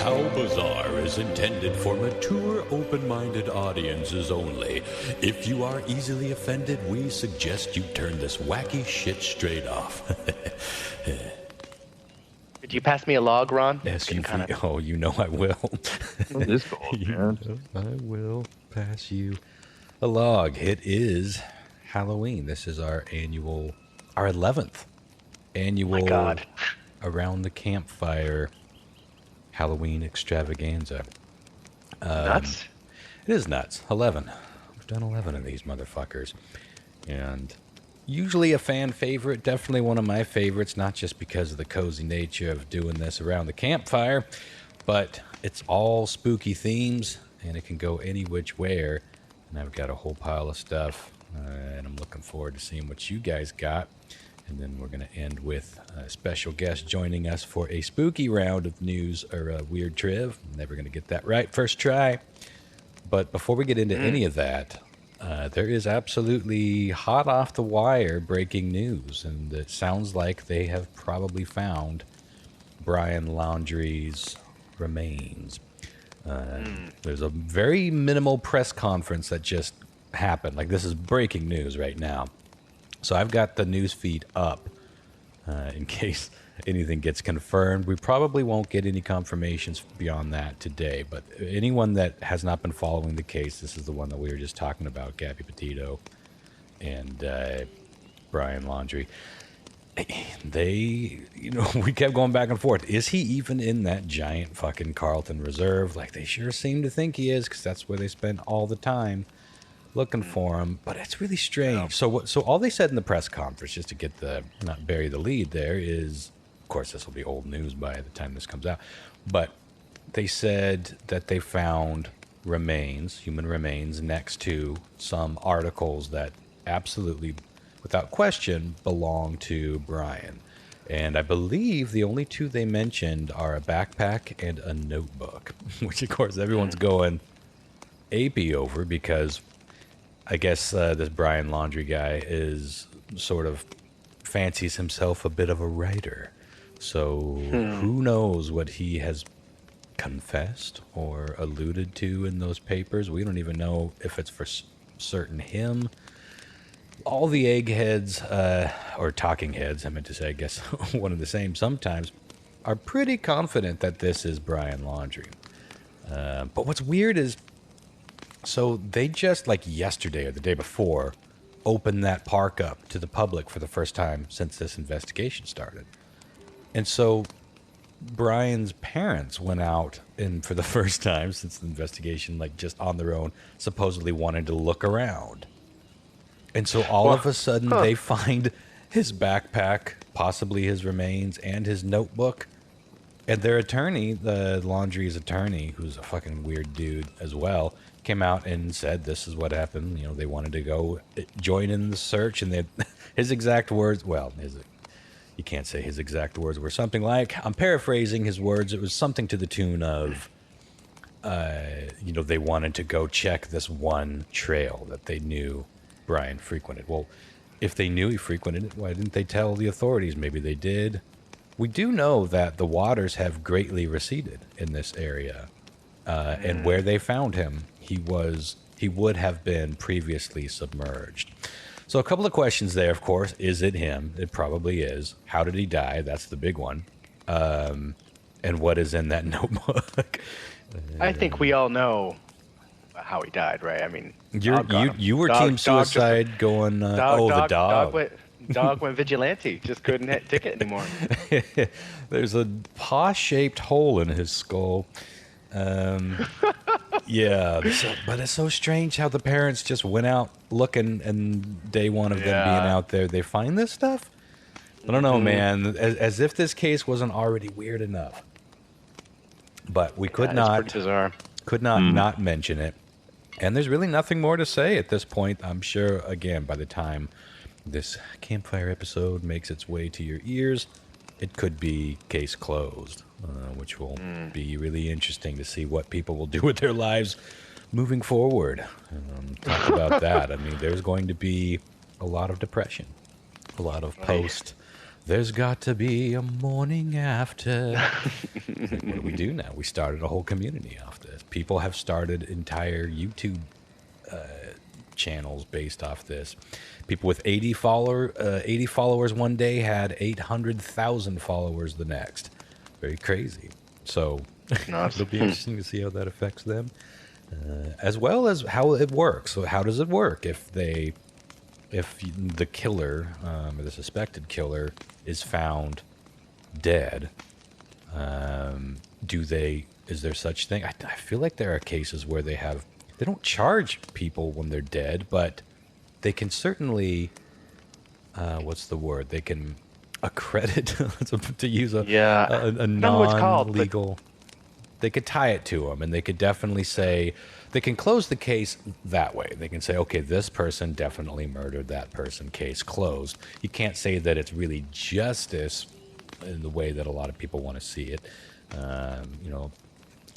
How Bizarre is intended for mature, open-minded audiences only. If you are easily offended, we suggest you turn this wacky shit straight off. Could you pass me a log, Ron? SUV. Oh, you know I will. This gold, man. I will pass you a log. It is Halloween. This is our 11th annual Around the Campfire Halloween extravaganza. Nuts? It is nuts. 11. We've done 11 of these motherfuckers. And usually a fan favorite, definitely one of my favorites, not just because of the cozy nature of doing this around the campfire, but it's all spooky themes, and it can go any which way. And I've got a whole pile of stuff, and I'm looking forward to seeing what you guys got. And then we're going to end with a special guest joining us for a spooky round of news or a weird triv. Never going to get that right first try. But before we get into any of that, there is absolutely hot off the wire breaking news. And it sounds like they have probably found Brian Laundrie's remains. There's a very minimal press conference that just happened. Like, this is breaking news right now. So I've got the news feed up in case anything gets confirmed. We probably won't get any confirmations beyond that today, but anyone that has not been following the case, this is the one that we were just talking about, Gabby Petito and Brian Laundrie. They, we kept going back and forth. Is he even in that giant fucking Carlton Reserve? Like, they sure seem to think he is, because that's where they spend all the time looking for him, but it's really strange. Yeah. So all they said in the press conference, just to get not bury the lead there, is, of course, this will be old news by the time this comes out, but they said that they found human remains, next to some articles that absolutely, without question, belong to Brian. And I believe the only two they mentioned are a backpack and a notebook, which, of course, everyone's going apey over, because I guess this Brian Laundrie guy is sort of fancies himself a bit of a writer. So who knows what he has confessed or alluded to in those papers. We don't even know if it's for certain him. All the eggheads, or talking heads, I meant to say, I guess one and the same sometimes, are pretty confident that this is Brian Laundrie. But what's weird is, so they just, like yesterday or the day before, opened that park up to the public for the first time since this investigation started. And so Brian's parents went out, and for the first time since the investigation, like just on their own, supposedly wanted to look around. And so all of a sudden they find his backpack, possibly his remains, and his notebook. And their attorney, the Laundrie's attorney, who's a fucking weird dude as well, came out and said this is what happened. They wanted to go join in the search, and his exact words, you can't say his exact words, were something like, I'm paraphrasing his words, it was something to the tune of, they wanted to go check this one trail that they knew Brian frequented. Well, if they knew he frequented it, why didn't they tell the authorities? Maybe they did. We do know that the waters have greatly receded in this area, and where they found him, he would have been previously submerged. So a couple of questions there, of course. Is it him? It probably is. How did he die? That's the big one. And what is in that notebook? I think we all know how he died, right? I mean, you were team suicide going, the dog. Dog went vigilante. Just couldn't take it anymore. There's a paw-shaped hole in his skull. Yeah, but it's so strange how the parents just went out looking, and day one of them being out there, they find this stuff. I don't know, man. As if this case wasn't already weird enough. But we could not mention it. And there's really nothing more to say at this point. I'm sure, again, by the time this Campfire episode makes its way to your ears, it could be case closed, which will be really interesting to see what people will do with their lives moving forward. Talk about that. I mean, there's going to be a lot of depression, a lot of There's got to be a morning after. What do we do now? We started a whole community off this. People have started entire YouTube channels based off this. People with 80 followers one day had 800,000 followers the next. Very crazy. So Nuts. it'll be interesting to see how that affects them, as well as how it works. So how does it work if the killer or the suspected killer is found dead? Is there such thing? I feel like there are cases where they don't charge people when they're dead, but they can certainly, what's the word? They can accredit, to use a non-legal. They could tie it to them, and they could definitely say, they can close the case that way. They can say, okay, this person definitely murdered that person, case closed. You can't say that it's really justice in the way that a lot of people want to see it,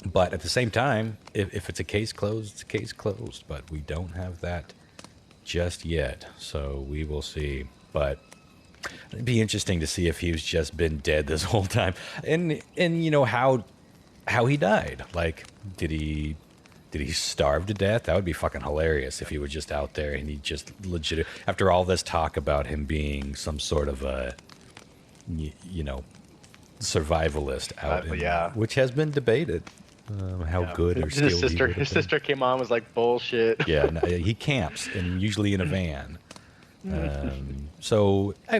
But at the same time, if it's a case closed, it's a case closed. But we don't have that just yet, so we will see. But it'd be interesting to see if he's just been dead this whole time, and how he died. Like, did he starve to death? That would be fucking hilarious if he was just out there and he just legit, after all this talk about him being some sort of a, survivalist out, which has been debated. How good or skilled his sister came on, was like, bullshit. Yeah, no, he camps, and usually in a van.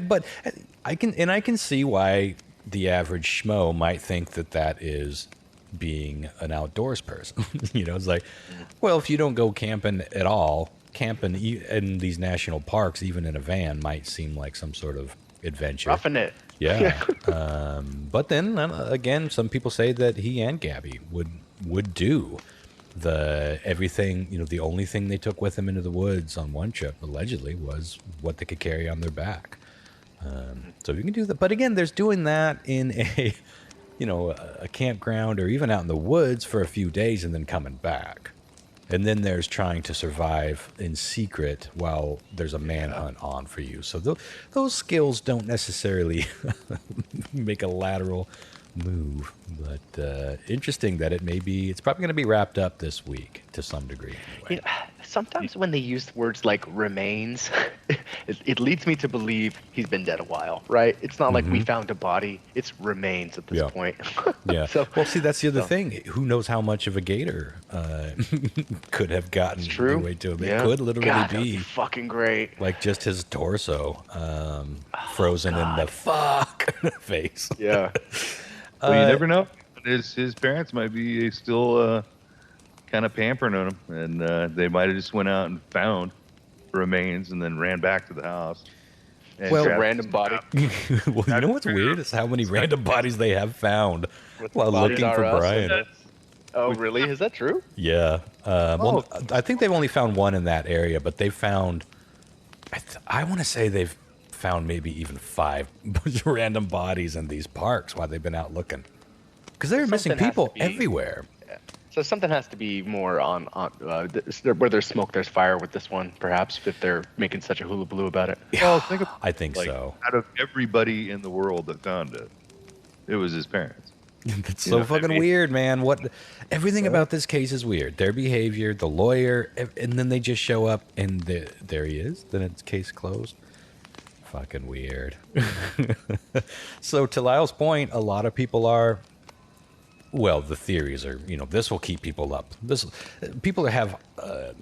But I can see why the average schmo might think that is being an outdoors person. It's like, well, if you don't go camping at all, camping in these national parks, even in a van, might seem like some sort of adventure. Roughing it. Yeah. But then again, some people say that he and Gabby would do everything. The only thing they took with them into the woods on one trip, allegedly, was what they could carry on their back. So you can do that. But again, there's doing that in a campground or even out in the woods for a few days and then coming back. And then there's trying to survive in secret while there's a manhunt on for you. So those skills don't necessarily make a lateral move. But interesting that it's probably going to be wrapped up this week to some degree. Anyway. Sometimes when they use words like remains, it leads me to believe he's been dead a while, right? It's not like we found a body. It's remains at this point. Yeah. Well, see, that's the other thing. Who knows how much of a gator could have gotten away to him. It could literally be fucking great. Like just his torso frozen in the fuck face. Yeah. Well, you never know. His parents might be still kind of pampering on him, and they might have just went out and found remains and then ran back to the house. Well, random body. Well, you know what's weird is how many random bodies they have found while looking for Brian. Oh, really? Is that true? Yeah. Well, I think they've only found one in that area, but they found, I want to say they've found maybe even 5 random bodies in these parks while they've been out looking. Because they're missing people everywhere. Yeah. So something has to be more on where there's smoke, there's fire with this one, perhaps, if they're making such a hullabaloo about it. Well, I think so. Out of everybody in the world that found it, it was his parents. That's so fucking weird, man. Everything about this case is weird. Their behavior, the lawyer, and then they just show up and there he is. Then it's case closed. Fucking weird. So to Lyle's point, a lot of people are. Well, the theories are, this will keep people up. People have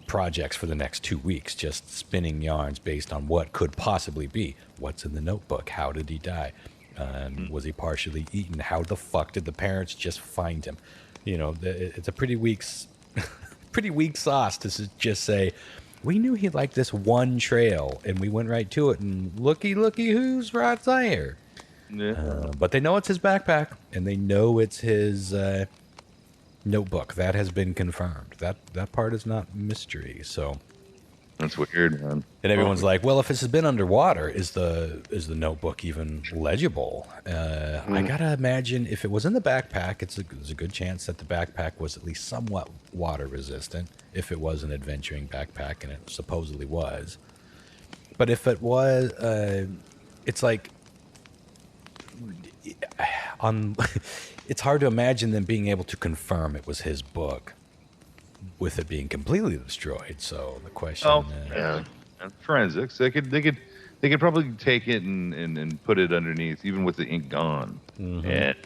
projects for the next 2 weeks, just spinning yarns based on what could possibly be. What's in the notebook? How did he die? Was he partially eaten? How the fuck did the parents just find him? It's a pretty weak sauce to just say, we knew he liked this one trail, and we went right to it, and looky who's right there. Yeah. But they know it's his backpack, and they know it's his notebook. That has been confirmed. That part is not mystery. So that's weird, man. And everyone's like, "Well, if this has been underwater, is the notebook even legible?" I gotta imagine if it was in the backpack, there's a good chance that the backpack was at least somewhat water resistant. If it was an adventuring backpack, and it supposedly was, but if it was, it's like. on it's hard to imagine them being able to confirm it was his book with it being completely destroyed. So the question forensics, they could probably take it and put it underneath even with the ink gone. And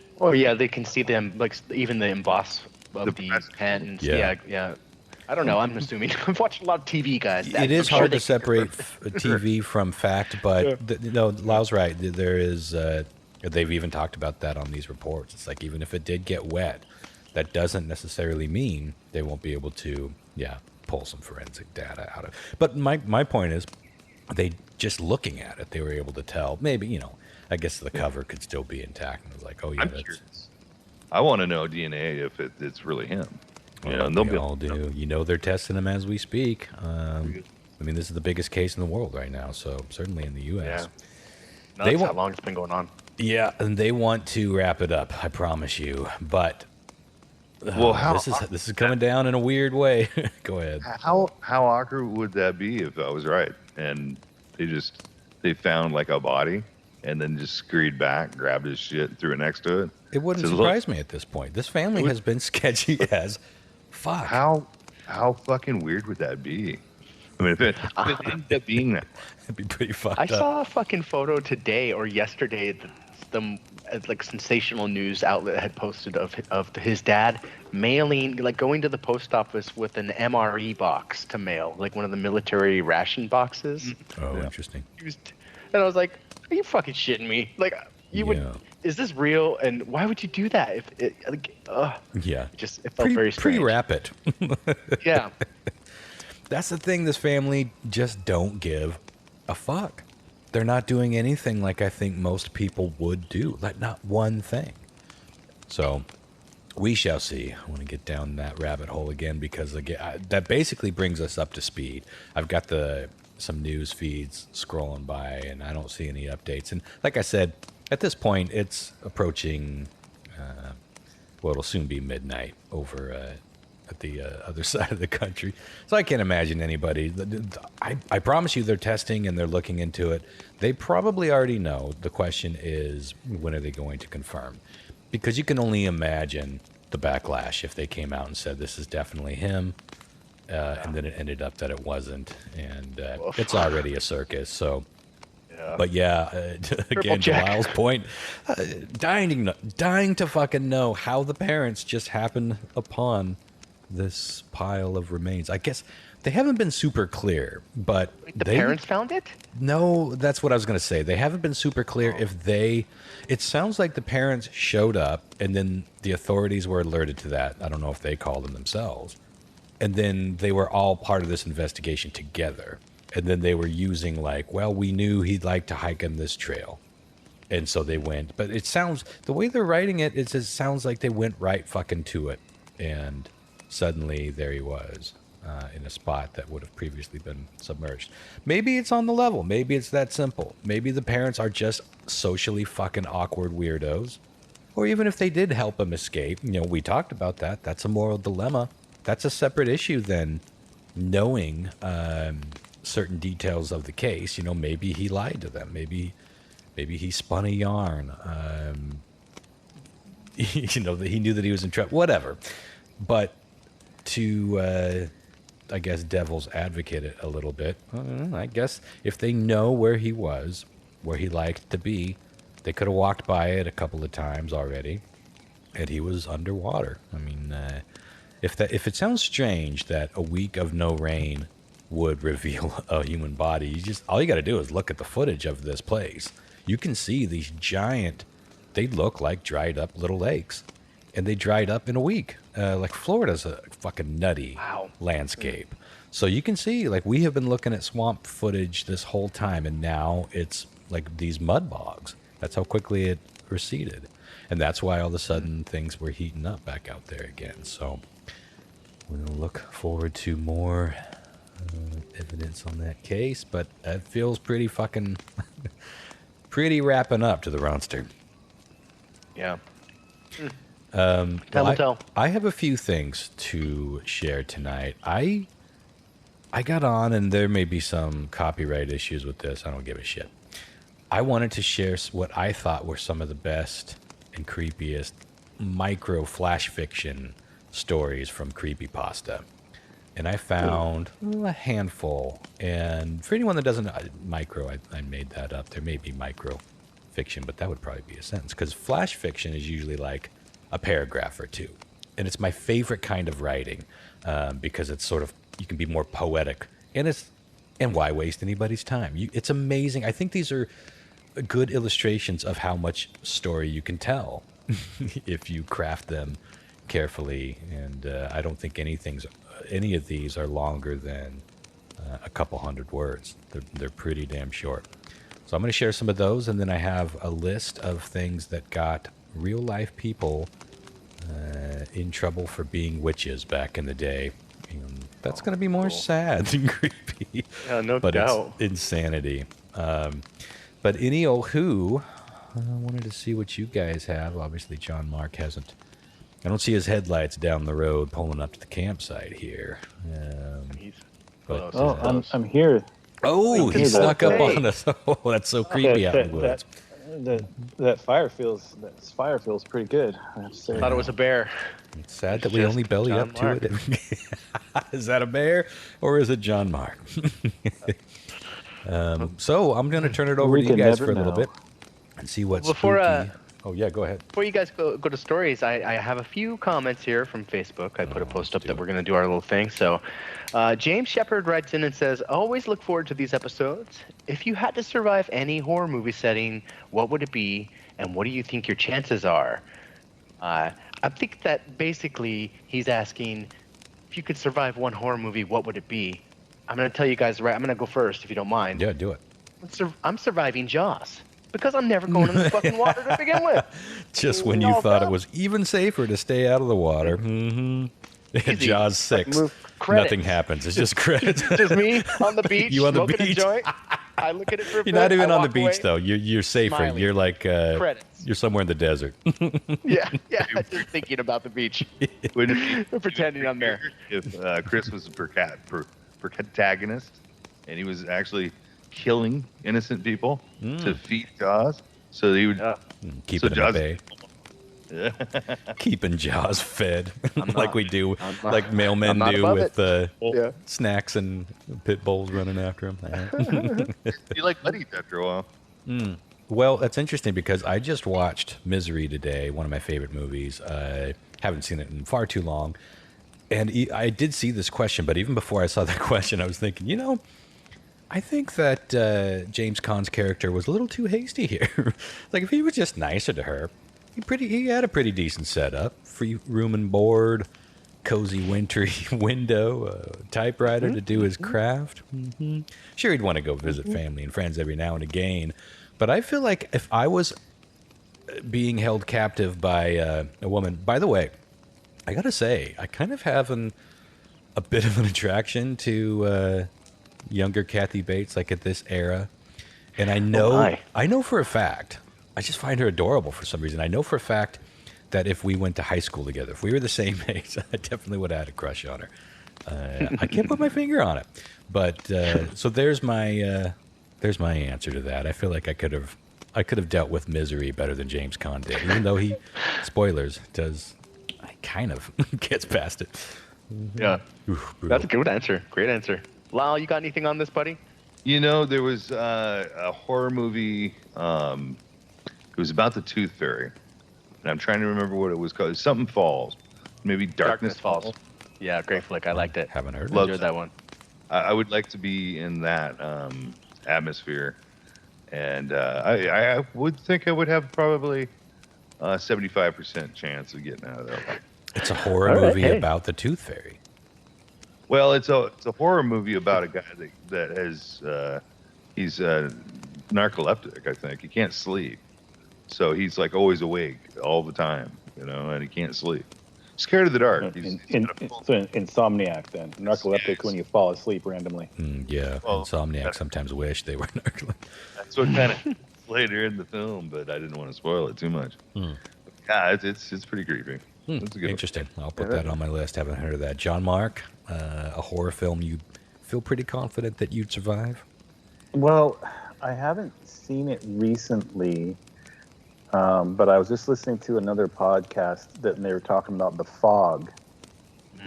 they can see them, like even the emboss of the pen. Yeah. I don't know. I'm assuming. I've watched a lot of TV, guys. It is hard to separate TV from fact, but no, Lau's right. There is. They've even talked about that on these reports. It's like even if it did get wet, that doesn't necessarily mean they won't be able to, pull some forensic data out of it. But my point is, they just looking at it, they were able to tell. Maybe I guess the cover could still be intact. And it was like, oh yeah, that's. Curious. I want to know DNA if it's really him. And they all do. They're testing them as we speak. I mean, this is the biggest case in the world right now, so certainly in the U.S. Yeah. That's how long it's been going on. Yeah, and they want to wrap it up. I promise you. But this is coming down in a weird way. Go ahead. How awkward would that be if I was right and they found like a body and then just scurried back, grabbed his shit, and threw it next to it? It wouldn't surprise me at this point. This family has been sketchy as fuck. How fucking weird would that be? I mean, if it ended up being that, it'd be pretty fucked up. I saw a fucking photo today or yesterday that some like sensational news outlet had posted of his dad mailing, like going to the post office with an MRE box to mail, like one of the military ration boxes. Oh, interesting. And I was like, are you fucking shitting me? Like, you would. Is this real? And why would you do that? If it, like, it felt very strange. Pretty rapid. Yeah. That's the thing. This family just don't give a fuck. They're not doing anything like I think most people would do. Like not one thing. So we shall see. I want to get down that rabbit hole again because that basically brings us up to speed. I've got some news feeds scrolling by and I don't see any updates. And like I said, at this point, it's approaching, it'll soon be midnight over at the other side of the country. So I can't imagine anybody. I promise you they're testing and they're looking into it. They probably already know. The question is, when are they going to confirm? Because you can only imagine the backlash if they came out and said this is definitely him, and then it ended up that it wasn't. And it's already a circus, so... But again, to Lyle's point, dying to fucking know how the parents just happened upon this pile of remains. I guess they haven't been super clear, but the parents found it? No, that's what I was going to say. They haven't been super clear if they... It sounds like the parents showed up and then the authorities were alerted to that. I don't know if they called them themselves. And then they were all part of this investigation together. And then they were using we knew he'd like to hike on this trail. And so they went. But it sounds, the way they're writing it, it sounds like they went right fucking to it. And suddenly there he was in a spot that would have previously been submerged. Maybe it's on the level. Maybe it's that simple. Maybe the parents are just socially fucking awkward weirdos. Or even if they did help him escape, we talked about that. That's a moral dilemma. That's a separate issue than knowing... certain details of the case. Maybe he lied to them. Maybe he spun a yarn. That he knew that he was in trouble. Whatever. But to, I guess, devil's advocate it a little bit. I guess if they know where he was, where he liked to be, they could have walked by it a couple of times already, and he was underwater. I mean, if it sounds strange that a week of no rain would reveal a human body, all you got to do is look at the footage of this place. You can see these giant, they look like dried up little lakes, and they dried up in a week. Like Florida's a fucking nutty landscape. So you can see, we have been looking at swamp footage this whole time, and now it's like these mud bogs. That's how quickly it receded. And that's why all of a sudden things were heating up back out there again. So we'll look forward to more evidence on that case, but it feels pretty fucking pretty wrapping up to the Ronster. Yeah. I have a few things to share tonight. I got on, and there may be some copyright issues with this. I don't give a shit. I wanted to share what I thought were some of the best and creepiest micro flash fiction stories from creepypasta. And I found a handful. And for anyone that doesn't micro, I made that up. There may be micro fiction, but that would probably be a sentence. Because flash fiction is usually like a paragraph or two. And it's my favorite kind of writing because it's sort of, you can be more poetic. And why waste anybody's time? It's amazing. I think these are good illustrations of how much story you can tell if you craft them carefully. And I don't think any of these are longer than a couple hundred words. They're pretty damn short. So I'm going to share some of those, and then I have a list of things that got real life people in trouble for being witches back in the day. And that's going to be more sad than creepy. Yeah, no but doubt. It's insanity. But any old who, I wanted to see what you guys have. Obviously, John Mark hasn't. I don't see his headlights down the road pulling up to the campsite here. He's But, close. I'm here. Oh, he He's snuck up okay. on us. Oh, that's so creepy out in the woods. That fire feels pretty good. I have to say. Thought it was a bear. It's sad that It's we just only belly John up Mark. to it. Is that a bear or is it John Mark? So I'm going to turn it over We to you can guys never for a little know. bit and see what's Before, spooky. Oh, yeah, go ahead. Before you guys go to stories, I have a few comments here from Facebook. I put a post up do that it. we're going to do our little thing. So, James Shepard writes in and says, always look forward to these episodes. If you had to survive any horror movie setting, what would it be, and what do you think your chances are? I think that basically he's asking, if you could survive one horror movie, what would it be? I'm going to tell you guys, I'm going to go first, if you don't mind. Yeah, do it. I'm surviving Jaws. Because I'm never going in the fucking water to begin with. Just when you No, thought no. it was even safer to stay out of the water. Mm-hmm. Easy. Jaws 6. Credits. Nothing happens. It's just credits. Just me on the beach, You on the smoking beach? a joint. I look at it for a bit. You're not even I on the walk beach, away. though. You're safer. Smiling. You're like, Credits. you're somewhere in the desert. Yeah, just thinking about the beach. Wouldn't it Pretending I'm there. if Chris was the protagonist and he was actually killing innocent people to feed Jaws? So he would. Keeping So it at Jaws- bay. Keeping Jaws fed like not- we do, I'm not- like mailmen I'm not do above with Yeah. snacks and pit bulls running after them. You like buddies after a while. Well, that's interesting because I just watched Misery today, one of my favorite movies. I haven't seen it in far too long. And I did see this question, but even before I saw that question, I was thinking, I think that James Caan's character was a little too hasty here. Like, if he was just nicer to her, he had a pretty decent setup. Free room and board, cozy wintry window, typewriter to do his craft. Sure, he'd want to go visit family and friends every now and again. But I feel like if I was being held captive by a woman, by the way, I gotta say, I kind of have a bit of an attraction to younger Kathy Bates, like at this era. And I know for a fact, I just find her adorable for some reason. I know for a fact that if we went to high school together, if we were the same age, I definitely would have had a crush on her. I can't put my finger on it, but so there's my answer to that. I feel like I could have dealt with Misery better than James Caan did, even though he, spoilers, I kind of gets past it. Yeah. Oof, brutal. That's a good answer. Great answer. Lyle, you got anything on this, buddy? There was a horror movie. It was about the Tooth Fairy, and I'm trying to remember what it was called. Something Falls, maybe Darkness Falls. Yeah, great flick. I liked it. Haven't heard of Love it. Enjoyed that one. I would like to be in that atmosphere, and I would think I would have probably a 75% chance of getting out of that one. It's a horror All right, movie hey. about the Tooth Fairy. Well, it's a horror movie about a guy that has he's narcoleptic. I think he can't sleep, so he's like always awake all the time, and he can't sleep. Scared of the dark. He's got a full- So insomniac then. Narcoleptic when you fall asleep randomly. Yeah, Well, Insomniacs sometimes wish they were narcoleptic. That's what kind of later in the film, but I didn't want to spoil it too much. Yeah, it's pretty creepy. It's a good one. Interesting. I'll put that on my list. Haven't heard of that. John Mark, a horror film you feel pretty confident that you'd survive? Well, I haven't seen it recently, but I was just listening to another podcast that they were talking about the fog.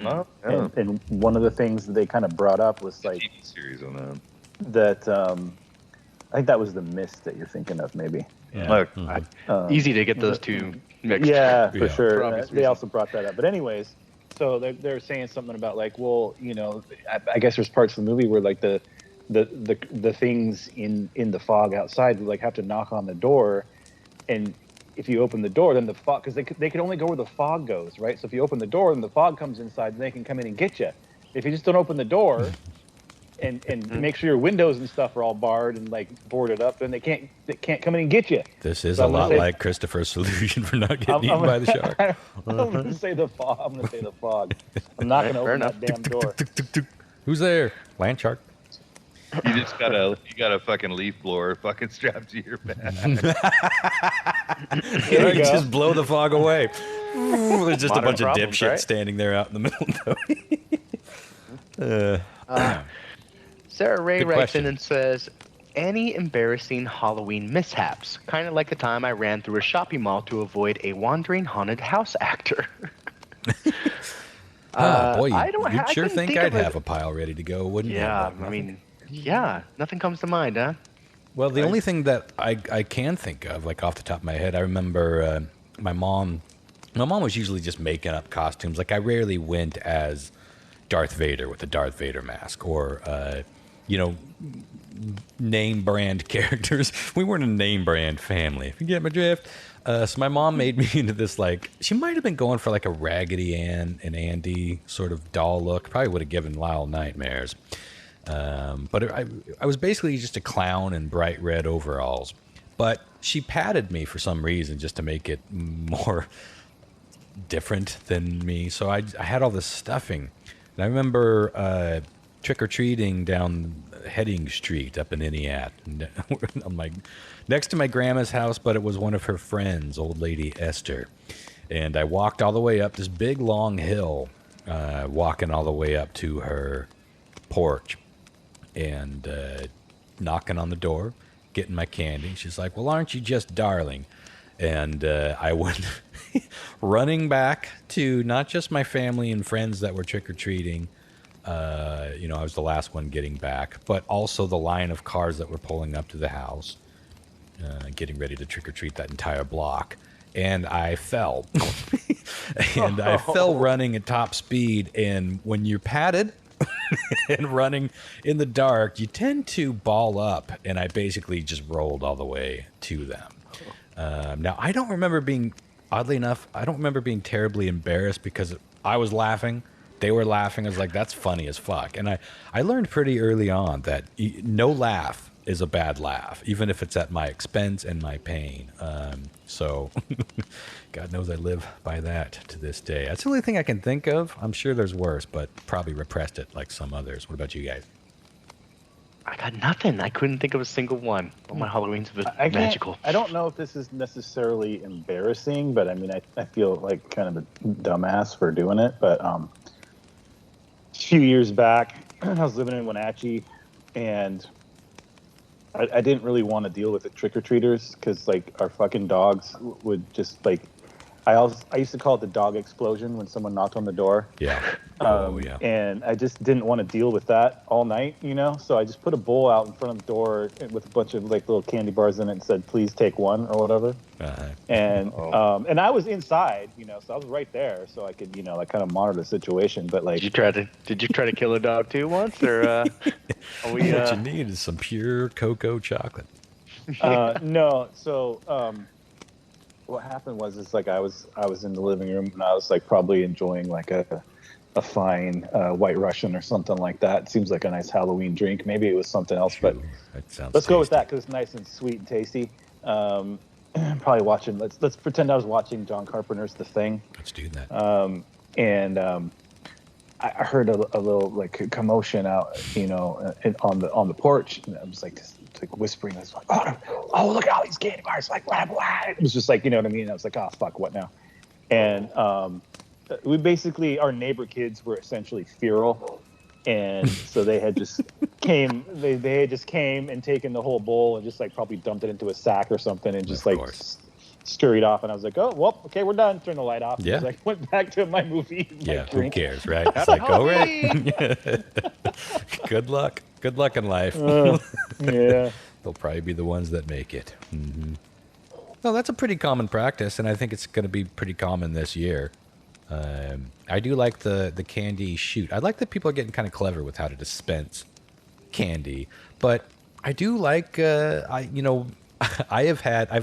Oh, yeah. And one of the things that they kind of brought up was like TV series on that. I think that was The Mist that you're thinking of, maybe. Yeah. Look, Easy to get those two mixed. Yeah, for Yeah. sure. For obvious They reasons. also brought that up. But anyways, so they're saying something about like, well, you know, I guess there's parts of the movie where like the things in the fog outside like have to knock on the door, and if you open the door, then the fog, because they can only go where the fog goes, right? So if you open the door and the fog comes inside, then they can come in and get you. If you just don't open the door and make sure your windows and stuff are all barred and like boarded up, then they can't come in and get you. This is So a I'm gonna lot say- like Christopher's solution for not getting eaten by the shark. I'm gonna say the fog. I'm gonna say the fog. I'm not gonna Fair open that damn door. Who's there? Land shark. you just got a fucking leaf blower fucking strapped to your back. There you go. Just blow the fog away. There's just a Modern bunch of problems, dipshits right? standing there out in the middle. Sarah Ray Good writes question. in and says, any embarrassing Halloween mishaps? Kind of like the time I ran through a shopping mall to avoid a wandering haunted house actor. Boy, I don't you'd ha- I sure couldn't think think I'd of a- have a pile ready to go, wouldn't you? Yeah, But I nothing. mean, yeah, nothing comes to mind, huh? Well, the only thing that I can think of, like off the top of my head, I remember my mom. My mom was usually just making up costumes. Like I rarely went as Darth Vader with a Darth Vader mask, or name brand characters. We weren't a name brand family, if you get my drift. So my mom made me into this, like, she might have been going for like a Raggedy Ann and Andy sort of doll look. Probably would have given Lyle nightmares. But I was basically just a clown in bright red overalls. But she patted me for some reason just to make it more different than me. So I had all this stuffing. And I remember trick-or-treating down Heading Street up in Iniat. And I'm like next to my grandma's house, but it was one of her friends, old lady Esther. And I walked all the way up this big, long hill, walking all the way up to her porch. And knocking on the door, getting my candy. She's like, well, aren't you just darling? And I went running back to not just my family and friends that were trick-or-treating. I was the last one getting back, but also the line of cars that were pulling up to the house, getting ready to trick-or-treat that entire block. And I fell. And I fell running at top speed. And when you're padded and running in the dark, you tend to ball up, and I basically just rolled all the way to them. Now, I don't remember being, oddly enough, I don't remember being terribly embarrassed because I was laughing. They were laughing. I was like, that's funny as fuck. And I learned pretty early on that no laugh is a bad laugh, even if it's at my expense and my pain. So God knows I live by that to this day. That's the only thing I can think of. I'm sure there's worse, but probably repressed it like some others. What about you guys? I got nothing. I couldn't think of a single one. All my Halloweens have I been can't- magical. I don't know if this is necessarily embarrassing, but I mean, I feel like kind of a dumbass for doing it. But a few years back, I was living in Wenatchee, and I didn't really want to deal with the trick-or-treaters because, like, our fucking dogs would just, like, I used to call it the dog explosion when someone knocked on the door. Yeah. Oh, yeah. And I just didn't want to deal with that all night, So I just put a bowl out in front of the door with a bunch of like little candy bars in it and said, "Please take one" or whatever. Uh-huh. And and I was inside, so I was right there, so I could, like kind of monitor the situation. But like, Did you try to kill a dog too once, or are we? What you need is some pure cocoa chocolate. no. So what happened was like I was in the living room and I was like probably enjoying like a fine White Russian or something like that. It seems like a nice Halloween drink. Maybe it was something else, but That sounds let's go with tasty. that because it's nice and sweet and tasty. Probably watching. Let's pretend I was watching John Carpenter's The Thing. Let's do that. I heard a little like commotion out, on the porch, and I was like whispering. I was like, "Oh, look at all these candy bars!" Like, what? It was just like, you know what I mean? I was like, "Oh, fuck, what now?" And we basically, our neighbor kids were essentially feral, And so they had just they had just came and taken the whole bowl and just like probably dumped it into a sack or something and just like scurried off. And I was like, oh, well, okay, we're done. Turn the light off. Yeah. Like went back to my movie. Yeah, who cares, right? It's like, all right. Good luck. Good luck in life. Yeah. They'll probably be the ones that make it. Mm-hmm. No, that's a pretty common practice, and I think it's going to be pretty common this year. I do like the candy shoot. I like that people are getting kind of clever with how to dispense candy, but I do like I've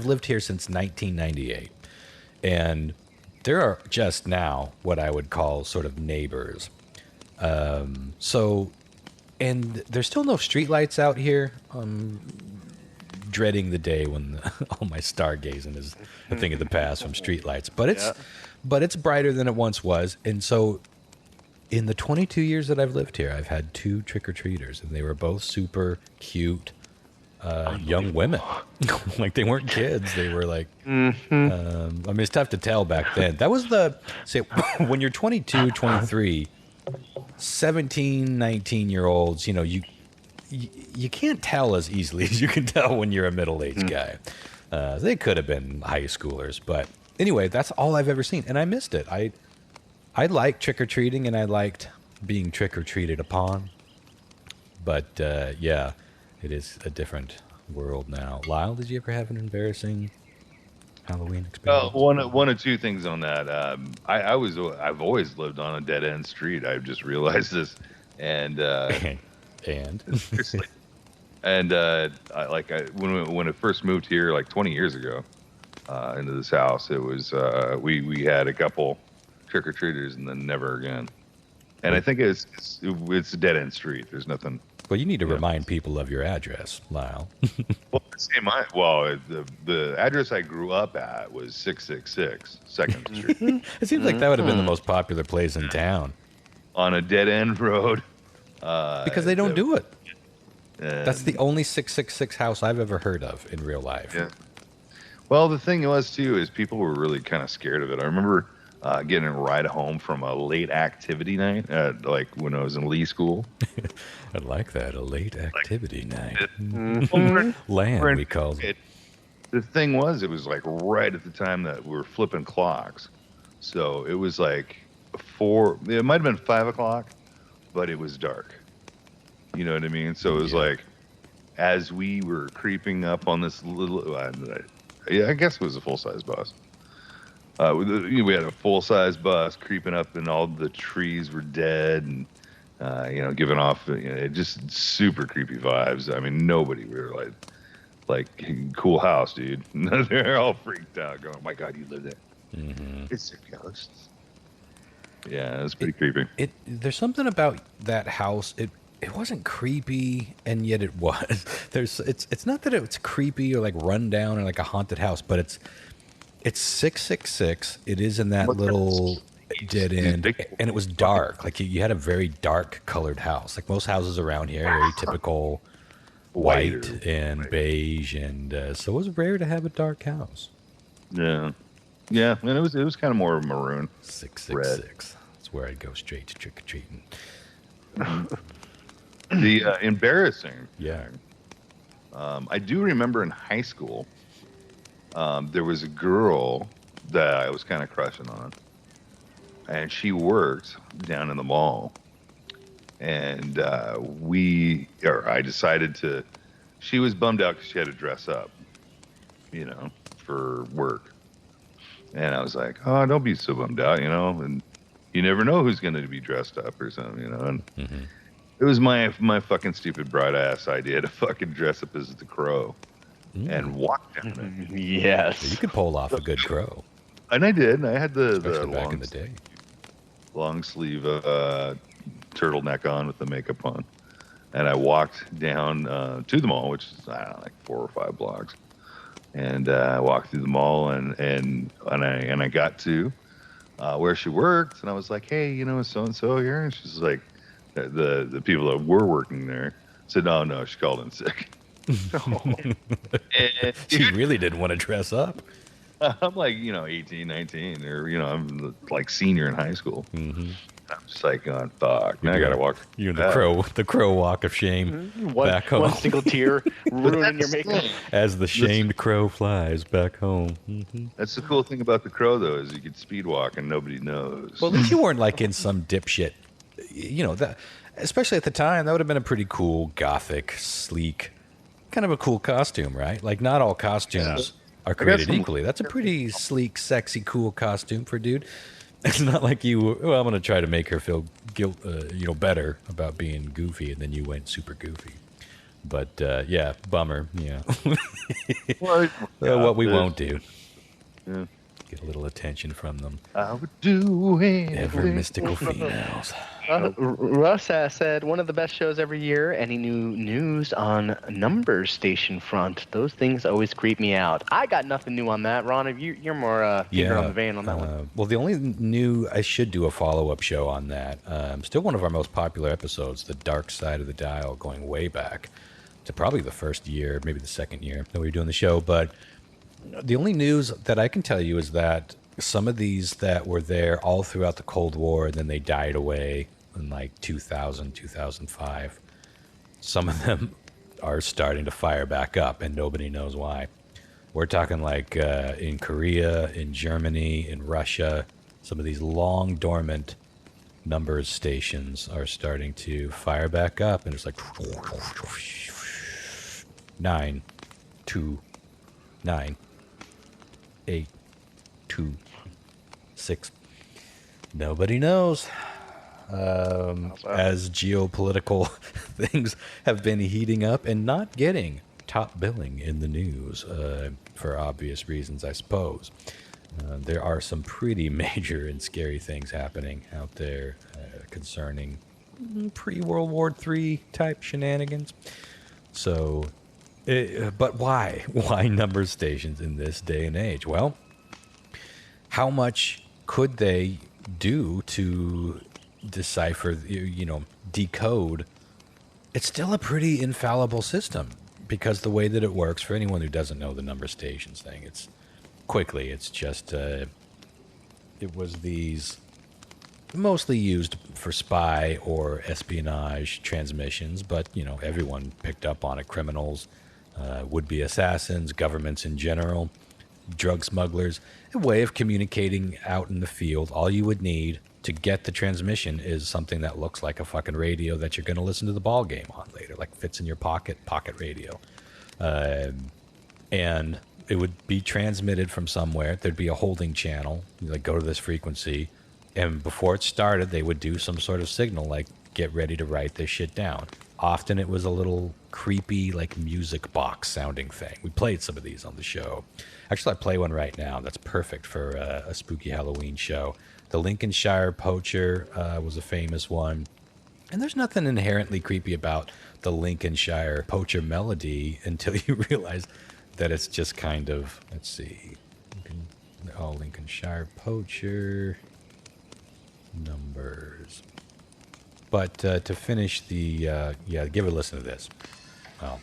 lived here since 1998, and there are just now what I would call sort of neighbors. And there's still no streetlights out here. Dreading the day when all my stargazing is a thing of the past from streetlights, but it's brighter than it once was. And so in the 22 years that I've lived here, I've had 2 trick-or-treaters, and they were both super cute young women. Like, they weren't kids. They were like, I mean, it's tough to tell back then. That was when you're 22, 23, 17, 19-year-olds, you can't tell as easily as you can tell when you're a middle-aged guy. They could have been high schoolers, but anyway, that's all I've ever seen, and I missed it. I liked trick-or-treating, and I liked being trick-or-treated upon, but yeah, it is a different world now. Lyle, did you ever have an embarrassing Halloween experience? One or two things on that. I've always lived on a dead-end street. I've just realized this, and when I first moved here like 20 years ago into this house, it was we had a couple trick-or-treaters and then never again. And I think it's a dead-end street. There's nothing. Well, you need to remind people of your address, Lyle. The address I grew up at was 666 2nd Street. It seems like that would have been the most popular place in town. On a dead-end road. Because they don't do it. That's the only 666 house I've ever heard of in real life. Yeah. Well, the thing was, too, is people were really kind of scared of it. I remember getting a ride home from a late activity night, like when I was in Lee school. I like that, a late activity night. Land, we call it. The thing was, it was like right at the time that we were flipping clocks. So it was like it might have been 5 o'clock, but it was dark. You know what I mean? So it was like, as we were creeping up on this little, I guess it was a full-size bus. We had a full-size bus creeping up, and all the trees were dead, and giving off just super creepy vibes. I mean, nobody. We were like cool house, dude. They're all freaked out, going, "Oh my God, you live there? Mm-hmm. It's a ghost." Yeah, it was pretty creepy. There's something about that house. It wasn't creepy, and yet it was. It's not that it's creepy or like run down or like a haunted house, but it's 666. It is in that little dead end, and it was dark. Like you had a very dark colored house. Like most houses around here, very typical white and beige, and so it was rare to have a dark house. Yeah, and it was kind of more maroon. 666. That's where I'd go straight to trick or treating. The embarrassing. Yeah. I do remember in high school, there was a girl that I was kind of crushing on, and she worked down in the mall, and I decided to. She was bummed out because she had to dress up, for work, and I was like, "Oh, don't be so bummed out, and you never know who's going to be dressed up or something, and." Mm-hmm. It was my fucking stupid bright ass idea to fucking dress up as the Crow and walk down it. Yes, so you could pull off a good crow. And I did. I had the back in the day, long sleeve turtleneck on with the makeup on, and I walked down to the mall, which is like 4 or 5 blocks, and I walked through the mall and I got to where she worked, and I was like, "Hey, is so and so here?" And she's like. The people that were working there said, no, she called in sick. She really didn't want to dress up. I'm like, 18, 19, or, I'm like senior in high school. Mm-hmm. I'm psych on. Fuck. Now I gotta walk. You're back. the crow walk of shame back home. One single tear ruining your makeup. As the shamed crow flies back home. Mm-hmm. That's the cool thing about the crow, though, is you could speed walk and nobody knows. Well, at least you weren't like in some dipshit. You know, that, especially at the time, that would have been a pretty cool, gothic, sleek, kind of a cool costume, right? Like, not all costumes are created equally. That's a pretty sleek, sexy, cool costume for a dude. It's not like you, well, I'm going to try to make her feel better about being goofy, and then you went super goofy. But, yeah, bummer, yeah. What we won't do. Yeah. Get a little attention from them. I would do anything. Ever mystical females. Russ said one of the best shows every year. Any new news on numbers station front? Those things always creep me out. I got nothing new on that. Ron, you're more finger on the vein on that one. Well, the only new, I should do a follow-up show on that. Still one of our most popular episodes, The Dark Side of the Dial, going way back to probably the first year, maybe the second year that we were doing the show. But the only news that I can tell you is that some of these that were there all throughout the Cold War, and then they died away in like 2000, 2005. Some of them are starting to fire back up, and nobody knows why. We're talking like in Korea, in Germany, in Russia. Some of these long dormant numbers stations are starting to fire back up, and it's like 9, 2, 9, 8, 2, 6. Nobody knows. As geopolitical things have been heating up and not getting top billing in the news for obvious reasons, I suppose. There are some pretty major and scary things happening out there concerning pre-World War III type shenanigans. So, but why? Why number stations in this day and age? Well, how much could they do to decipher, decode? It's still a pretty infallible system, because the way that it works, for anyone who doesn't know the number stations thing, it's just it was these mostly used for spy or espionage transmissions, but everyone picked up on it. Criminals, would-be assassins, governments in general, drug smugglers. A way of communicating out in the field. All you would need to get the transmission is something that looks like a fucking radio that you're going to listen to the ball game on later, like fits in your pocket radio. And it would be transmitted from somewhere. There'd be a holding channel, like go to this frequency. And before it started, they would do some sort of signal, like get ready to write this shit down. Often it was a little creepy, like music box sounding thing. We played some of these on the show. Actually, I play one right now that's perfect for a spooky Halloween show. The Lincolnshire Poacher was a famous one. And there's nothing inherently creepy about the Lincolnshire Poacher melody until you realize that it's just kind of, let's see. Lincolnshire Poacher numbers. But to finish the, give a listen to this. Well,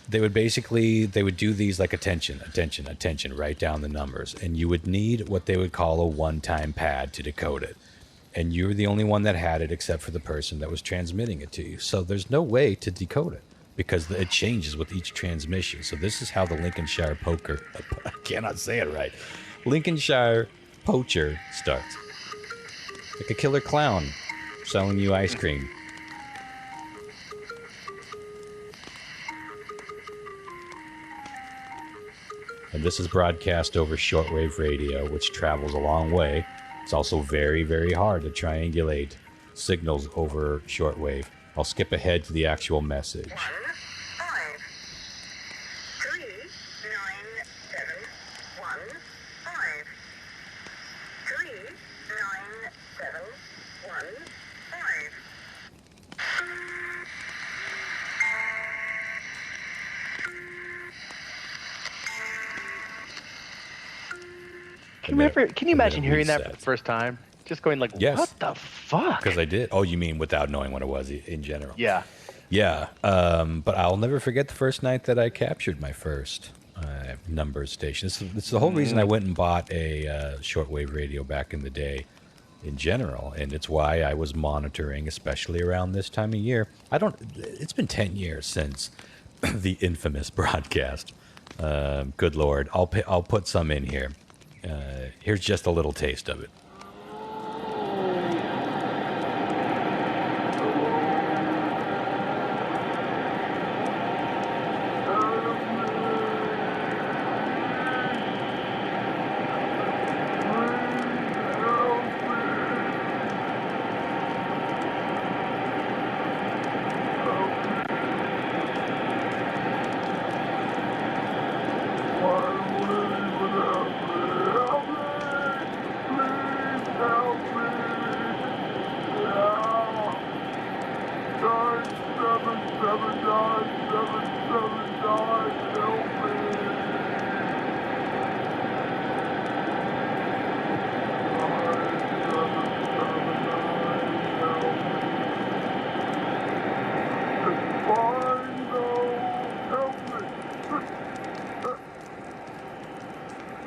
they would do these like attention, write down the numbers. And you would need what they would call a one-time pad to decode it. And you were the only one that had it except for the person that was transmitting it to you. So there's no way to decode it because it changes with each transmission. So this is how the Lincolnshire I cannot say it right. Lincolnshire Poacher starts. Like a killer clown selling you ice cream. And this is broadcast over shortwave radio, which travels a long way. It's also very, very hard to triangulate signals over shortwave. I'll skip ahead to the actual message. 1, 5, 3, 9, 7, 1, 5, 3, 9, 7, 1, 5. Can you imagine hearing that for the first time? Just going like, yes. What the fuck? Because I did. Oh, you mean without knowing what it was in general? Yeah. Yeah. But I'll never forget the first night that I captured my first numbers station. This is the whole reason I went and bought a shortwave radio back in the day. in general, and it's why I was monitoring, especially around this time of year. It's been 10 years since the infamous broadcast. Good Lord. I'll put some in here. Here's just a little taste of it.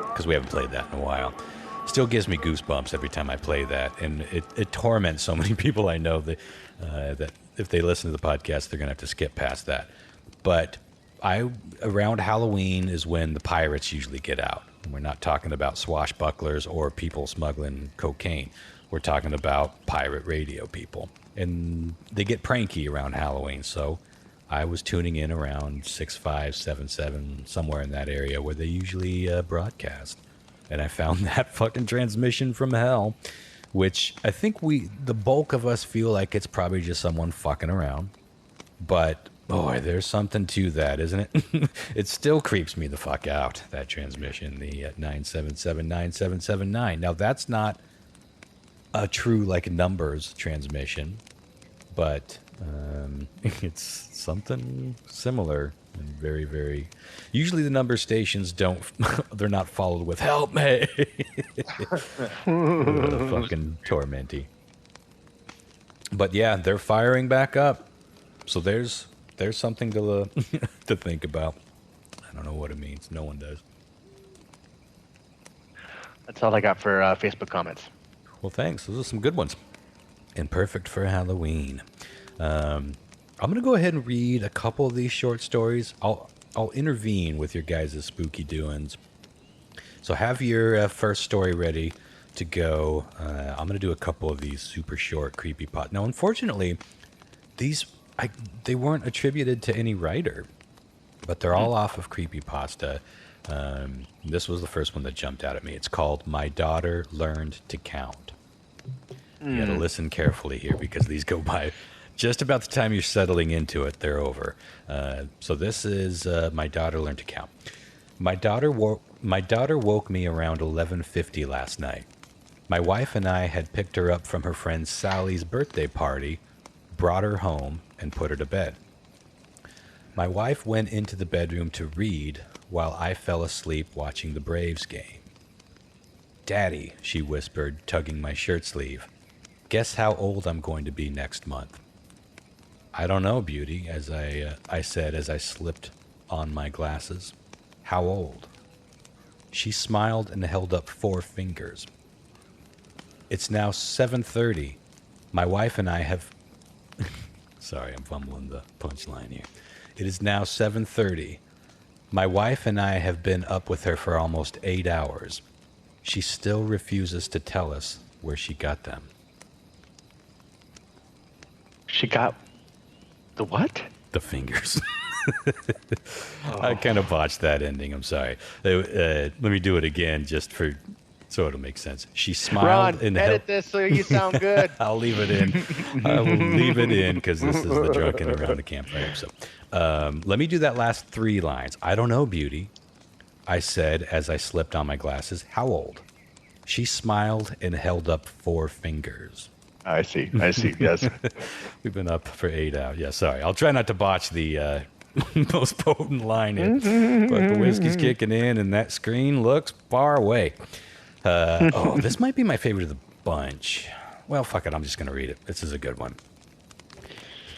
Because we haven't played that in a while. Still gives me goosebumps every time I play that, and it torments so many people I know that if they listen to the podcast, they're going to have to skip past that. But around Halloween is when the pirates usually get out. And we're not talking about swashbucklers or people smuggling cocaine. We're talking about pirate radio people. And they get pranky around Halloween, so I was tuning in around 6577, somewhere in that area where they usually broadcast. And I found that fucking transmission from hell, which I think the bulk of us feel like it's probably just someone fucking around. But, boy, there's something to that, isn't it? It still creeps me the fuck out, that transmission, the 977-9779. Now, that's not a true, like, numbers transmission, but it's something similar and very, very... Usually the number stations don't... they're not followed with, help me! Fucking tormenty. But yeah, they're firing back up. So there's something to to think about. I don't know what it means. No one does. That's all I got for Facebook comments. Well, thanks. Those are some good ones. And perfect for Halloween. I'm going to go ahead and read a couple of these short stories. I'll intervene with your guys' spooky doings. So have your first story ready to go. I'm going to do a couple of these super short creepypasta. Now, unfortunately, they weren't attributed to any writer, but they're all off of creepypasta. This was the first one that jumped out at me. It's called My Daughter Learned to Count. You got to listen carefully here because these go by just about the time you're settling into it. They're over. So this is My Daughter Learned to Count. My daughter woke me around 11:50 last night. My wife and I had picked her up from her friend Sally's birthday party, brought her home, and put her to bed. My wife went into the bedroom to read while I fell asleep watching the Braves game. Daddy, she whispered, tugging my shirt sleeve. Guess how old I'm going to be next month? I don't know, Beauty, as I said as I slipped on my glasses. How old? She smiled and held up 4 fingers. It's now 7:30. My wife and I have... Sorry, I'm fumbling the punchline here. It is now 7:30. My wife and I have been up with her for almost 8 hours. She still refuses to tell us where she got them. She got the what? The fingers. I kind of botched that ending. I'm sorry. Let me do it again just so it'll make sense. She smiled Ron, and edit this so you sound good. I'll leave it in. I will leave it in because this is the Drunken Around the Campfire. So let me do that last 3 lines. I don't know, Beauty, I said as I slipped on my glasses. How old? She smiled and held up 4 fingers. I see. Yes. We've been up for 8 hours. Yeah, sorry. I'll try not to botch the most potent line here. But the whiskey's kicking in, and that screen looks far away. This might be my favorite of the bunch. Well, fuck it. I'm just going to read it. This is a good one.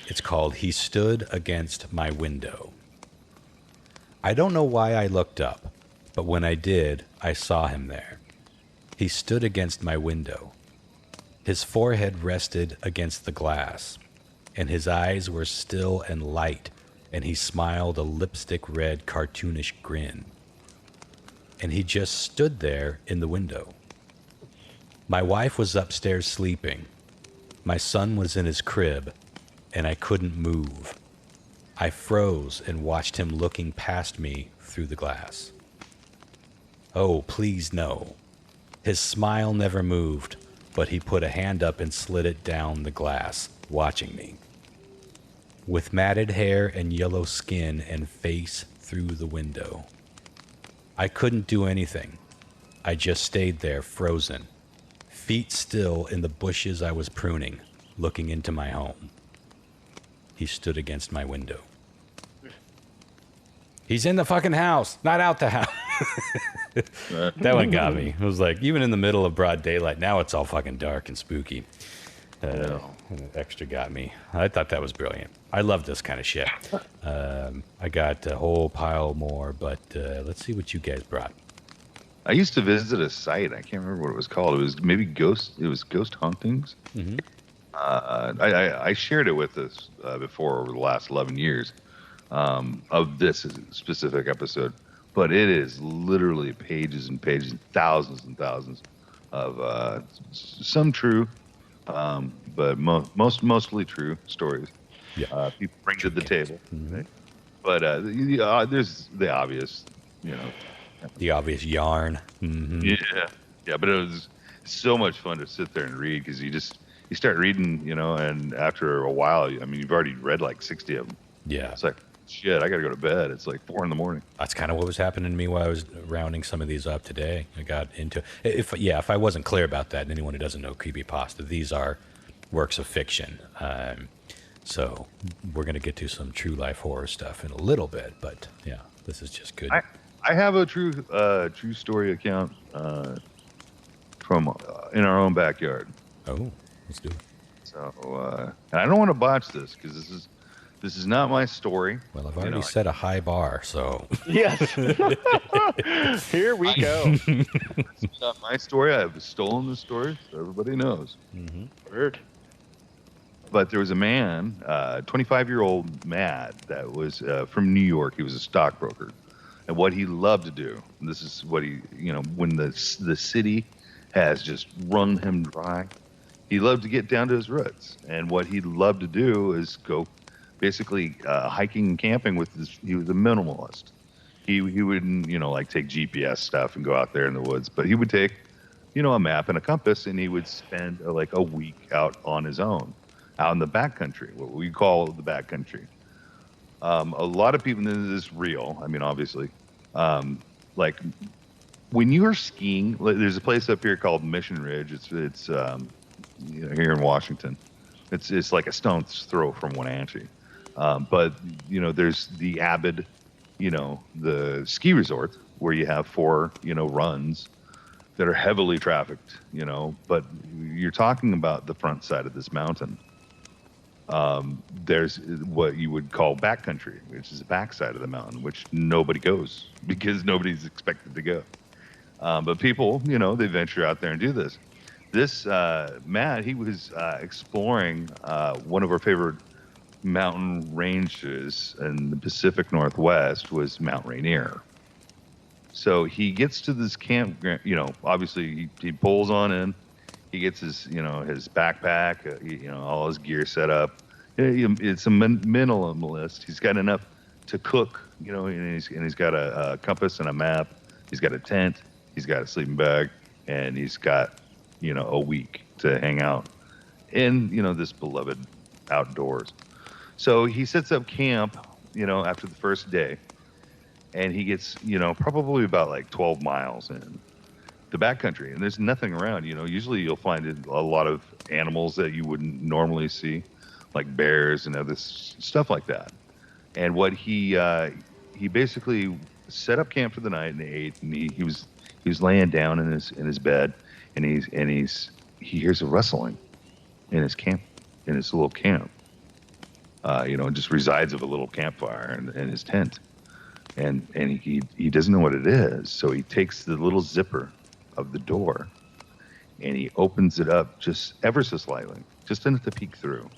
It's called He Stood Against My Window. I don't know why I looked up, but when I did, I saw him there. He stood against my window. His forehead rested against the glass, and his eyes were still and light, and he smiled a lipstick-red, cartoonish grin. And he just stood there in the window. My wife was upstairs sleeping. My son was in his crib, and I couldn't move. I froze and watched him looking past me through the glass. Oh, please no. His smile never moved, but he put a hand up and slid it down the glass, watching me. With matted hair and yellow skin and face through the window. I couldn't do anything. I just stayed there, frozen, feet still in the bushes I was pruning, looking into my home. He stood against my window. He's in the fucking house, not out the house. That one got me. It was like, even in the middle of broad daylight, now it's all fucking dark and spooky. Extra got me. I thought that was brilliant. I love this kind of shit. I got a whole pile more, but let's see what you guys brought. I used to visit a site. I can't remember what it was called. It was maybe Ghost. It was Ghost Hauntings. Mm-hmm. I shared it with us before over the last 11 years of this specific episode. But it is literally pages and pages, and thousands of some true, but mostly true stories. Yeah, people bring to the table. Mm-hmm. But there's the obvious, the obvious yarn. Mm-hmm. Yeah. But it was so much fun to sit there and read because you start reading, and after a while, I mean, you've already read like 60 of them. Yeah, it's like, shit, I gotta go to bed. It's like 4 a.m. That's kind of what was happening to me while I was rounding some of these up today. I got into if I wasn't clear about that, and anyone who doesn't know creepypasta, these are works of fiction. So we're gonna get to some true life horror stuff in a little bit, but yeah, this is just good. I have a true story account from in our own backyard. Oh, let's do it. So and I don't want to botch this because this is not my story. Well, I've already set a high bar, so. Yes. Here we go. It's not my story. I have stolen the story, so everybody knows. Mm-hmm. Word. But there was a man, 25-year-old Matt, that was from New York. He was a stockbroker. And what he loved to do, and this is what he, when the city has just wrung him dry, he loved to get down to his roots. And what he loved to do is go basically hiking and camping with he was a minimalist. He wouldn't, like take GPS stuff and go out there in the woods, but he would take, a map and a compass, and he would spend like a week out on his own, out in the backcountry, what we call the backcountry. A lot of people, and this is real. I mean, obviously, like when you're skiing, there's a place up here called Mission Ridge. It's here in Washington. It's like a stone's throw from Wenatchee. But there's the Abbott, the ski resort where you have 4, runs that are heavily trafficked, but you're talking about the front side of this mountain. There's what you would call backcountry, which is the backside of the mountain, which nobody goes because nobody's expected to go. But people, they venture out there and do this. This Matt, he was exploring one of our favorite mountain ranges in the Pacific Northwest was Mount Rainier. So he gets to this campground, obviously he pulls on in, he gets his, his backpack, all his gear set up. It's a minimalist. He's got enough to cook, and he's got a compass and a map. He's got a tent. He's got a sleeping bag, and he's got, a week to hang out in, this beloved outdoors. So he sets up camp, after the first day, and he gets, probably about like 12 miles in the backcountry, and there's nothing around. Usually you'll find a lot of animals that you wouldn't normally see, like bears and other stuff like that. And what he basically set up camp for the night and ate, and he was laying down in his bed, and he hears a rustling in his little camp. Just resides of a little campfire in his tent, and he doesn't know what it is. So he takes the little zipper of the door, and he opens it up just ever so slightly, just enough to peek through.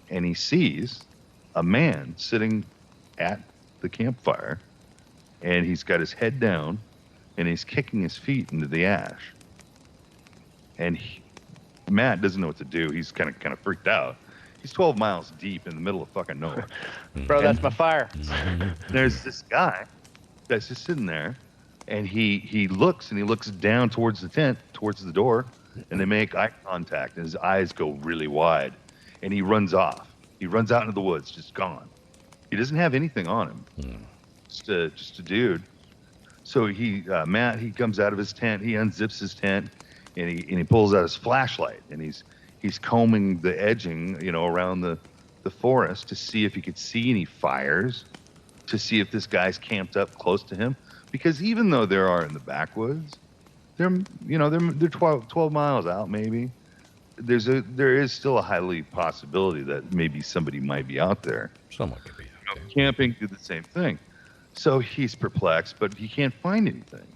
And he sees a man sitting at the campfire, and he's got his head down, and he's kicking his feet into the ash. And Matt doesn't know what to do. He's kind of freaked out. He's 12 miles deep in the middle of fucking nowhere. Bro, that's my fire. There's this guy that's just sitting there, and he looks down towards the tent, towards the door, and they make eye contact, and his eyes go really wide, and he runs off. He runs out into the woods, just gone. He doesn't have anything on him, just a dude. So Matt comes out of his tent, he unzips his tent, and he pulls out his flashlight, and he's combing the edging, around the forest to see if he could see any fires, to see if this guy's camped up close to him. Because even though there are in the backwoods, they're 12 miles out maybe. There is still a highly possibility that maybe somebody might be out there. Someone could be out there. Camping did the same thing. So he's perplexed, but he can't find anything.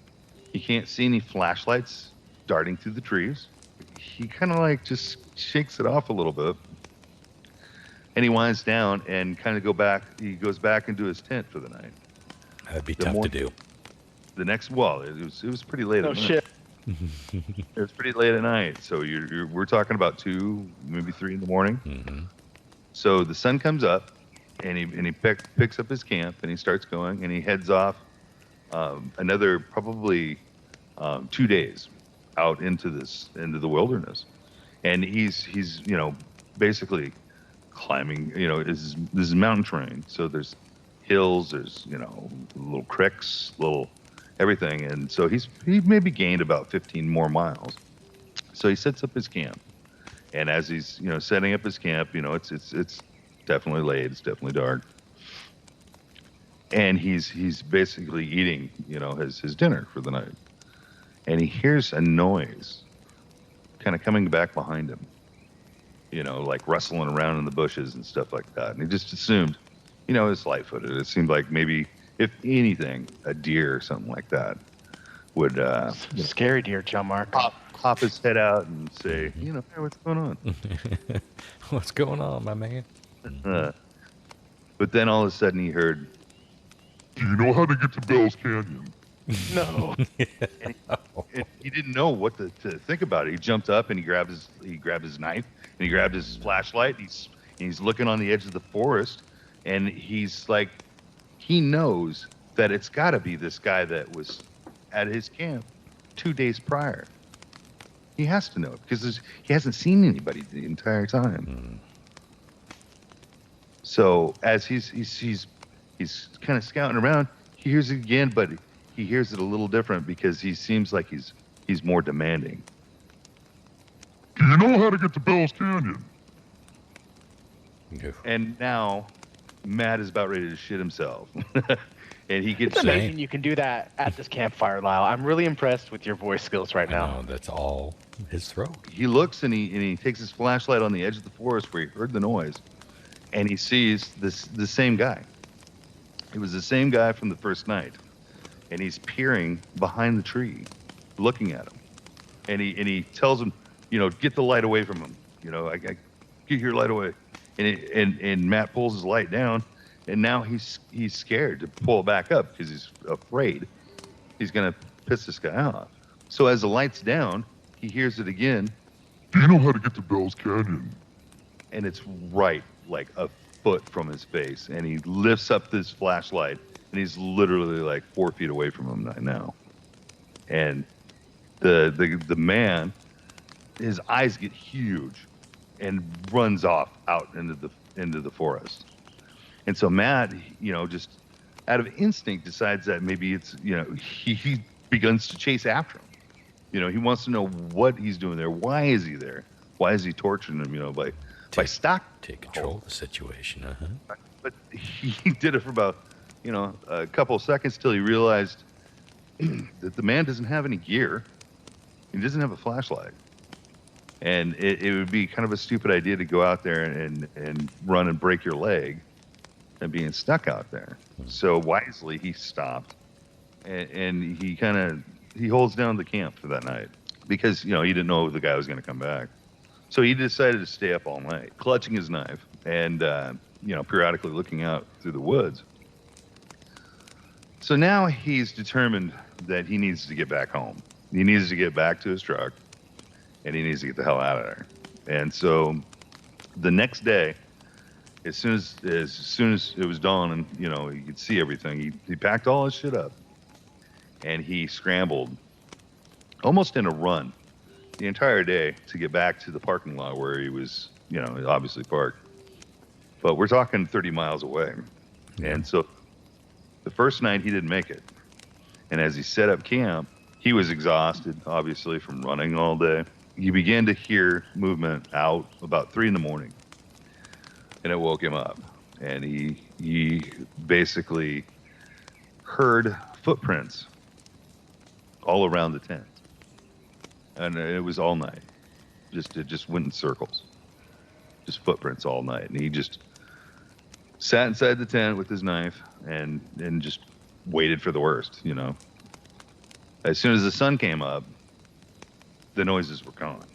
He can't see any flashlights darting through the trees. He kind of just shakes it off a little bit. And he winds down and he goes back into his tent for the night. That'd be tough to do. The next, it was pretty late at night. Shit. It was pretty late at night. So we're talking about 2, maybe 3 in the morning. Mm-hmm. So the sun comes up, and he picks up his camp, and he starts going, and he heads off another probably 2 days out into the wilderness. And he's basically climbing, this is mountain terrain. So there's hills, there's, little creeks, little everything. And so he maybe gained about 15 more miles. So he sets up his camp. And as he's, setting up his camp, it's definitely late, it's definitely dark. And he's basically eating, his dinner for the night. And he hears a noise kind of coming back behind him. Like rustling around in the bushes and stuff like that. And he just assumed, it's light-footed. It seemed like maybe, if anything, a deer or something like that would Scary deer, John Mark. pop his head out and say, hey, what's going on? What's going on, my man? But then all of a sudden he heard, do you know how to get to Bell's Canyon? No. And he didn't know what to think about it. He jumped up and he grabbed his knife and he grabbed his flashlight. He's looking on the edge of the forest, and he's like, he knows that it's got to be this guy that was at his camp 2 days prior. He has to know it because he hasn't seen anybody the entire time. So as he's kind of scouting around, he hears it again, but he hears it a little different because he seems like he's more demanding. Do you know how to get to Bell's Canyon? No. And now Matt is about ready to shit himself. And he gets It's amazing you can do that at this campfire, Lyle. I'm really impressed with your voice skills right now. No, that's all his throat. He looks and he takes his flashlight on the edge of the forest where he heard the noise, and he sees the same guy. It was the same guy from the first night, and he's peering behind the tree, looking at him, and he tells him, get the light away from him. I get your light away, and Matt pulls his light down, and now he's scared to pull it back up because he's afraid he's gonna piss this guy off. So as the light's down, he hears it again. Do you know how to get to Bell's Canyon? And it's right like a foot from his face, and he lifts up this flashlight, and he's literally like 4 feet away from him right now. And the man, his eyes get huge, and runs off out into the forest. And so Matt, just out of instinct, decides that maybe it's he begins to chase after him. He wants to know what he's doing there. Why is he there? Why is he torturing him? By stock. Take control of the situation. But he did it for about a couple of seconds till he realized that the man doesn't have any gear. He doesn't have a flashlight. And it would be kind of a stupid idea to go out there and run and break your leg and being stuck out there. So wisely, he stopped and he holds down the camp for that night. because, you know, he didn't know the guy was going to come back. So he decided to stay up all night, clutching his knife and, you know, periodically looking out through the woods. So now he's determined that he needs to get back home. He needs to get back to his truck, and he needs to get the hell out of there. And so the next day, as soon as it was dawn and, you know, he could see everything, he packed all his shit up, and he scrambled almost in a run the entire day to get back to the parking lot where he was, you know, obviously parked. But we're talking 30 miles away. And so the first night he didn't make it. And as he set up camp, he was exhausted, obviously, from running all day. He began to hear movement out about 3 a.m, and it woke him up. And he basically heard footprints all around the tent. And it was all night. It just went in circles. Just footprints all night. And he just sat inside the tent with his knife and just waited for the worst, you know. As soon as the sun came up, the noises were gone.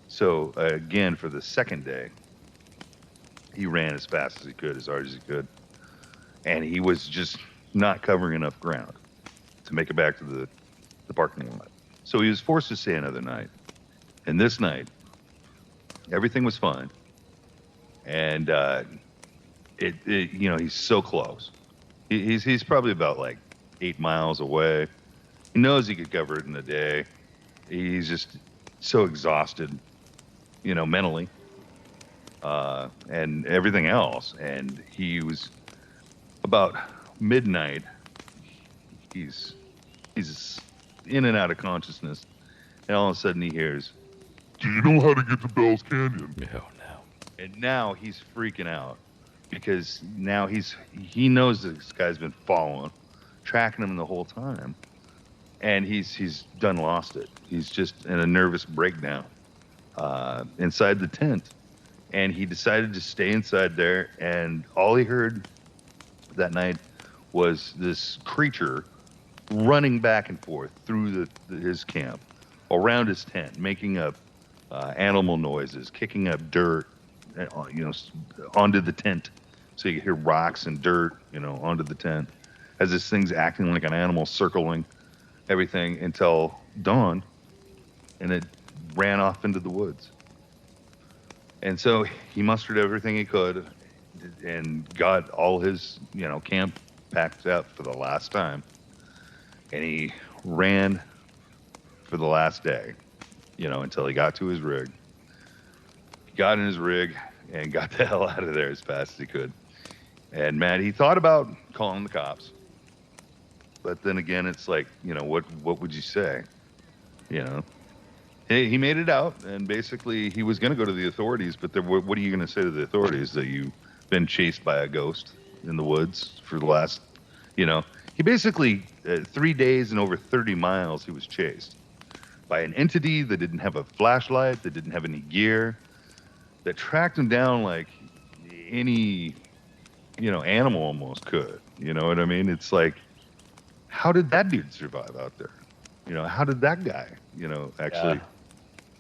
So again, for the second day, he ran as fast as he could, as hard as he could. And he was just not covering enough ground to make it back to the parking lot. So he was forced to stay another night. And this night, everything was fine. And you know, he's so close. He's probably about like 8 miles away. He knows he could cover it in a day. He's just so exhausted, you know, mentally, and everything else. And he was about midnight. He's in and out of consciousness, and all of a sudden he hears, "Do you know how to get to Bell's Canyon?" No. And now he's freaking out because now he knows this guy's been following, tracking him the whole time, and he's done lost it. He's just in a nervous breakdown inside the tent, and he decided to stay inside there. And all he heard that night was this creature running back and forth through his camp, around his tent, making up animal noises, kicking up dirt, you know, onto the tent. So you hear rocks and dirt, you know, onto the tent, as this thing's acting like an animal, circling everything until dawn, and it ran off into the woods. And so he mustered everything he could and got all his, you know, camp packed up for the last time. And he ran for the last day, you know, until he got to his rig. He got in his rig and got the hell out of there as fast as he could. And man, he thought about calling the cops. But then again, it's like, you know, what would you say? You know, he made it out, and basically he was going to go to the authorities. But what are you going to say to the authorities? That you've been chased by a ghost in the woods for the last, you know? He basically, 3 days and over 30 miles, he was chased by an entity that didn't have a flashlight, that didn't have any gear, that tracked him down like any, you know, animal almost could. You know what I mean? It's like, how did that dude survive out there? You know, how did that guy, you know, actually,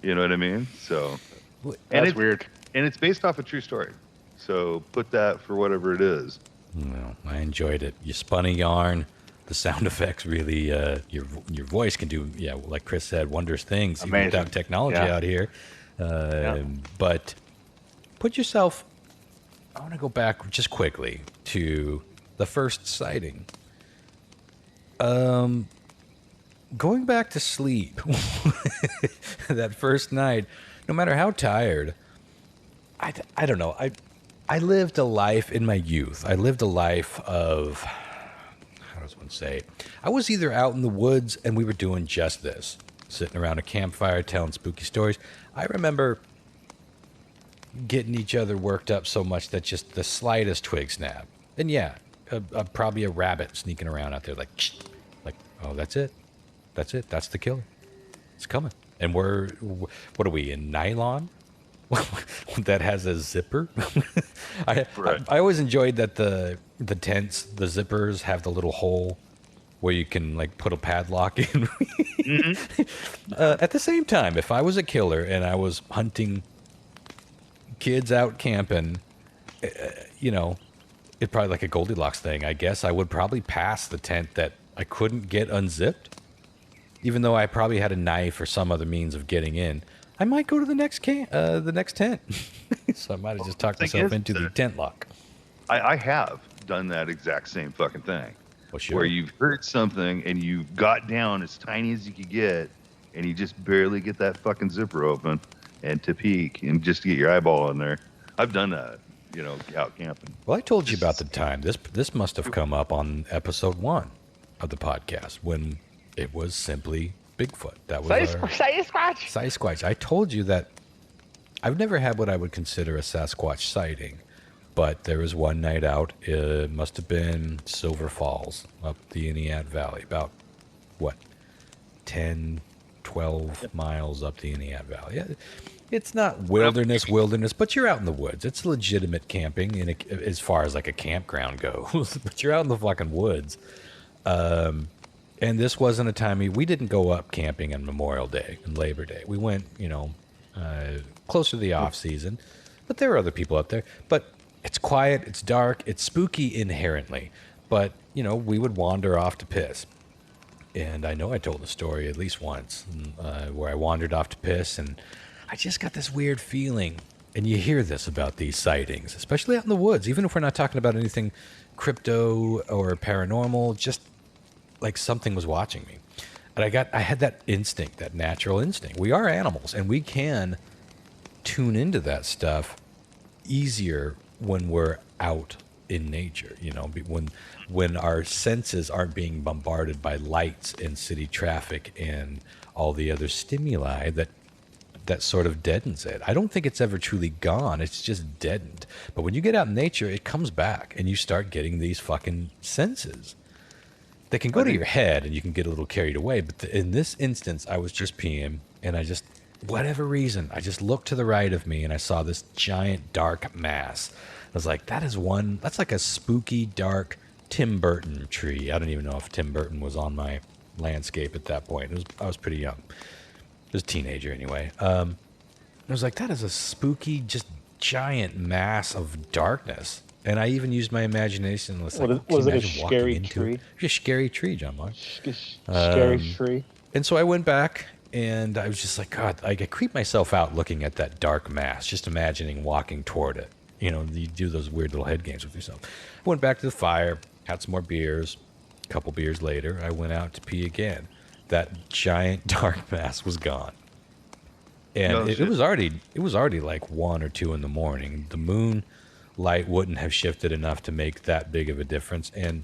you know what I mean? So, and That's weird. And it's based off a true story. So put that for whatever it is. Well, I enjoyed it. You spun a yarn. The sound effects really, your voice can do, like Chris said, wondrous things. Even Amazing. without technology out here. But put yourself, I want to go back just quickly to the first sighting. Going back to sleep that first night, no matter how tired, I don't know. I lived a life in my youth. I lived a life of, how does one say? I was either out in the woods and we were doing just this, sitting around a campfire telling spooky stories. I remember getting each other worked up so much that just the slightest twig snap. And probably a rabbit sneaking around out there like, oh, that's it. That's it. That's the killer. It's coming. And what are we, in nylon? That has a zipper. I always enjoyed that the tents, the zippers have the little hole where you can like put a padlock in. At the same time, if I was a killer and I was hunting kids out camping, you know, it's probably like a Goldilocks thing. I guess I would probably pass the tent that I couldn't get unzipped, even though I probably had a knife or some other means of getting in. I might go to the next tent. So I might have just talked myself into the tent lock. I have done that exact same fucking thing. Well, sure. Where you've heard something and you got down as tiny as you could get, and you just barely get that fucking zipper open and to peek and just to get your eyeball in there. I've done that, out camping. Well, I told you about the time. This must have come up on episode 1 of the podcast when it was simply Bigfoot. That was Sasquatch. I told you that I've never had what I would consider a Sasquatch sighting. But there was one night out, it must have been Silver Falls, up the Eniat Valley, about, 10, 12 miles up the Eniat Valley. Yeah, it's not wilderness, but you're out in the woods. It's legitimate camping as far as like a campground goes, but you're out in the fucking woods. And this wasn't a time, we didn't go up camping on Memorial Day and Labor Day. We went, closer to the off season, but there were other people up there. But it's quiet, it's dark, it's spooky inherently, but, we would wander off to piss. And I know I told the story at least once where I wandered off to piss, and I just got this weird feeling. And you hear this about these sightings, especially out in the woods, even if we're not talking about anything crypto or paranormal, just like something was watching me. And I had that instinct, that natural instinct. We are animals, and we can tune into that stuff easier when we're out in nature, when our senses aren't being bombarded by lights and city traffic and all the other stimuli that sort of deadens it. I don't think it's ever truly gone. It's just deadened. But when you get out in nature, it comes back and you start getting these fucking senses. They can go to your head and you can get a little carried away. But in this instance, I was just peeing and whatever reason, I just looked to the right of me and I saw this giant dark mass. I was like, that's like a spooky, dark Tim Burton tree. I don't even know if Tim Burton was on my landscape at that point. I was pretty young. I was a teenager anyway. I was like, that is a spooky, just giant mass of darkness. And I even used my imagination. Was it a scary tree? It was a scary tree, John Mark. Scary tree. And so I went back, and I was just like, God, I creeped myself out looking at that dark mass, just imagining walking toward it. You do those weird little head games with yourself. I went back to the fire, had some more beers. A couple beers later, I went out to pee again. That giant dark mass was gone. And it was already like 1 or 2 in the morning. The moon light wouldn't have shifted enough to make that big of a difference. And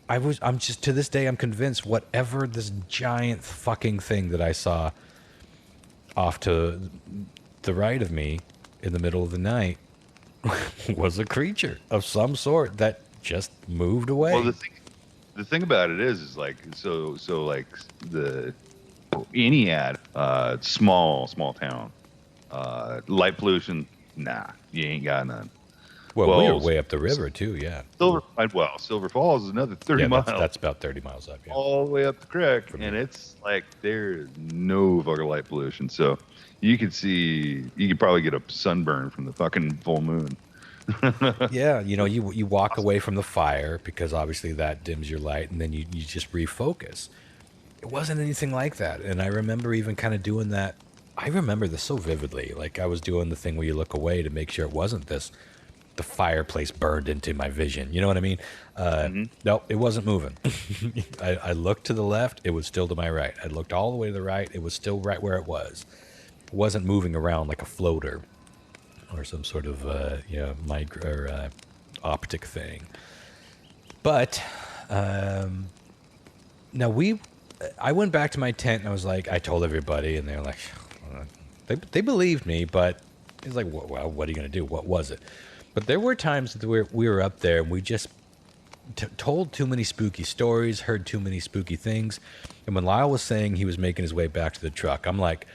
I'm just, to this day, I'm convinced whatever this giant fucking thing that I saw off to the right of me in the middle of the night was a creature of some sort that just moved away. Well, the thing about it is like, so like the Eniad, small town, light pollution, nah, you ain't got none. Well, we were way up the river too, yeah. Silver Falls is another 30 miles. That's about 30 miles up, yeah. All the way up the creek, and it's like there's no fucking light pollution. So you could probably get a sunburn from the fucking full moon. Yeah, you walk away from the fire because obviously that dims your light, and then you just refocus. It wasn't anything like that, and I remember even kind of doing that. I remember this so vividly. Like I was doing the thing where you look away to make sure it wasn't the fireplace burned into my vision. You know what I mean? No, it wasn't moving. I looked to the left. It was still to my right. I looked all the way to the right. It was still right where it was. It wasn't moving around like a floater or some sort of optic thing. But now I went back to my tent and I was like, I told everybody, and they were like, they believed me, but it's like, well, what are you going to do? What was it? But there were times that we were up there and we just told too many spooky stories, heard too many spooky things. And when Lyle was saying he was making his way back to the truck, I'm like,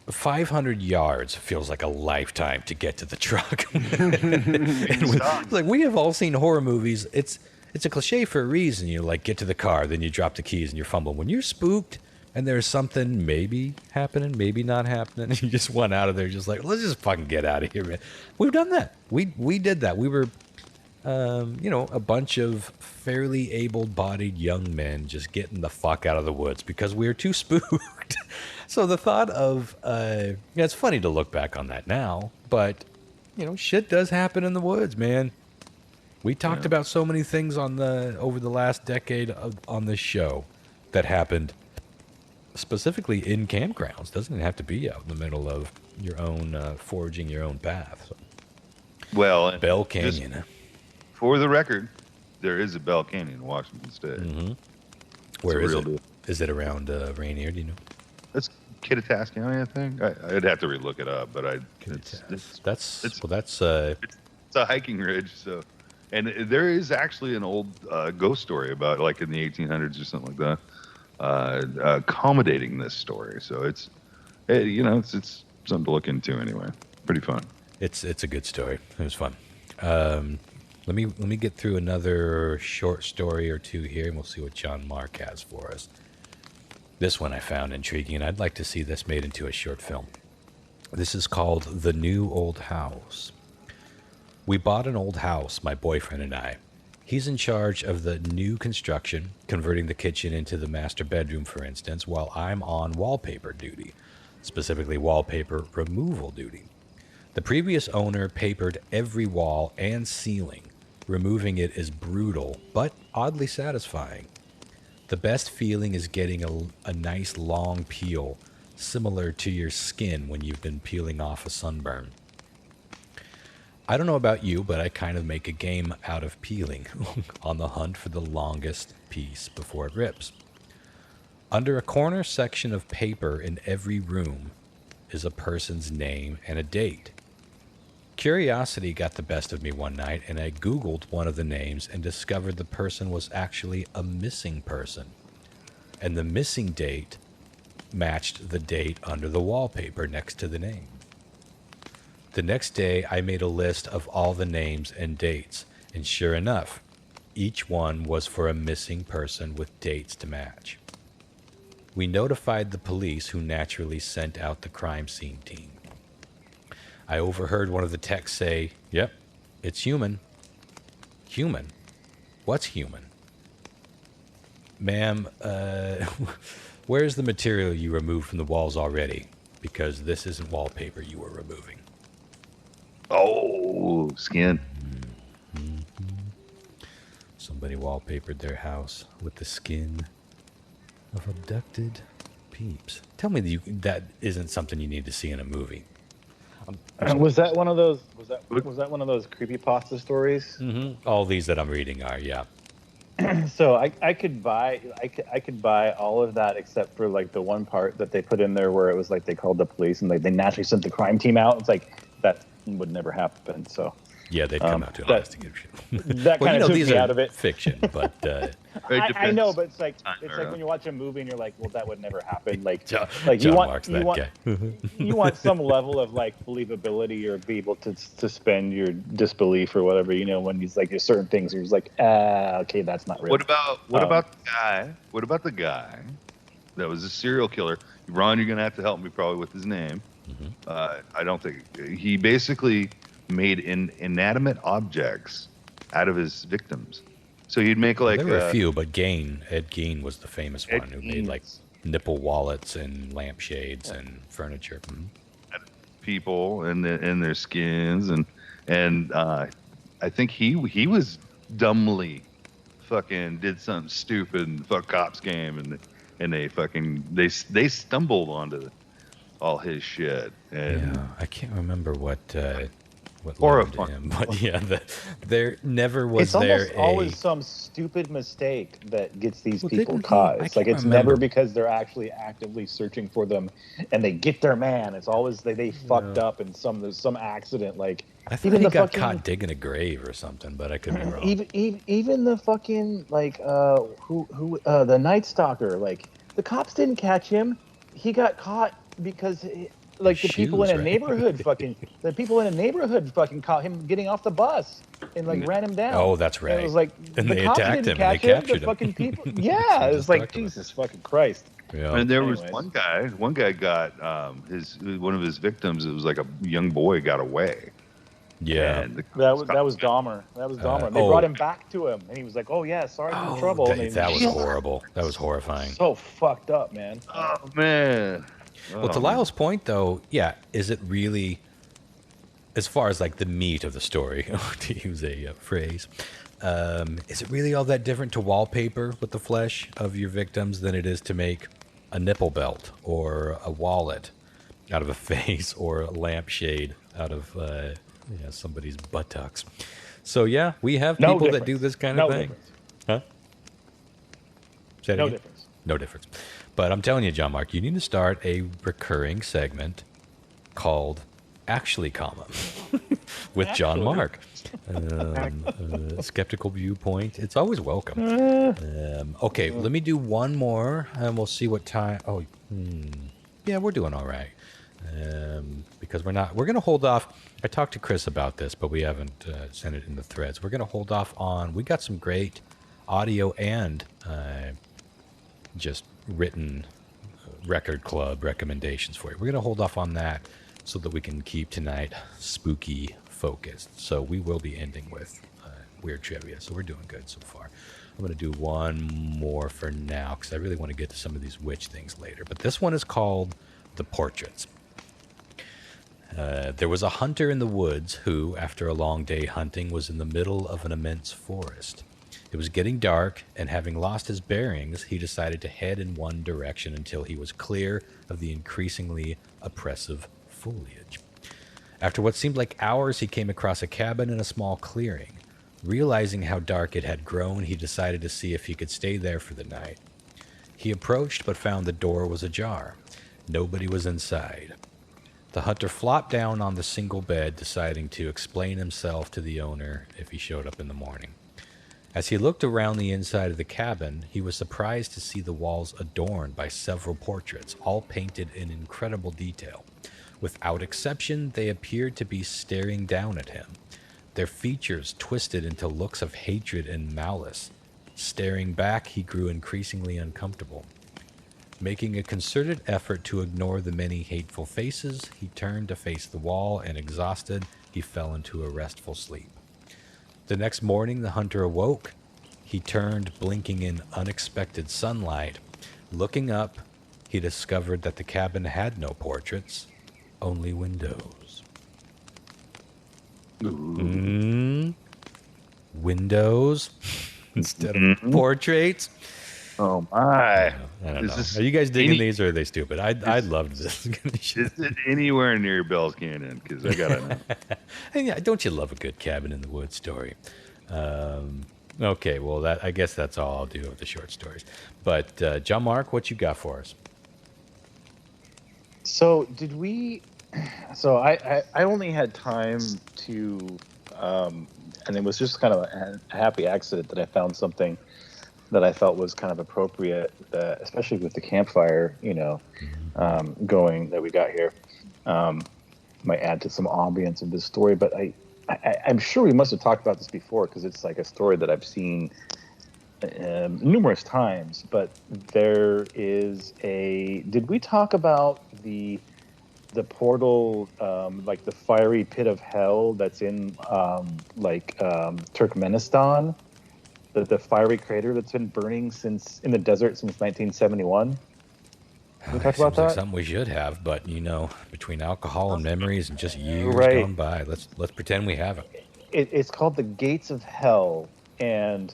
500 yards feels like a lifetime to get to the truck. It's like, we have all seen horror movies. it's a cliche for a reason. You like get to the car, then you drop the keys and you're fumbling. When you're spooked and there's something maybe happening, maybe not happening, and you just went out of there just like, let's just fucking get out of here, man. We've done that. We did that. We were, a bunch of fairly able-bodied young men just getting the fuck out of the woods because we were too spooked. So the thought of, it's funny to look back on that now, but, shit does happen in the woods, man. We talked about so many things over the last decade on this show that happened specifically in campgrounds. Doesn't have to be out in the middle of your own forging your own path. So. Well, Bell Canyon. For the record, there is a Bell Canyon in Washington State. Mm-hmm. Where is it? Deal. Is it around Rainier? Do you know? That's Kittitas County, I think. I'd have to relook it up, but That's it's a hiking ridge. So, and there is actually an old ghost story about like in the 1800s or something like that, accommodating this story. So it's something to look into anyway. Pretty fun. It's a good story. It was fun. Let me get through another short story or two here, and we'll see what John Mark has for us. This one I found intriguing, and I'd like to see this made into a short film. This is called The New Old House. We bought an old house, my boyfriend and I. He's in charge of the new construction, converting the kitchen into the master bedroom, for instance, while I'm on wallpaper duty, specifically wallpaper removal duty. The previous owner papered every wall and ceiling. Removing it is brutal, but oddly satisfying. The best feeling is getting a nice long peel, similar to your skin when you've been peeling off a sunburn. I don't know about you, but I kind of make a game out of peeling, on the hunt for the longest piece before it rips. Under a corner section of paper in every room is a person's name and a date. Curiosity got the best of me one night, and I Googled one of the names and discovered the person was actually a missing person. And the missing date matched the date under the wallpaper next to the name. The next day, I made a list of all the names and dates, and sure enough, each one was for a missing person with dates to match. We notified the police, who naturally sent out the crime scene team. I overheard one of the techs say, "Yep, it's human." Human? What's human? Ma'am, where's the material you removed from the walls already? Because this isn't wallpaper you were removing. Oh, skin. Mm-hmm. Somebody wallpapered their house with the skin of abducted peeps. Tell me that isn't something you need to see in a movie. Was that one of those? Was that one of those creepypasta stories? Mm-hmm. All these that I'm reading are, yeah. So I could buy all of that except for like the one part that they put in there where it was like they called the police and like they naturally sent the crime team out. It's like that would never happen. So yeah, they'd come out to investigate shit. That kind of took these me are out of it. Fiction, but I know, but it's like when you watch a movie and you're like, well, that would never happen. Like John you want Mark's you that want guy. you want some level of like believability or be able to suspend your disbelief or whatever. When he's like there's certain things you're just like, okay, that's not real. What about the guy? What about the guy that was a serial killer? Ron, you're gonna have to help me probably with his name. Mm-hmm. I don't think he basically made inanimate objects out of his victims. So he'd make like there were a few, but Ed Gein was the famous one who made like nipple wallets and lampshades and furniture. Mm-hmm. People and their skins and I think he was dumbly fucking did something stupid and fuck cops game and they stumbled onto all his shit. And yeah, I can't remember what horrifying. Him, but yeah, there never was it's always some stupid mistake that gets these people caught. It's like it's remember. Never because they're actually actively searching for them and they get their man. It's always they fucked up and there's some accident. Like I thought he got caught digging a grave or something, but I could be wrong. Even the fucking like the Night Stalker, like the cops didn't catch him. He got caught because like the people in shoes, a right? neighborhood fucking caught him getting off the bus and like ran him down. Oh, that's And right. it was like And the they cops attacked didn't him and they catch him. The captured him. fucking people. That's Yeah, what we it just was like talked about. Jesus fucking Christ. Yeah. And there was Anyways. one guy got one of his victims. It was like a young boy got away. Yeah. And the That cops was Dahmer. That was Dahmer. They oh. brought him back to him, and he was like, "Oh yeah, sorry for the trouble." And That was they- horrible. That was horrifying. So fucked up, man. Oh man. Well, to Oh, Lyle's point, though, yeah, is it really, as far as like the meat of the story, to use a phrase, is it really all that different to wallpaper with the flesh of your victims than it is to make a nipple belt or a wallet out of a face or a lampshade out of somebody's buttocks? So yeah, we have No people that do difference. this kind No of thing. difference. Huh? Say that No again? difference. No difference. But I'm telling you, John Mark, you need to start a recurring segment called Actually, with John Mark. Skeptical viewpoint. It's always welcome. Okay, let me do one more, and we'll see what time. Oh, yeah, we're doing all right. Because we're going to hold off. I talked to Chris about this, but we haven't sent it in the threads. We're going to hold off on. We got some great audio and just written record club recommendations for you. We're going to hold off on that so that we can keep tonight spooky focused. So we will be ending with weird trivia. So we're doing good so far. I'm going to do one more for now because I really want to get to some of these witch things later. But this one is called The Portraits. There was a hunter in the woods who, after a long day hunting, was in the middle of an immense forest. It was getting dark, and having lost his bearings, he decided to head in one direction until he was clear of the increasingly oppressive foliage. After what seemed like hours, he came across a cabin in a small clearing. Realizing how dark it had grown, he decided to see if he could stay there for the night. He approached, but found the door was ajar. Nobody was inside. The hunter flopped down on the single bed, deciding to explain himself to the owner if he showed up in the morning. As he looked around the inside of the cabin, he was surprised to see the walls adorned by several portraits, all painted in incredible detail. Without exception, they appeared to be staring down at him, their features twisted into looks of hatred and malice. Staring back, he grew increasingly uncomfortable. Making a concerted effort to ignore the many hateful faces, he turned to face the wall, and exhausted, he fell into a restful sleep. The next morning, the hunter awoke. He turned, blinking in unexpected sunlight. Looking up, he discovered that the cabin had no portraits, only windows. Windows instead of portraits. Oh my! I don't know. Is Are you guys digging any- these, or are they stupid? I loved this. Is it anywhere near Bell's Canyon? Because I gotta know. And yeah, don't you love a good cabin in the woods story? Okay, well, I guess that's all I'll do with the short stories. But John Mark, what you got for us? So did we? So I only had time to, and it was just kind of a happy accident that I found something that I felt was kind of appropriate, especially with the campfire, going that we got here. Might add to some ambience of this story, but I'm sure we must have talked about this before because it's like a story that I've seen numerous times. But there is did we talk about the portal, like the fiery pit of hell that's in Turkmenistan? The fiery crater that's been burning in the desert since 1971. We talked about that. Like something we should have, but between alcohol and memories and just years Right. gone by, let's pretend we haven't. It's called the Gates of Hell, and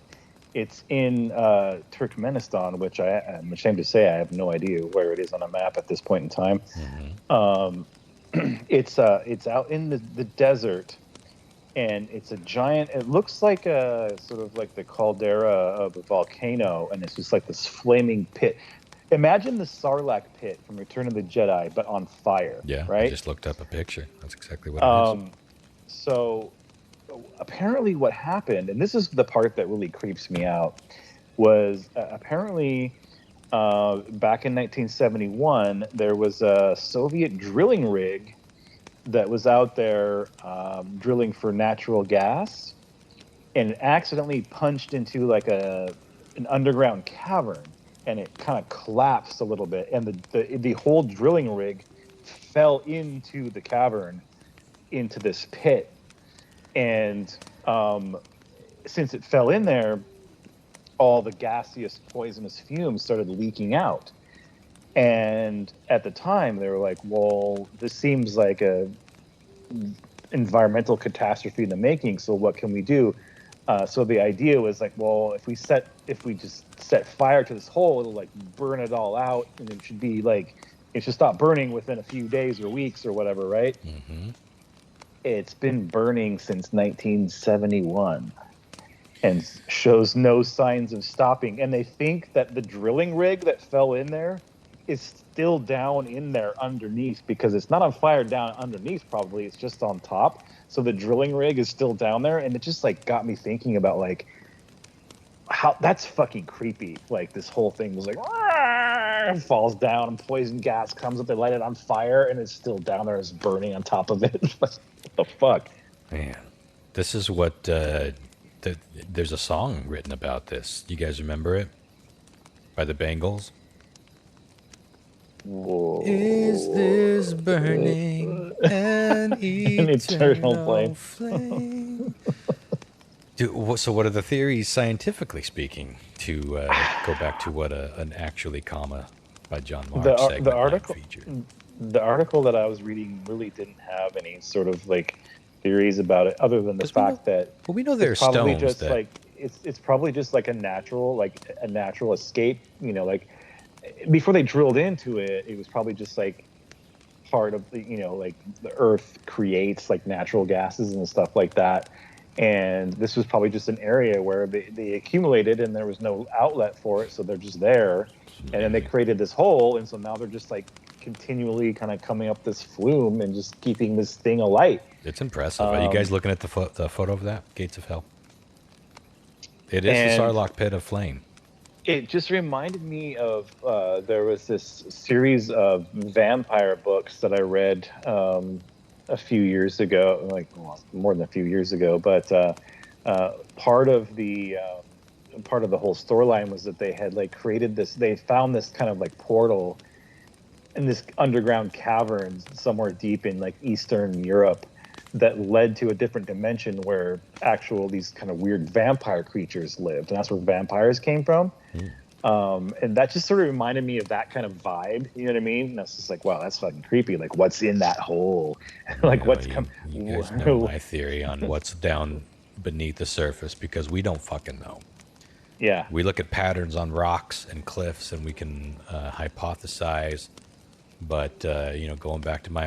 it's in Turkmenistan, which I'm ashamed to say I have no idea where it is on a map at this point in time. It's out in the desert, and it's a giant. It looks like a sort of like the caldera of a volcano, and it's just like this flaming pit. Imagine the Sarlacc pit from Return of the Jedi, but on fire. Yeah, right. I just looked up a picture. That's exactly what it is. So apparently what happened, and this is the part that really creeps me out, was apparently back in 1971, there was a Soviet drilling rig that was out there drilling for natural gas, and it accidentally punched into like an underground cavern, and it kind of collapsed a little bit, and the whole drilling rig fell into the cavern, into this pit, and since it fell in there, all the gaseous, poisonous fumes started leaking out. And at the time, they were like, "Well, this seems like a environmental catastrophe in the making. So what can we do?" So the idea was like, well, if we just set fire to this hole, it'll like burn it all out, and it should stop burning within a few days or weeks or whatever, right? Mm-hmm. It's been burning since 1971 and shows no signs of stopping. And they think that the drilling rig that fell in there is still down in there underneath, because it's not on fire down underneath, probably it's just on top. So the drilling rig is still down there, and it just like got me thinking about like how that's fucking creepy. Like this whole thing was like falls down and poison gas comes up, they light it on fire, and it's still down there, it's burning on top of it. What the fuck? Man, this is what there's a song written about this. You guys remember it? By the Bangles? Whoa. Is this burning an eternal flame? So what are the theories, scientifically speaking, to go back to what an actually comma by John Mark segment featured? The article that I was reading really didn't have any sort of like theories about it, other than the fact that we know there's stones just that like it's probably just like a natural escape. You know, like before they drilled into it, it was probably just like part of the, you know, like the Earth creates like natural gases and stuff like that. And this was probably just an area where they accumulated and there was no outlet for it, so they're just there. And then they created this hole, and so now they're just like continually kind of coming up this flume and just keeping this thing alight. It's impressive. Are you guys looking at the photo of that? Gates of Hell. It is the Sarlacc pit of flame. It just reminded me of there was this series of vampire books that I read a few years ago, more than a few years ago. But part of the whole storyline was that they had like created this. They found this kind of like portal in this underground cavern somewhere deep in like Eastern Europe that led to a different dimension where these kind of weird vampire creatures lived, and that's where vampires came from. And that just sort of reminded me of that kind of vibe. You know what I mean? And that's just like, wow, that's fucking creepy. Like, what's in that hole? Like, what's coming? You guys know my theory on what's down beneath the surface, because we don't fucking know. Yeah. We look at patterns on rocks and cliffs, and we can hypothesize. But going back to my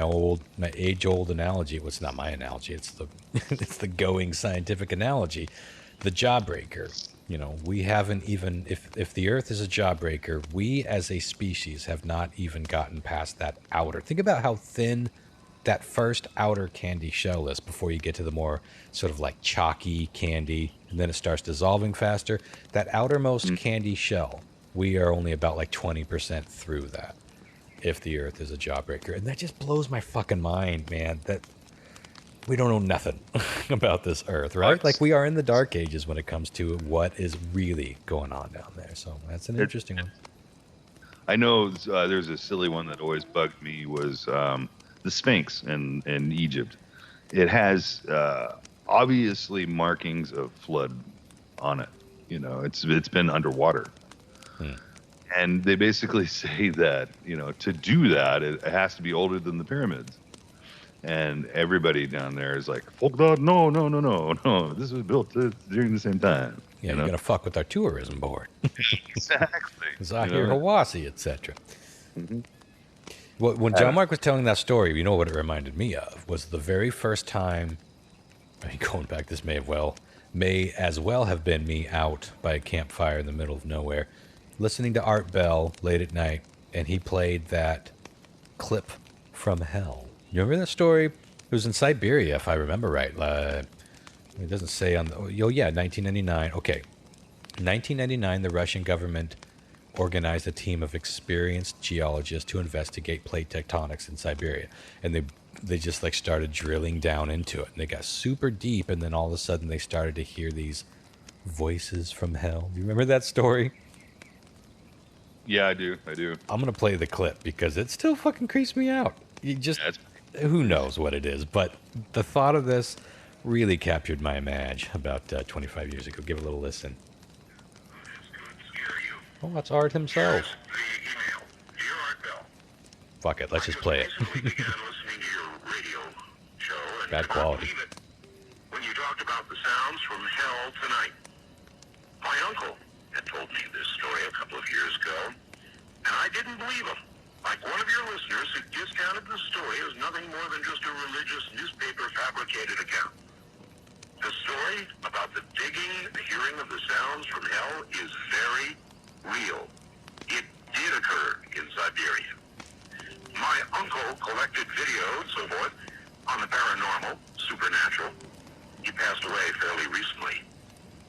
age-old analogy, it's not my analogy. It's the going scientific analogy, the jawbreaker. You know, we haven't even, if the Earth is a jawbreaker, we as a species have not even gotten past that outer. Think about how thin that first outer candy shell is before you get to the more sort of like chalky candy, and then it starts dissolving faster. That outermost candy shell, we are only about like 20% through that, if the Earth is a jawbreaker. And that just blows my fucking mind, man, that we don't know nothing about this Earth, right? Like, we are in the dark ages when it comes to what is really going on down there. So that's an interesting one. I know there's a silly one that always bugged me was the Sphinx in Egypt. It has obviously markings of flood on it. You know, it's been underwater. And they basically say that, you know, to do that, it has to be older than the pyramids. And everybody down there is like, no. This was built during the same time. Yeah, you're going to fuck with our tourism board. Exactly. Zahir Hawasi, etc. Well, when John Mark was telling that story, you know what it reminded me of was the very first time, I mean, going back, this may as well have been me out by a campfire in the middle of nowhere, listening to Art Bell late at night, and he played that clip from Hell. You remember that story? It was in Siberia, if I remember right. It doesn't say on the... 1999. Okay. 1999, the Russian government organized a team of experienced geologists to investigate plate tectonics in Siberia, and they just like started drilling down into it. And they got super deep, and then all of a sudden they started to hear these voices from hell. Do you remember that story? Yeah, I do. I'm gonna play the clip because it still fucking creeps me out. You just who knows what it is, but the thought of this really captured my image about 25 years ago. Give it a little listen. Oh, that's Art himself. Fuck it, let's just play it. Bad quality. When you talked about the sounds from hell tonight. My uncle had told me this story a couple of years ago, and I didn't believe him. Like one of your listeners who discounted the story as nothing more than just a religious newspaper fabricated account. The story about the digging, the hearing of the sounds from hell is very real. It did occur in Siberia. My uncle collected video and so forth on the paranormal, supernatural. He passed away fairly recently,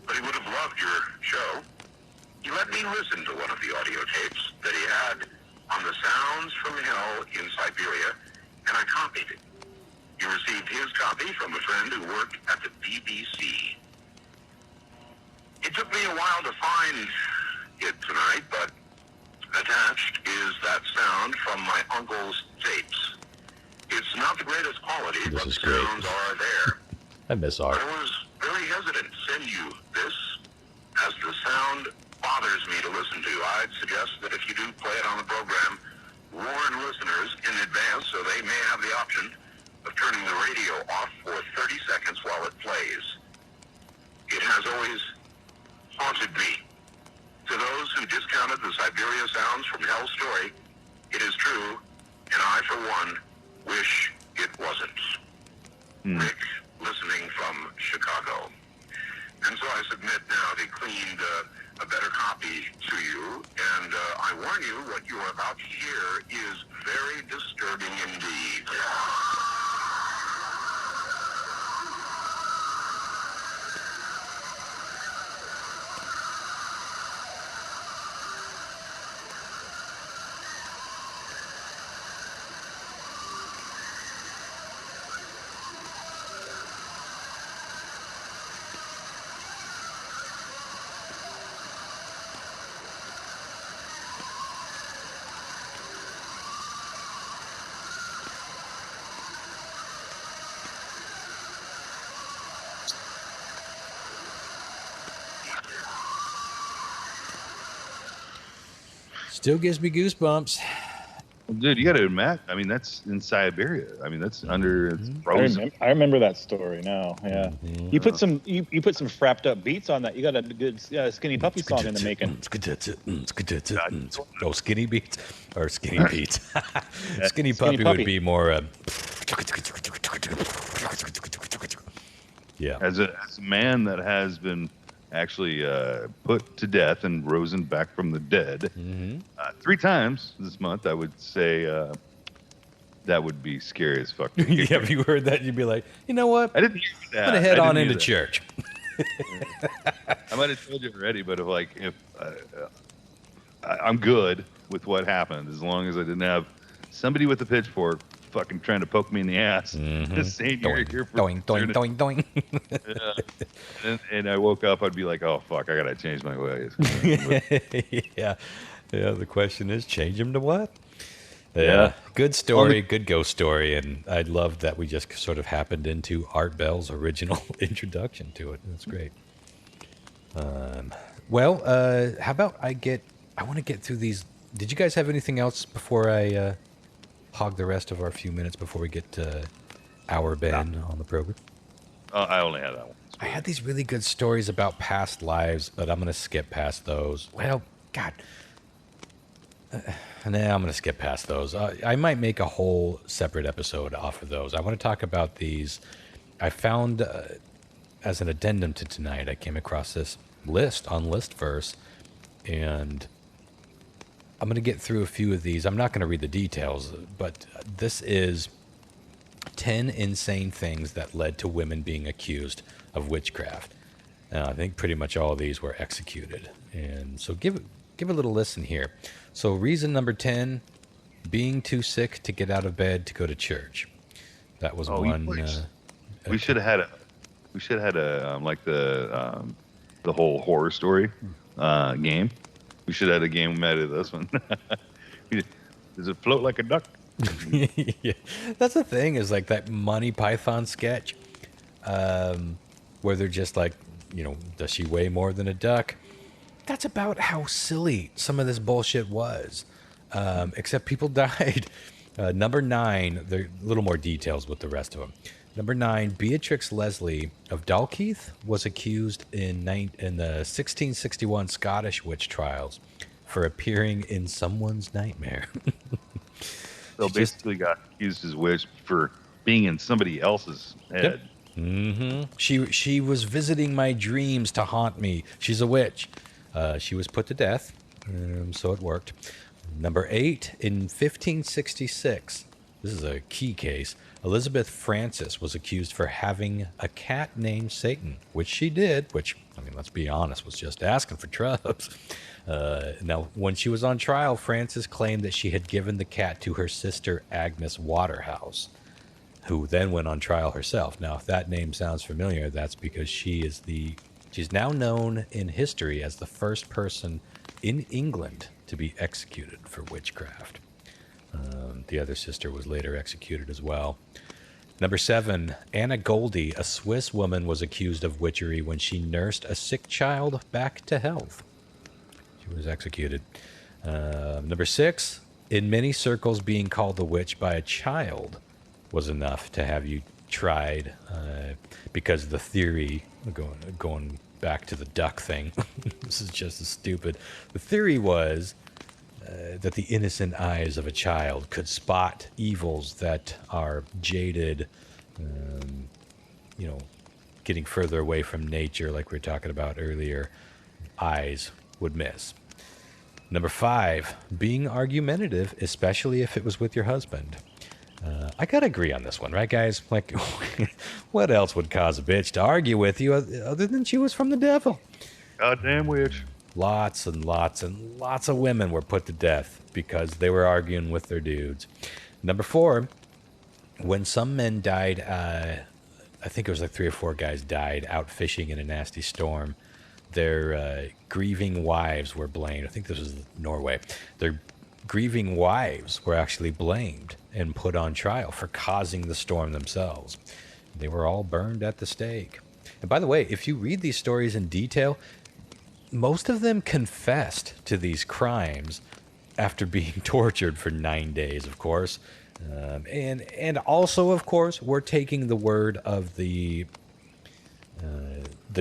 but he would have loved your show. He let me listen to one of the audio tapes that he had on the sounds from hell in Siberia, and I copied it. He received his copy from a friend who worked at the BBC. It took me a while to find it tonight, but attached is that sound from my uncle's tapes. It's not the greatest quality, but the sounds are there. I miss Art. I was very hesitant to send you this, as the sound bothers me to listen to. I'd suggest that if you do play it on the program, warn listeners in advance so they may have the option of turning the radio off for 30 seconds while it plays. It has always haunted me. To those who discounted the Siberia sounds from hell story, it is true, and I, for one, wish it wasn't. Rick, listening from Chicago. And so I submit now the cleaned, a better copy to you, and I warn you, what you are about to hear is very disturbing indeed. Still gives me goosebumps. Dude, you got to admit, I mean, that's in Siberia. I mean, that's under it's frozen. I remember that story now. Yeah, you put some frapped up beats on that. You got a good Skinny Puppy song in the making. Oh, Skinny Beats or Skinny Beats. Skinny Puppy would be more. Yeah. As a man that has been actually put to death and risen back from the dead 3 times this month, I would say that would be scary as fuck. Yeah, if you heard that, you'd be like, you know what? I didn't hear that. I'm gonna head on into church. I might have told you already, but if I'm good with what happened as long as I didn't have somebody with a pitchfork fucking trying to poke me in the ass. Just saying you're here for doing. And I woke up, I'd be like, oh fuck, I gotta change my ways. Yeah. The question is, change them to what? Yeah. Good story, good ghost story, and I love that we just sort of happened into Art Bell's original introduction to it. That's great. Well, how about I want to get through these. Did you guys have anything else before I hog the rest of our few minutes before we get to our Ben on the program? I only had that one. I had these really good stories about past lives, but I'm going to skip past those. Well, God. I'm going to skip past those. I might make a whole separate episode off of those. I want to talk about these. I found, as an addendum to tonight, I came across this list on Listverse, and I'm going to get through a few of these. I'm not going to read the details, but this is 10 insane things that led to women being accused of witchcraft. I think pretty much all of these were executed. And so give give a little listen here. So reason number 10, being too sick to get out of bed to go to church. That was one. We should have had like the whole horror story game. We should have had a game out of this one. Does it float like a duck? Yeah. That's the thing, is like that Monty Python sketch where they're just like, does she weigh more than a duck? That's about how silly some of this bullshit was. Except people died. Number 9, there are a little more details with the rest of them. Number 9, Beatrix Leslie of Dalkeith was accused in the 1661 Scottish witch trials for appearing in someone's nightmare. So basically got accused as witch for being in somebody else's head. Yep. Mm-hmm. She was visiting my dreams to haunt me. She's a witch. She was put to death, so it worked. Number 8, in 1566, this is a key case, Elizabeth Francis was accused for having a cat named Satan, which she did, which, I mean, let's be honest, was just asking for trubs. Now, when she was on trial, Francis claimed that she had given the cat to her sister Agnes Waterhouse, who then went on trial herself. Now, if that name sounds familiar, that's because she's now known in history as the first person in England to be executed for witchcraft. The other sister was later executed as well. Number 7, Anna Goldie, a Swiss woman, was accused of witchery when she nursed a sick child back to health. She was executed. Number 6, in many circles, being called a witch by a child was enough to have you tried, because the theory, going back to the duck thing, this is just as stupid. The theory was that the innocent eyes of a child could spot evils that are jaded, getting further away from nature, like we were talking about earlier, eyes would miss. Number 5, being argumentative, especially if it was with your husband. I gotta agree on this one, right, guys? Like, what else would cause a bitch to argue with you other than she was from the devil? Goddamn witch. Lots and lots and lots of women were put to death because they were arguing with their dudes. Number 4, when some men died, I think it was like 3 or 4 guys died out fishing in a nasty storm, their grieving wives were blamed. I think this was Norway. Their grieving wives were actually blamed and put on trial for causing the storm themselves. They were all burned at the stake. And by the way, if you read these stories in detail, most of them confessed to these crimes after being tortured for 9 days, of course. And also, of course, we're taking the word of the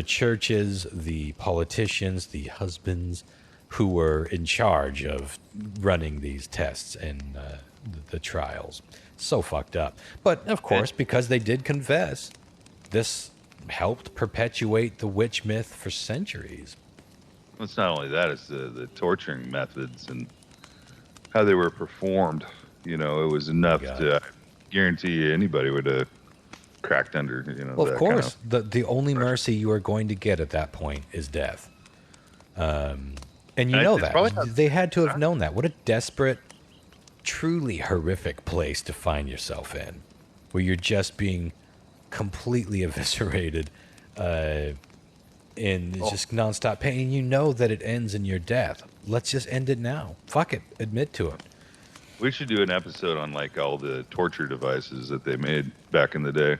churches, the politicians, the husbands who were in charge of running these tests and the trials. So fucked up. But, of course, because they did confess, this helped perpetuate the witch myth for centuries. It's not only that, it's the torturing methods and how they were performed. It was enough to guarantee you anybody would have cracked under, Well, of course, the only mercy you are going to get at that point is death. And you know that. They had to have known that. What a desperate, truly horrific place to find yourself in, where you're just being completely eviscerated in just nonstop pain. And you know that it ends in your death. Let's just end it now. Fuck it. Admit to it. We should do an episode on like all the torture devices that they made back in the day,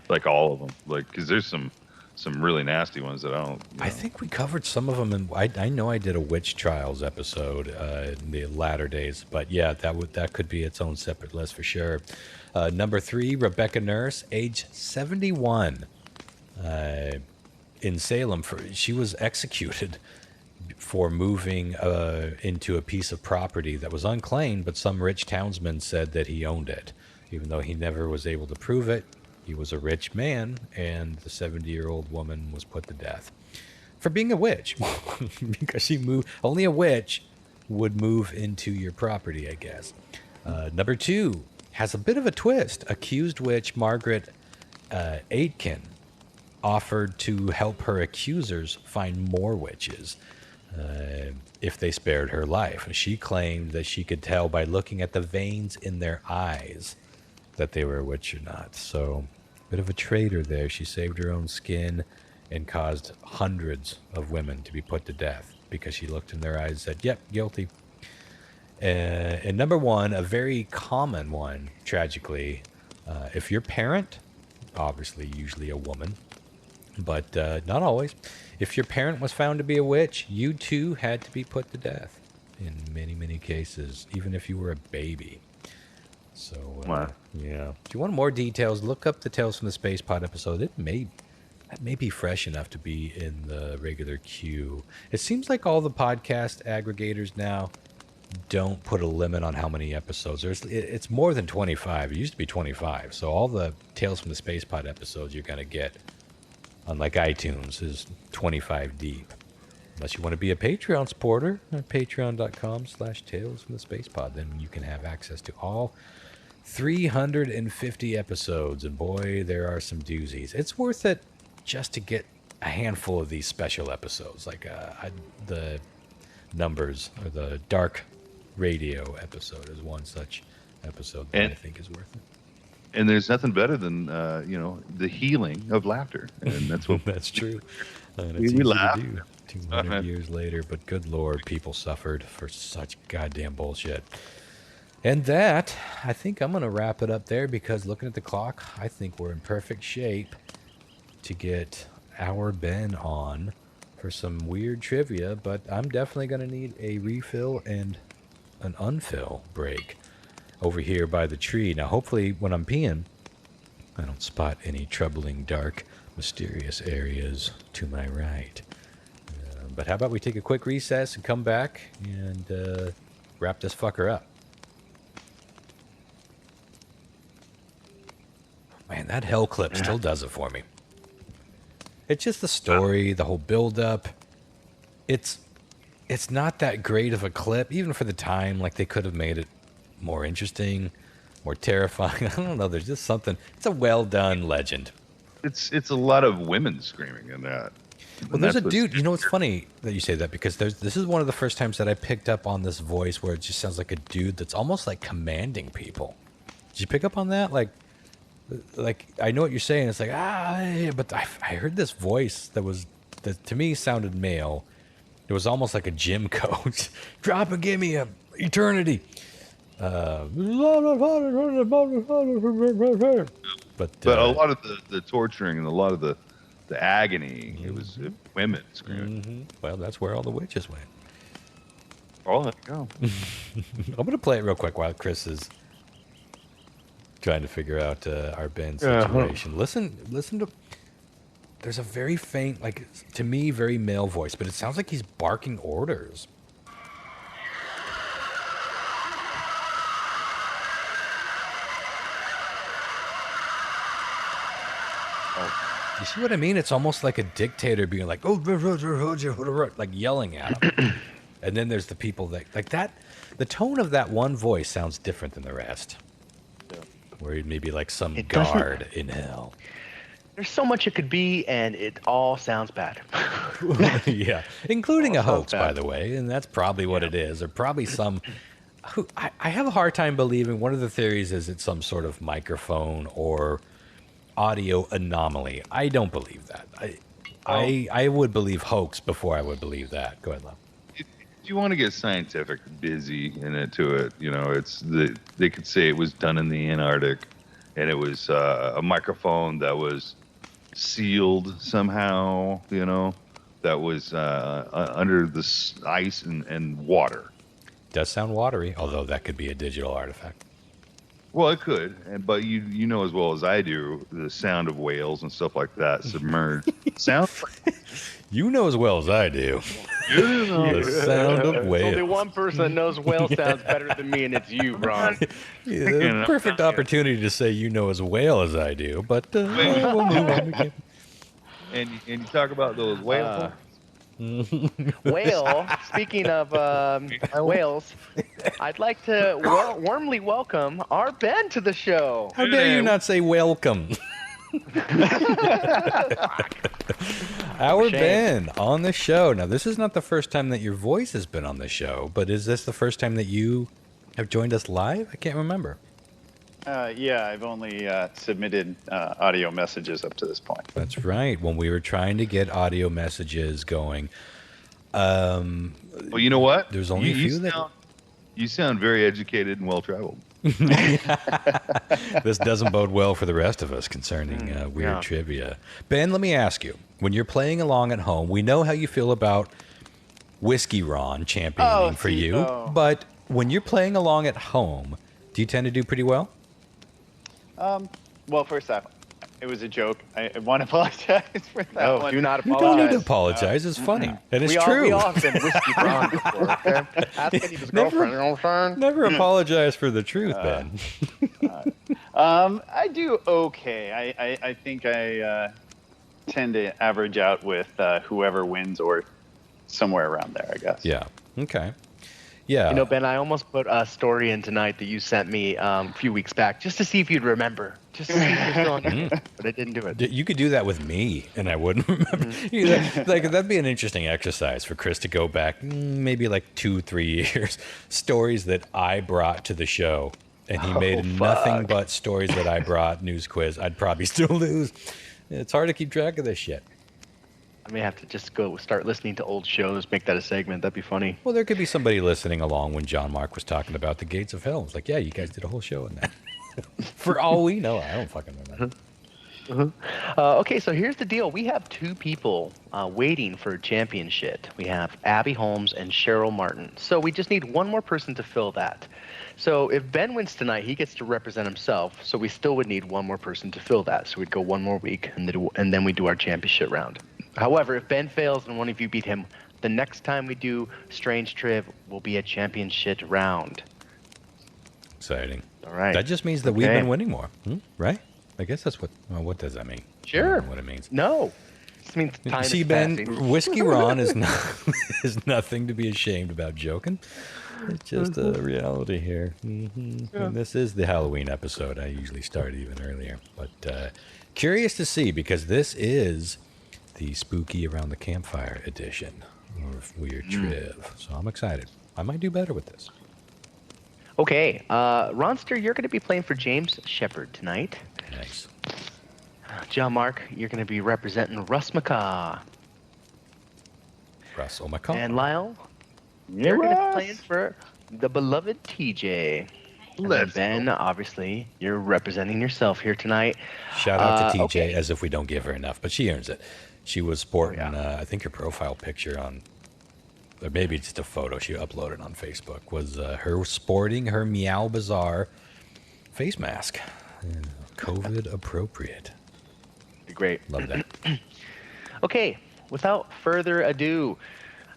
like all of them. Like, because there's some really nasty ones that I don't. I think we covered some of them, and I know I did a witch trials episode in the latter days. But yeah, that could be its own separate list for sure. Number 3, Rebecca Nurse, age 71. In Salem, she was executed for moving into a piece of property that was unclaimed, but some rich townsman said that he owned it, even though he never was able to prove it. He was a rich man, and the 70-year-old woman was put to death for being a witch, because she moved. Only a witch would move into your property, I guess. Number 2 has a bit of a twist. Accused witch Margaret Aitken offered to help her accusers find more witches. if they spared her life. She claimed that she could tell by looking at the veins in their eyes that they were a witch or not. So, bit of a traitor there. She saved her own skin and caused hundreds of women to be put to death because she looked in their eyes and said, yep, guilty. And number one, a very common one, tragically, if your parent, obviously usually a woman, but not always, if your parent was found to be a witch, you too had to be put to death in many, many cases, even if you were a baby. So, yeah. If you want more details, look up the Tales from the Space Pod episode. That may be fresh enough to be in the regular queue. It seems like all the podcast aggregators now don't put a limit on how many episodes. It's more than 25. It used to be 25. So all the Tales from the Space Pod episodes you're going to get on like iTunes is 25 deep. Unless you want to be a Patreon supporter at patreon.com/Tales from the Space Pod, then you can have access to all 350 episodes. And boy, there are some doozies. It's worth it just to get a handful of these special episodes, like the Numbers or the Dark Radio episode is one such episode that I think is worth it. And there's nothing better than the healing of laughter, and that's what that's true. And it's we easy laugh. to do 200 years later, but good Lord, people suffered for such goddamn bullshit. And that, I think I'm going to wrap it up there because looking at the clock, I think we're in perfect shape to get our Ben on for some weird trivia, but I'm definitely going to need a refill and an unfill break over here by the tree. Now, hopefully, when I'm peeing, I don't spot any troubling, dark, mysterious areas to my right. But how about we take a quick recess and come back and wrap this fucker up? Man, that hell clip still does it for me. It's just the story, the whole build-up. It's not that great of a clip, even for the time. Like, they could have made it more interesting, more terrifying. I don't know. There's just something. It's a well-done legend. It's a lot of women screaming in that. Well, there's a dude. You know, it's funny that you say that because this is one of the first times that I picked up on this voice where it just sounds like a dude that's almost like commanding people. Did you pick up on that? Like I know what you're saying. It's like but I heard this voice that to me sounded male. It was almost like a gym coach. Drop and give me a eternity. But a lot of the torturing and a lot of the agony, it was women screaming. Mm-hmm. Well, that's where all the witches went. Oh, there you go. I'm going to play it real quick while Chris is trying to figure out our Ben situation. Listen to... There's a very faint, like, to me, very male voice, but it sounds like he's barking orders. You see what I mean? It's almost like a dictator being like, like yelling at him. And then there's the people that the tone of that one voice sounds different than the rest. Yeah. Where it may be like some guard in hell. There's so much it could be, and it all sounds bad. Yeah, including a hoax, by the way, and that's probably what it is. Or probably some... I have a hard time believing one of the theories is it's some sort of microphone or audio anomaly. I don't believe that. I would believe hoax before I would believe that. Go ahead, Love. If you want to get scientific busy into it, they could say it was done in the Antarctic, and it was a microphone that was sealed somehow, that was under the ice and water. Does sound watery, although that could be a digital artifact. Well, it could, but you know as well as I do the sound of whales and stuff like that submerged. Sounds like... You know as well as I do. The sound of whales. There's only one person that knows whale sounds better than me, and it's you, Ron. Yeah, perfect opportunity to say you know as well as I do, but we'll move on. And you talk about those whales. Whale. Speaking of whales, I'd like to warmly welcome our Ben to the show. How dare you not say welcome? Our Shame. Ben on the show. Now, this is not the first time that your voice has been on the show, but is this the first time that you have joined us live? I can't remember. Yeah, I've only submitted audio messages up to this point. That's right. When we were trying to get audio messages going, Well, you know what? There's only a few that- You sound very educated and well-traveled. this doesn't bode well for the rest of us concerning weird trivia. Ben, let me ask you, when you're playing along at home, we know how you feel about Whiskey Ron championing for you, but when you're playing along at home, do you tend to do pretty well? Well, first off, it was a joke. I want to apologize for that No, one. do not You apologize. don't need to apologize. It's funny. And it's We true. all have been whiskey Ron before, okay? Ask Eddie's girlfriend, you know what I'm saying? Never apologize for the truth, Ben. I do okay. I think I tend to average out with whoever wins or somewhere around there, I guess. Yeah. Okay. Yeah. You know, Ben, I almost put a story in tonight that you sent me a few weeks back just to see if you'd remember. Just to see if you're still on but I didn't do it. You could do that with me, and I wouldn't remember. Like that'd be an interesting exercise for Chris to go back, maybe like 2-3 years, stories that I brought to the show, and he made nothing but stories that I brought. News quiz, I'd probably still lose. It's hard to keep track of this shit. I may have to just go start listening to old shows, make that a segment. That'd be funny. Well, there could be somebody listening along when John Mark was talking about the gates of hell. It's like, yeah, you guys did a whole show on that. For all we know, I don't fucking remember. Okay, so here's the deal. We have two people waiting for a championship. We have Abby Holmes and Cheryl Martin. So we just need one more person to fill that. So if Ben wins tonight, he gets to represent himself. So we still would need one more person to fill that. So we'd go one more week, and then we do our championship round. However, if Ben fails and one of you beat him, the next time we do Strange Triv will be a championship round. Exciting. All right. That just means that we've been winning more, right? I guess that's what. Well, what does that mean? Sure. I don't know what it means. No. This means time See, is Ben, passing. Whiskey Ron is not is nothing to be ashamed about joking. It's just a reality here. And this is the Halloween episode. I usually start even earlier, but curious to see because this is the Spooky Around the Campfire edition of Weird Triv. So I'm excited. I might do better with this. Okay, Ronster, you're going to be playing for James Shepard tonight. Nice. John Mark, you're going to be representing Russ McCaw. Russell McCall. And Lyle, you're going to be playing for the beloved TJ. And then Ben, obviously, you're representing yourself here tonight. Shout out to TJ, okay. as if we don't give her enough, but she earns it. She was sporting, I think her profile picture on, or maybe just a photo she uploaded on Facebook, was her sporting her Meow Bazaar face mask. COVID appropriate. Great. Love that. Okay, without further ado,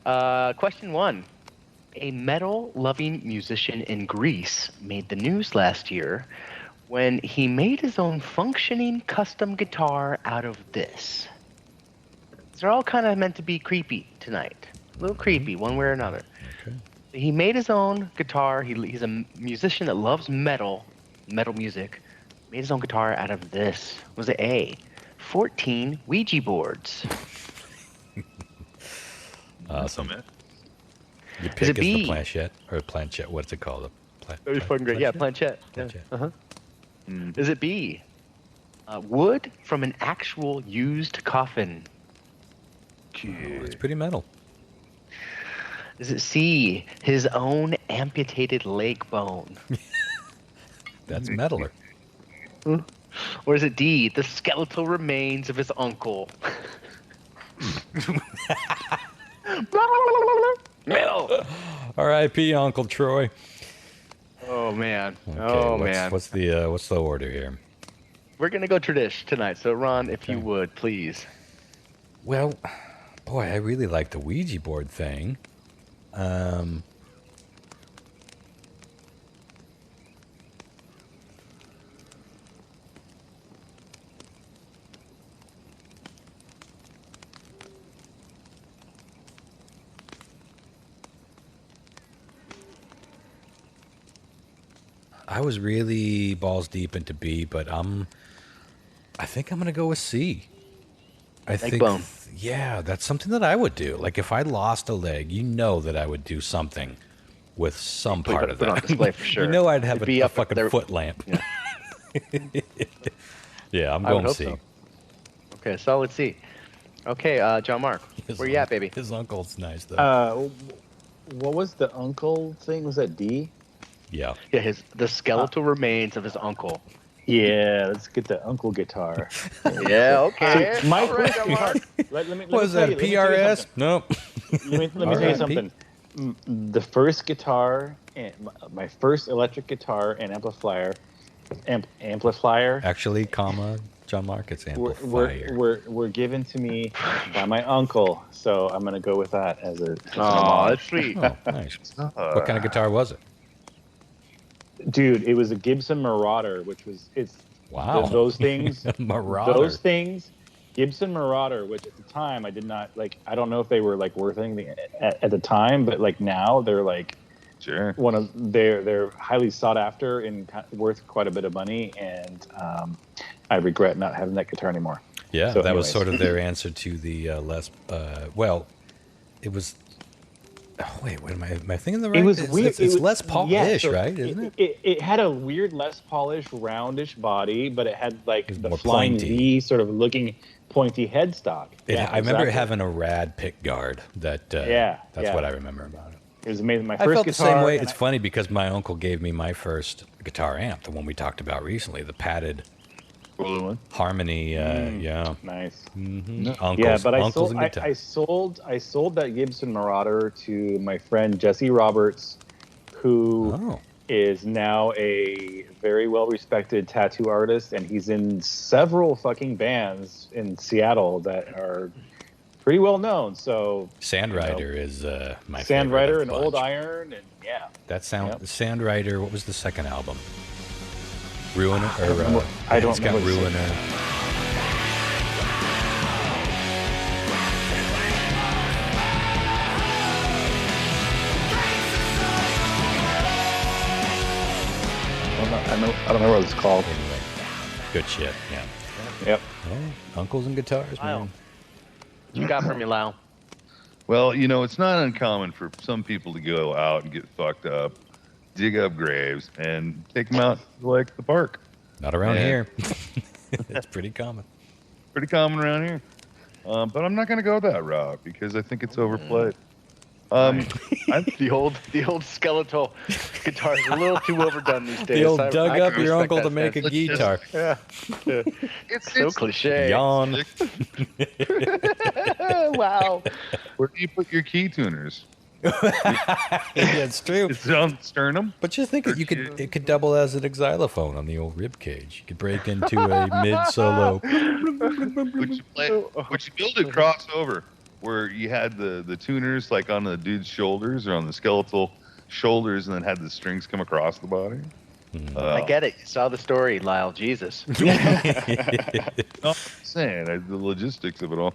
question one. A metal-loving musician in Greece made the news last year when he made his own functioning custom guitar out of this. They're all kind of meant to be creepy tonight. A little creepy, one way or another. Okay. He made his own guitar. He's a musician that loves metal music. Made his own guitar out of this. Was it A, 14 Ouija boards? Awesome. Your Is pick it is the B? planchette, or planchette, what's it called? Very fun, great. Yeah, planchette. Planchette. Uh-huh. Is it B, wood from an actual used coffin? Oh, it's pretty metal. Is it C, his own amputated leg bone? That's metaler. Or is it D, the skeletal remains of his uncle? Metal. R.I.P. Uncle Troy. Oh man. Okay, Oh man. What's the order here? We're gonna go tradish tonight. So Ron, if you Okay. would, please. Well, boy, I really like the Ouija board thing. I was really balls deep into B, but I think I'm gonna go with C. I think, bone. yeah, that's something that I would do. Like if I lost a leg, you know that I would do something with some Put it- part of put it that. on display for sure. You know I'd have It'd be a up fucking there. foot lamp. Yeah. Yeah, I'm I would going hope C. so. Okay, solid C. Okay, John Mark, where you at, baby? His uncle's nice though. What was the uncle thing? Was that D? Yeah. Yeah, the skeletal remains of his uncle. Yeah, let's get the uncle guitar. Yeah, okay. My All right, first John Mark. guitar. Let me What is tell that, a you- let me tell you PRS? something. Nope. Let me tell you Alright, something. The first guitar, and my first electric guitar and amplifier, Actually, comma, John Mark, it's amplifier. were given to me by my uncle. So I'm gonna go with that as an Oh, homage. that's sweet. Oh, nice. What kind of guitar was it? Dude, it was a Gibson Marauder, Wow. those things. Marauder. Those things, Gibson Marauder, which at the time I did not like. I don't know if they were like worth anything at the time, but like now they're like Sure. they're highly sought after and worth quite a bit of money. And I regret not having that guitar anymore. Yeah, So that was anyways. sort of their answer to the Les. Well, it was. Oh, wait, am I thinking the right? It was it's, weird. It's Les Paul-ish, so right? Isn't it? It had a weird Les Paulish, roundish body, but it had like It's the more flying pointy. V sort of looking pointy headstock. I remember it exactly. having a rad pick guard. That's Yeah. what I remember about it. It was amazing. My I first felt the guitar. same way. and It's funny because my uncle gave me my first guitar amp, the one we talked about recently, the padded Blue one. Harmony. Yeah. Nice. Uncles, Yeah, but uncles and I guitars. sold that Gibson Marauder to my friend Jesse Roberts, who Oh, is now a very well respected tattoo artist, and he's in several fucking bands in Seattle that are pretty well known. So Sandrider is my favorite. Sandrider of and the Old bunch. Iron, and yeah. That sound. Yep. Sandrider. What was the second album? Ruiner or I don't it's got remember the Ruiner. I don't know what it's called. Anyway, good shit. Yeah. Yep. Yeah, uncles and guitars, Wow. man. What you got for me, Lau? Well, it's not uncommon for some people to go out and get fucked up, dig up graves, and take them out to like the park. Not around Yeah. here. It's pretty common. Pretty common around here. But I'm not going to go that route because I think it's overplayed. The old skeletal guitar is a little too overdone these days. The old I dug can up your respect uncle that to make a stance. guitar. It's So cliche. Yawn. Wow. Where do you put your key tuners? Yeah, it's true. It's on sternum. But just think it could double as an xylophone on the old rib cage. You could break into a mid solo. Would you build a crossover where you had the tuners like on the dude's shoulders or on the skeletal shoulders, and then had the strings come across the body? I get it. You saw the story, Lyle. Jesus. No, I'm saying the logistics of it all.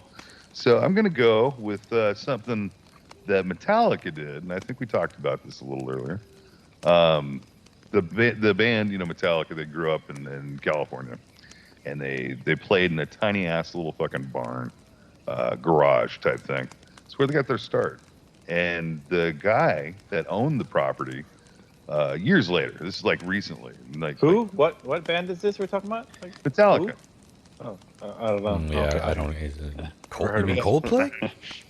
So I'm going to go with something that Metallica did, and I think we talked about this a little earlier. The band, Metallica, they grew up in California, and they played in a tiny ass little fucking barn, garage type thing. It's where they got their start. And the guy that owned the property, years later, this is like recently, like Who? What band is this we're talking about? Like, Metallica. oh, I don't know. Yeah, Okay. I don't. Is it you mean Coldplay?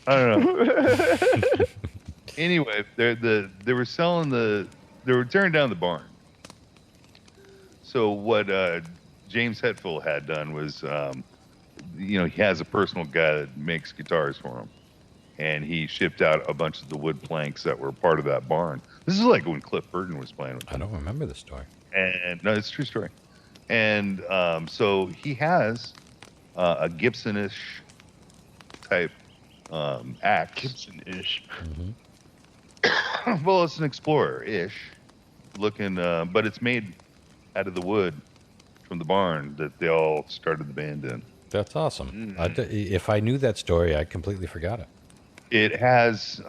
I don't know. Anyway, they were selling they were tearing down the barn. So what James Hetfield had done was, he has a personal guy that makes guitars for him, and he shipped out a bunch of the wood planks that were part of that barn. This is like when Cliff Burton was playing with I don't remember the story. and no, it's a true story. And so he has a Gibson-ish type axe. Gibson-ish. Well, it's an Explorer-ish looking, but it's made out of the wood from the barn that they all started the band in. That's awesome. If I knew that story, I completely forgot it. It has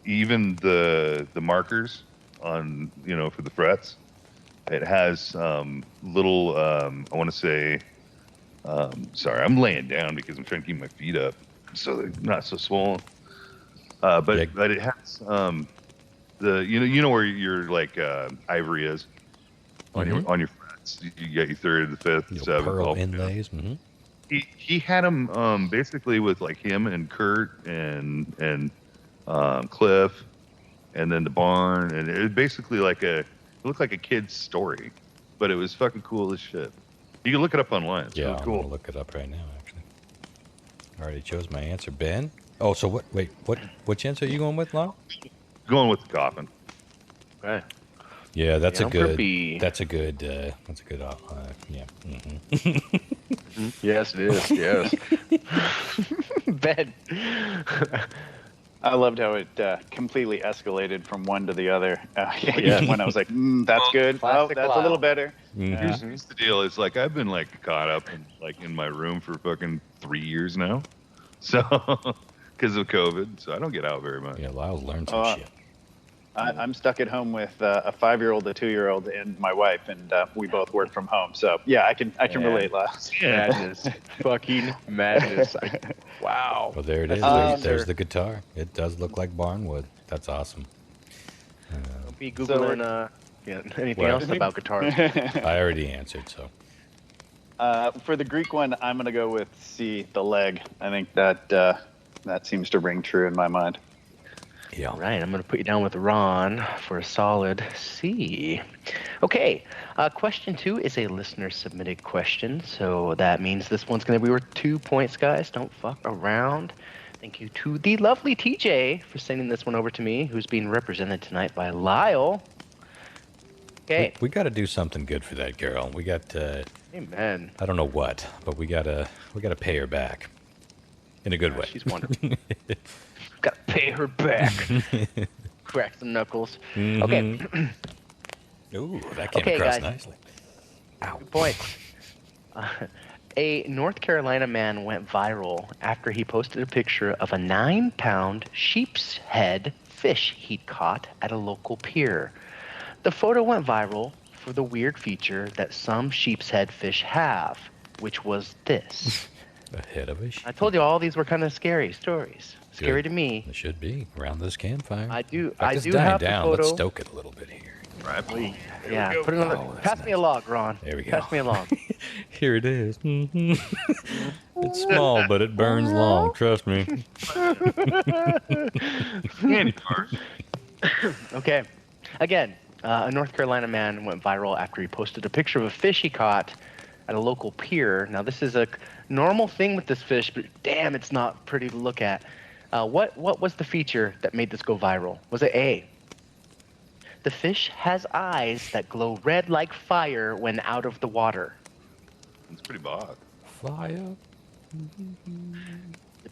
even the markers on, for the frets. It has little, I want to say, Sorry, I'm laying down because I'm trying to keep my feet up so they're not so swollen. But it has the you know where your like ivory is on your frets. You got your third, the fifth, Little seventh, pearl all inlays. Mm-hmm. He had them basically with like him and Kurt and Cliff, and then the barn, and it was basically like it looked like a kid's story, but it was fucking cool as shit. You can look it up online. It's Yeah, really I'm cool. gonna look it up right now. Actually, I already chose my answer. Ben. Oh, so what? Wait, which answer are you going with, Lyle? Going with the coffin. Okay. Yeah, that's Yeah, a I'm for good. B. That's a good. Yeah. Mm-hmm. Yes, it is. Yes. Ben. I loved how it completely escalated from one to the other. Yeah. When I was like, that's good. Oh, Classic that's a Lyle. little better. Here's the deal. It's like I've been like caught up in my room for fucking 3 years now, so because of COVID, so I don't get out very much. Yeah, Lyle's learned some shit. I'm stuck at home with a 5-year-old, a 2-year-old, and my wife, and we both work from home. So yeah, I can relate, Lyle. Madness. Fucking madness. Wow. Well, there it is. That's There's the guitar. It does look like barnwood. That's awesome. Don't be Googling anything What? else about guitars. I already answered, so. For the Greek one, I'm gonna go with C, the leg. I think that seems to ring true in my mind. Yeah. All right, I'm going to put you down with Ron for a solid C. Okay, question 2 is a listener-submitted question, so that means this one's going to be worth 2 points, guys. Don't fuck around. Thank you to the lovely TJ for sending this one over to me, who's being represented tonight by Lyle. Okay. We got to do something good for that girl. We got. Amen. I don't know what, but we gotta pay her back, in a good way. She's wonderful. Gotta pay her back. Crack some knuckles. Mm-hmm. Okay. Ooh, that came Okay, across guys. nicely. Ow. Good point. A North Carolina man went viral after he posted a picture of a 9-pound sheep's head fish he'd caught at a local pier. The photo went viral for the weird feature that some sheep's head fish have, which was this. A head of a sheep. I told you all these were kind of scary stories. Scary Good. to me. It should be around this campfire. I do. In fact, I it's do dying have down. the photo. Let's stoke it a little bit here. Right. Yeah. Put another. Oh, that's pass me a nice. log, Ron. There we go. Pass me a log. Here it is. It's small, but it burns long. Trust me. Candy bars. Okay. Again, a North Carolina man went viral after he posted a picture of a fish he caught at a local pier. Now, this is a normal thing with this fish, but damn, it's not pretty to look at. What was the feature that made this go viral? Was it A, the fish has eyes that glow red like fire when out of the water? It's pretty bog. Fire.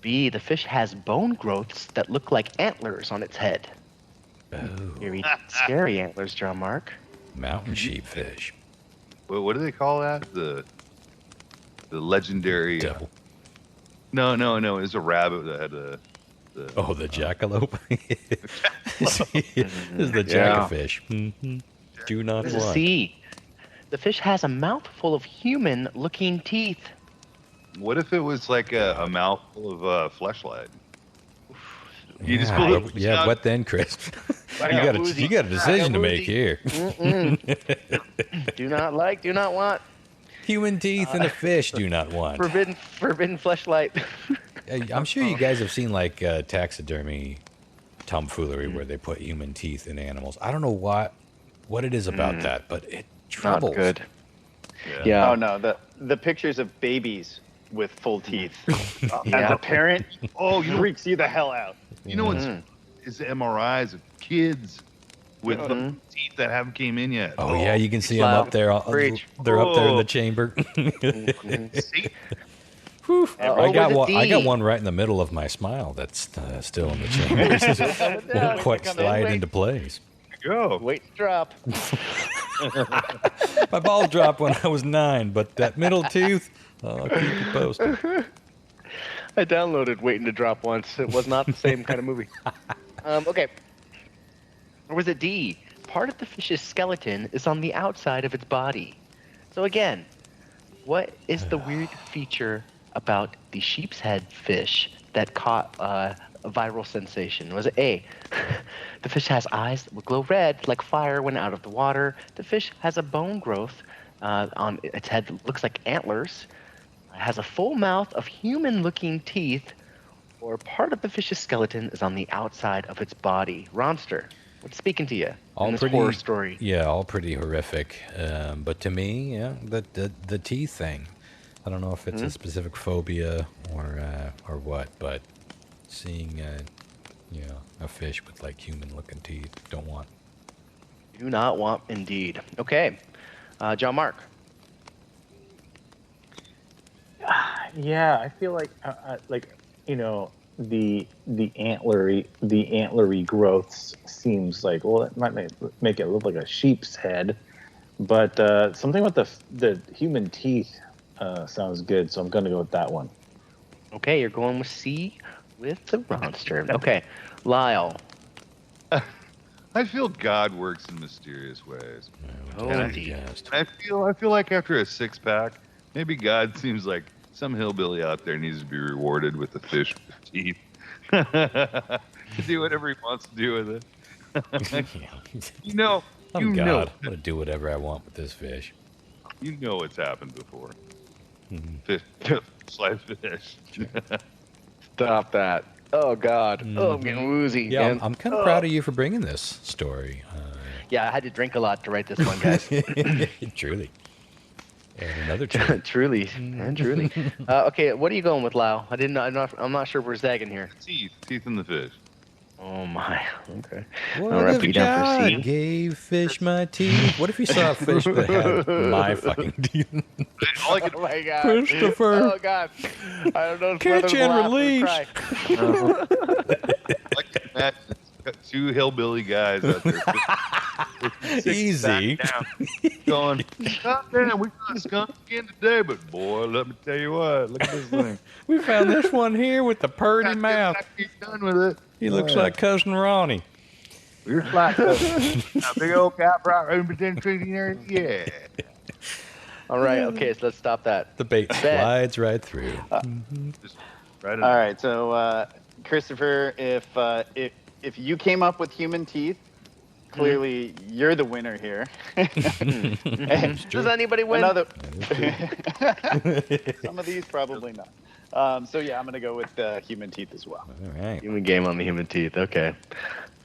B, the fish has bone growths that look like antlers on its head. Oh, Very scary antlers, John Mark. mountain sheepfish. What do they call that? The legendary. Devil. No. It was a rabbit that had a. Oh, the jackalope. This is the jackafish. Mm-hmm. Do not This is want. C. The fish has a mouthful of human-looking teeth. What if it was like a mouthful of fleshlight? You just Yeah, pull but- it. yeah, what then, Chris? you got got woozy. you got a decision to I got make here. Do not like, do not want. Human teeth and a fish do not want. Forbidden fleshlight. I'm sure you guys have seen like taxidermy tomfoolery where they put human teeth in animals. I don't know what it is about that, but it troubles. Not good. Yeah. Oh no, the pictures of babies with full teeth. As Yeah. a parent, freaks you the hell out. You know what's is the MRIs of kids with the teeth that haven't came in yet. Oh yeah, you can see them Loud. up there. Preach. They're up there in Oh. the chamber. See? I got was it one. I got D? one right in the middle of my smile. That's still in the chamber. Won't quite slide into place. Go. Wait to drop. My balls dropped when I was 9, but that middle tooth, I'll keep you posted. I downloaded Waiting to Drop once. It was not the same kind of movie. Okay. Or was it D? Part of the fish's skeleton is on the outside of its body. So again, What is the weird feature about the sheep's head fish that caught a viral sensation? Was it A, the fish has eyes that would glow red like fire when out of the water? The fish has a bone growth on its head that looks like antlers. It has a full mouth of human-looking teeth, or part of the fish's skeleton is on the outside of its body. Ronster, what's speaking to you in this horror story? Yeah, all pretty horrific. But to me, yeah, the teeth thing. I don't know if it's a specific phobia or what, but seeing a fish with like human-looking teeth, don't want. Do not want, indeed. Okay, John Mark. Yeah, I feel like the antlery growths seems like, well, it might make it look like a sheep's head, but something with the human teeth sounds good, so I'm going to go with that one. Okay, you're going with C with the Ronster. Okay, Lyle. I feel God works in mysterious ways. Oh, And indeed. I feel like after a 6-pack, maybe God seems like some hillbilly out there needs to be rewarded with the fish with teeth. To do whatever he wants to do with it. I'm God. I'm gonna do whatever I want with this fish. You know it's happened before. Mhm. Slice fish. Stop that. Oh, God. Oh, I'm getting woozy. Yeah, again. I'm kind of proud of you for bringing this story. Yeah, I had to drink a lot to write this one, guys. Truly. And another truly. Truly. And truly. Okay, what are you going with, Lyle? I'm not sure we're zagging here. Teeth in the fish. Oh, my. Okay. What All right, if put you down for God C. gave fish my teeth? What if you saw a fish that had my fucking teeth? All I could Oh, my God. Christopher. Oh, God. I don't know whether Catch to and laugh or release. cry. like to imagine two hillbilly guys out there. with Easy. down, going, God damn, we got a skunk again today, but boy, let me tell you what, look at this thing. We found this one here with the purty mouth. He's done with it. He looks like Cousin Ronnie. We're flat. A big old cat right in between trees there. Yeah. All right, okay, so let's stop that. The bait slides right through. Just right in All right, so Christopher, if you came up with human teeth, clearly you're the winner here. Does anybody win? Some of these probably not. So yeah, I'm gonna go with human teeth as well. All right. Human game on the human teeth. Okay.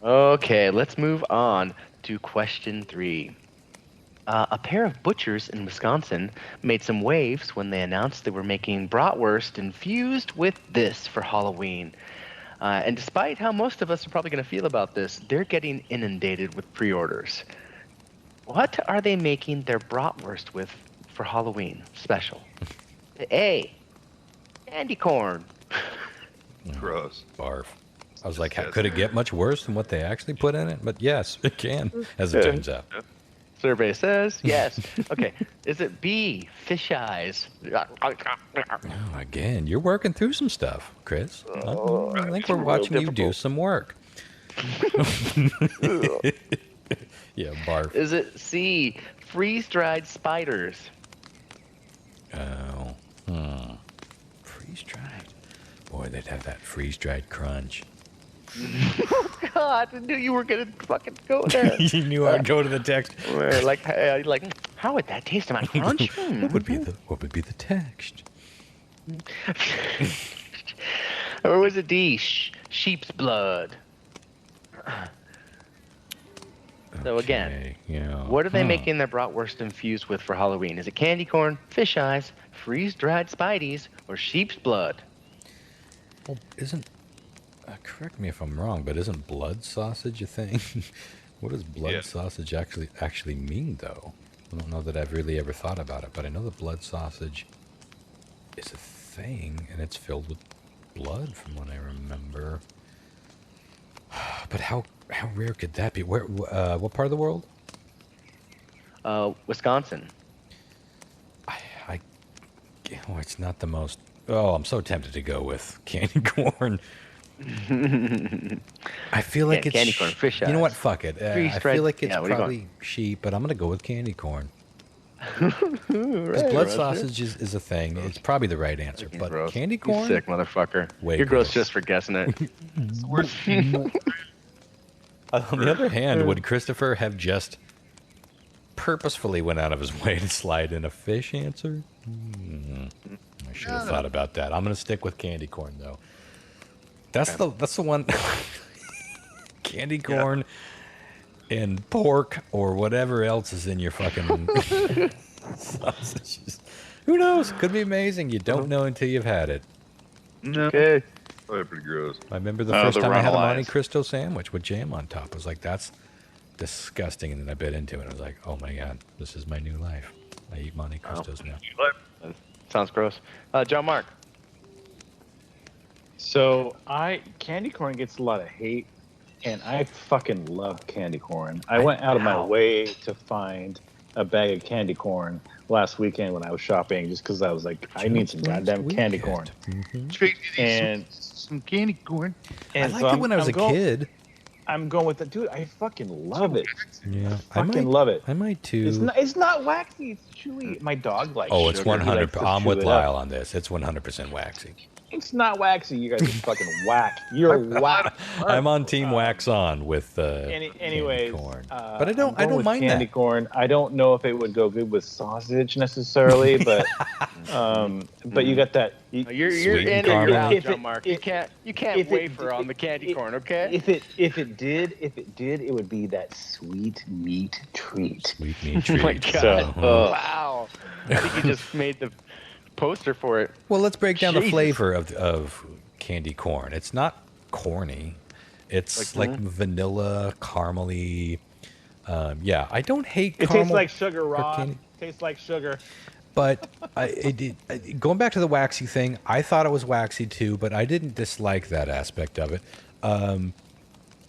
Okay, let's move on to question 3. A pair of butchers in Wisconsin made some waves when they announced they were making bratwurst infused with this for Halloween. And despite how most of us are probably going to feel about this, they're getting inundated with pre-orders. What are they making their bratwurst with for Halloween special? A, candy corn. Gross. Barf. I was like, could it get much worse than what they actually put in it? But yes, it can, as it turns out. Survey says yes. Okay. Is it B, fish eyes? Oh, again, you're working through some stuff, Chris. I think we're watching you do some work. Yeah, barf. Is it C, freeze-dried spiders? Oh, freeze-dried. Boy, they'd have that freeze-dried crunch. God, I knew you were gonna fucking go there. You knew I'd go to the text. like, how would that taste in my crunch? What would be the text? Or was it D, sheep's blood? So again, Okay, yeah. what are they making their bratwurst infused with for Halloween? Is it candy corn, fish eyes, freeze-dried spideys, or sheep's blood? Well, correct me if I'm wrong, but isn't blood sausage a thing? What does blood sausage actually mean, though? I don't know that I've really ever thought about it, but I know that blood sausage is a thing, and it's filled with blood, from what I remember. But how rare could that be? Where? What part of the world? Wisconsin. It's not the most. Oh, I'm so tempted to go with candy corn. I feel like it's candy corn, fish You know what? eyes. Fuck it. I Freeze-dried- feel like it's yeah, what are you probably sheep, but I'm gonna go with candy corn. Because Right, blood Roger. sausage is a thing. It's probably the right answer. Fucking But gross. candy You corn? sick motherfucker. Way You're gross gross. just for guessing it. It's the worst. On the other hand, would Christopher have just purposefully went out of his way to slide in a fish answer? I should have thought about that. I'm going to stick with candy corn, though. That's the one. Candy corn and pork or whatever else is in your fucking sausages. Who knows? Could be amazing. You don't know until you've had it. No. Okay. Oh, pretty gross. I remember the Oh, first the time I had a Monte Ronald Cristo sandwich with jam on top. I was like, that's disgusting. And then I bit into it. I was like, oh my God, this is my new life. I eat Monte Cristos now. Sounds gross. John Mark. So candy corn gets a lot of hate, and I fucking love candy corn. I went out of my way to find a bag of candy corn last weekend when I was shopping, just because I was like, I need some goddamn candy corn. And Some candy corn. I and liked so it when I was a kid. I'm going with it, dude. I fucking love it. Yeah, Fucking love it. I might too. It's not waxy. It's chewy. My dog likes. Oh, it's sugar. He 100. likes to I'm chew with it Lyle up. on this. It's 100% waxy. It's not waxy. You guys are fucking whack. You're whack. I'm on team wax on with Anyways, candy corn, but I I'm don't going with mind candy that. corn. I don't know if it would go good with sausage necessarily, but you got that. You're Sweet and in or you're caramel. out, If John it- Mark. if- you can't if it- wafer on the candy corn, okay? If it did, it would be that sweet meat treat. Sweet meat Oh my treats. God. So, Wow. I think you just made the poster for it. Well, let's break down the Jesus. flavor of candy corn. It's not corny. It's like vanilla, caramely. Yeah, I don't hate It caramel. tastes like sugar, or Rob. candy. Tastes like sugar. But going back to the waxy thing, I thought it was waxy too, but I didn't dislike that aspect of it.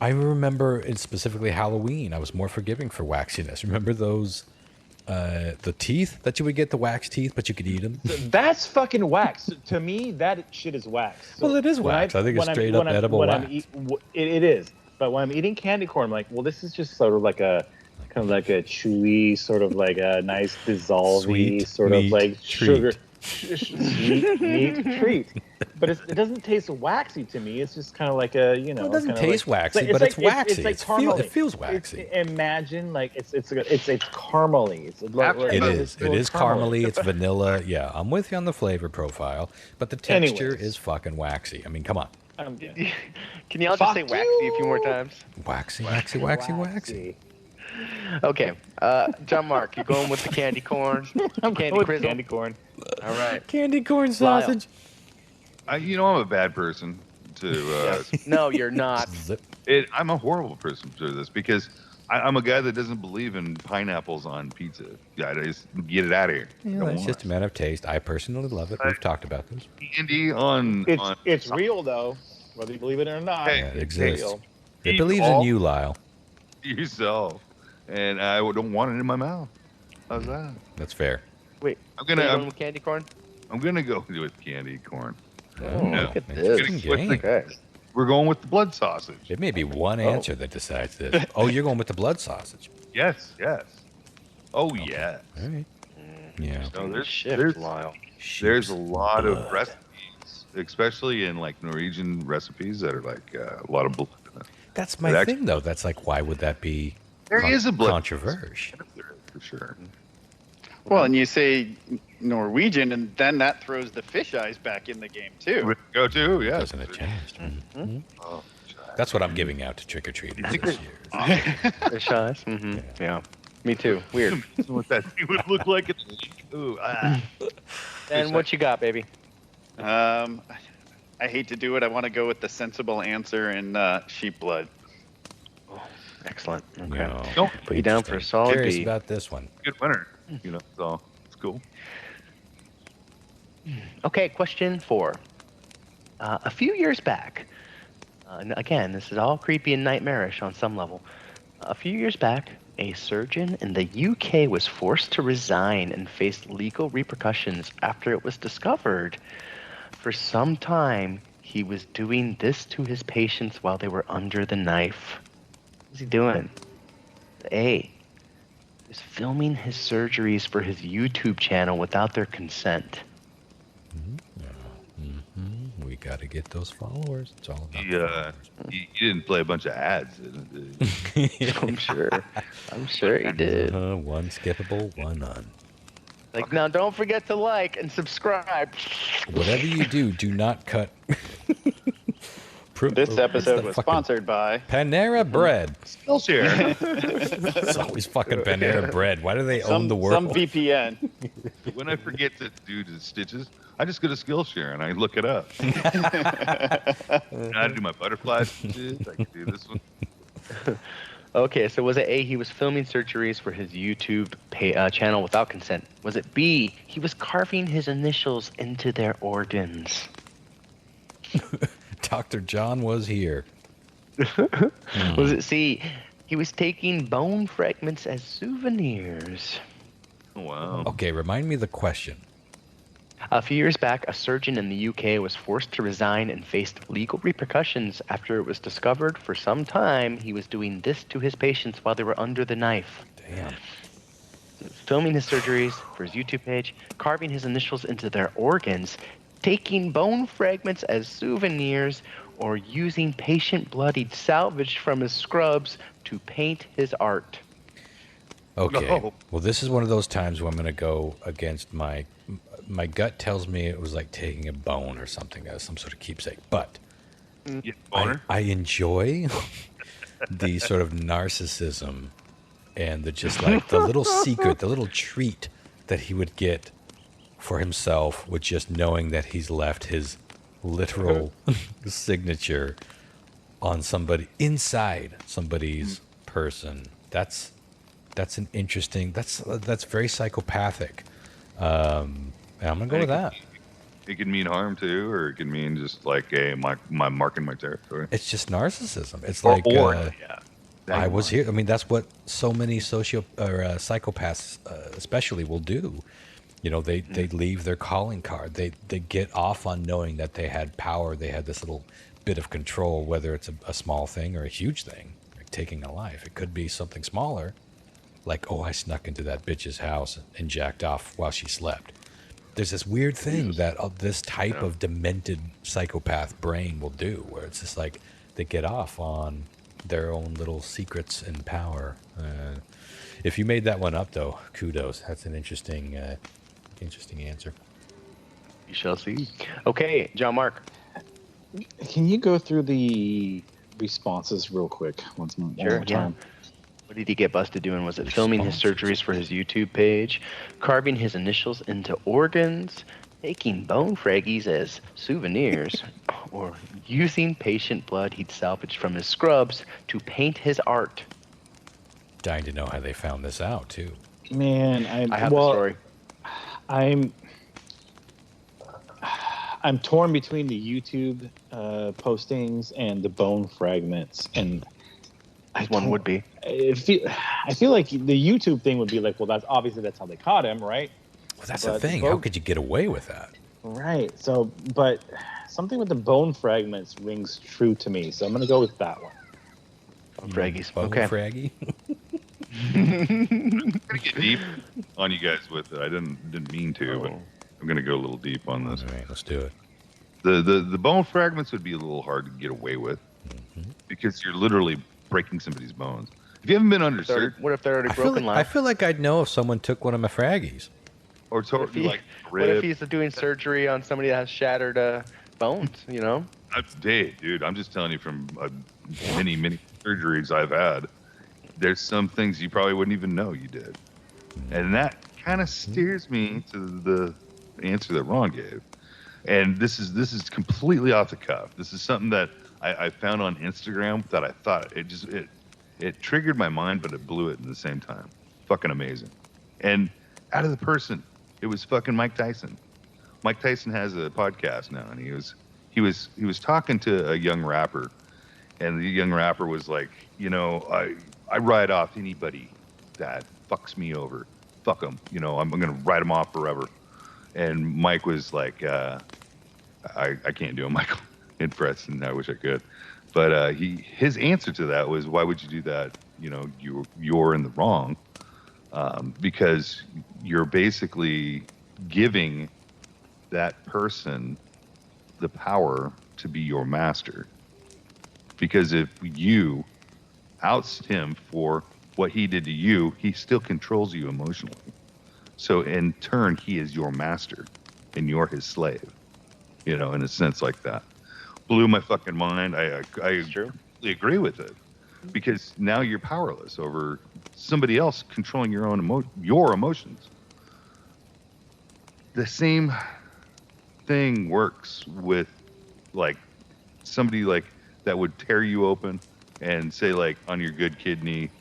I remember in specifically Halloween, I was more forgiving for waxiness. Remember those, the teeth that you would get, the wax teeth, but you could eat them? That's fucking wax. To me, that shit is wax. So Well, it is when wax. I think it's when straight when up edible when wax. It is. But when I'm eating candy corn, I'm like, well, this is just sort of like a kind of like a chewy, sort of like a nice dissolvey, Sweet sort of meat like treat. sugar, sweet meat treat. But it doesn't taste waxy to me. It's just kind of like a, you know. Well, it doesn't kinda taste like, waxy, but it's waxy. It feels waxy. Imagine like it's caramely. It's like, It is. it's It is caramely. It's vanilla. Yeah, I'm with you on the flavor profile, but the texture Anyways. is fucking waxy. I mean, come on. Can y'all just say waxy a few more times? Waxy, waxy, waxy, waxy. Okay. John Mark, you're going with the candy corn? I'm Candy going with Crizzle? candy corn. All right. Candy corn Lyle. sausage. I'm a bad person to. No, you're not. Zip. I'm a horrible person to this because I'm a guy that doesn't believe in pineapples on pizza. I just get it out of here. Yeah, Don't it's want just a matter of taste. I personally love it. We've talked about this. candy on. It's real though, whether you believe it or not. Hey, Yeah, it exists. real. It Eat believes in all you, Lyle. yourself, and I don't want it in my mouth. How's that? That's fair. Wait, I'm you're gonna. going I'm, with candy corn? I'm gonna go with candy corn. Oh, No. Look at interesting this. game. Okay. We're going with the blood sausage. It may be one answer that decides this. Oh, you're going with the blood sausage. Yes, yes. Oh yes. All right. Yeah. So there's Shift, Lyle. there's a lot of recipes, especially in like Norwegian recipes that are like a lot of blood. in it. That's my It thing, though. That's like, why would that be There is a blood controversial? for sure. Well, and you say Norwegian, and then that throws the fish eyes back in the game too. Go to, yeah. Doesn't it change? Mhm. Oh, That's what I'm giving out to trick-or-treaters this year. Fish eyes? Mm-hmm. Yeah. Me too. Weird. that's what that thing would look like. Ooh, And what you got, baby? I hate to do it. I want to go with the sensible answer in sheep blood. Excellent. Okay. No. Don't Put you down for a solid Curious B. about this one. good winner. So it's cool. Okay, question 4. A few years back, and again, this is all creepy and nightmarish on some level. A few years back, a surgeon in the UK was forced to resign and faced legal repercussions after it was discovered. For some time, he was doing this to his patients while they were under the knife. What's he doing? A. was filming his surgeries for his YouTube channel without their consent. We got to get those followers. It's all about He, the followers. he didn't play a bunch of ads, did he? I'm sure. I'm sure he did. One skippable, one on. Like, now don't forget to like and subscribe. Whatever you do, do not cut. This episode was sponsored by Panera Bread. Skillshare. It's always fucking Panera Bread. Why do they own the world? some VPN. When I forget to do the stitches, I just go to Skillshare and I look it up. I do my butterfly stitches. I can do this one. Okay, so was it A, he was filming surgeries for his YouTube channel without consent? Was it B, he was carving his initials into their organs? Dr. John was here. Was it C, he was taking bone fragments as souvenirs? Oh, wow. Okay, remind me the question. A few years back, a surgeon in the UK was forced to resign and faced legal repercussions after it was discovered for some time he was doing this to his patients while they were under the knife. Damn. Filming his surgeries for his YouTube page, carving his initials into their organs, taking bone fragments as souvenirs, or using patient blood he'd salvaged from his scrubs to paint his art. Okay. No. Well, this is one of those times where I'm going to go against my gut tells me it was like taking a bone or something as some sort of keepsake. But Yeah, boner. I enjoy the sort of narcissism and the just like the little secret, the little treat that he would get for himself with just knowing that he's left his literal signature on somebody inside somebody's person. That's an interesting. That's very psychopathic. And I'm gonna go with that. It can mean harm too, or it can mean just like, hey, my marking my territory. It's just narcissism. It's like Yeah. I was here. I mean, that's what so many psychopaths, especially, will do. You know, they leave their calling card. They get off on knowing that they had power. They had this little bit of control, whether it's a small thing or a huge thing, like taking a life. It could be something smaller, like, oh, I snuck into that bitch's house and jacked off while she slept. There's this weird thing that this type of demented psychopath brain will do, where it's just like they get off on their own little secrets and power. If you made that one up, though, kudos. That's an interesting answer. You shall see. Okay, John Mark. Can you go through the responses real quick one more time? What did he get busted doing? Was it filming his surgeries for his YouTube page, carving his initials into organs, taking bone fraggies as souvenirs, or using patient blood he'd salvaged from his scrubs to paint his art? Dying to know how they found this out, too. Man, I have the story. I'm torn between the YouTube postings and the bone fragments, and One would be. I feel like the YouTube thing would be like, well, that's how they caught him, right? Well, that's the thing. How could you get away with that? Right. So, but something with the bone fragments rings true to me, so I'm gonna go with that one. Bone fraggies. Bone Okay. fraggy? I'm gonna get deep on you guys with it. I didn't mean to, but I'm gonna go a little deep on this. All right, let's do it. The bone fragments would be a little hard to get away with because you're literally breaking somebody's bones. If you haven't been under surgery, What if they're already I broken live? feel like I'd know if someone took one of my fraggies. or totally like What if rib, he's doing surgery on somebody that has shattered bones, you know? dude, I'm just telling you from many surgeries I've had. There's some things you probably wouldn't even know you did, and that kind of steers me to the answer that Ron gave. And this is completely off the cuff. This is something that I found on Instagram that I thought it triggered my mind, but it blew it at the same time. Fucking amazing. And out of the person, it was fucking Mike Tyson. Mike Tyson has a podcast now, and he was talking to a young rapper, and the young rapper was like, you know, I ride off anybody that fucks me over. Fuck them. You know, I'm gonna write them off forever. And Mike was like, I can't do it, Michael. Impressed, and I wish I could. But his answer to that was, why would you do that? You know, you're in the wrong. because you're basically giving that person the power to be your master. Because if you oust him for what he did to you, he still controls you emotionally. So in turn, he is your master and you're his slave, you know, in a sense like that. Blew my fucking mind. I completely agree with it, because now you're powerless over somebody else controlling your own your emotions. The same thing works with like somebody like that would tear you open and say like on your good kidney,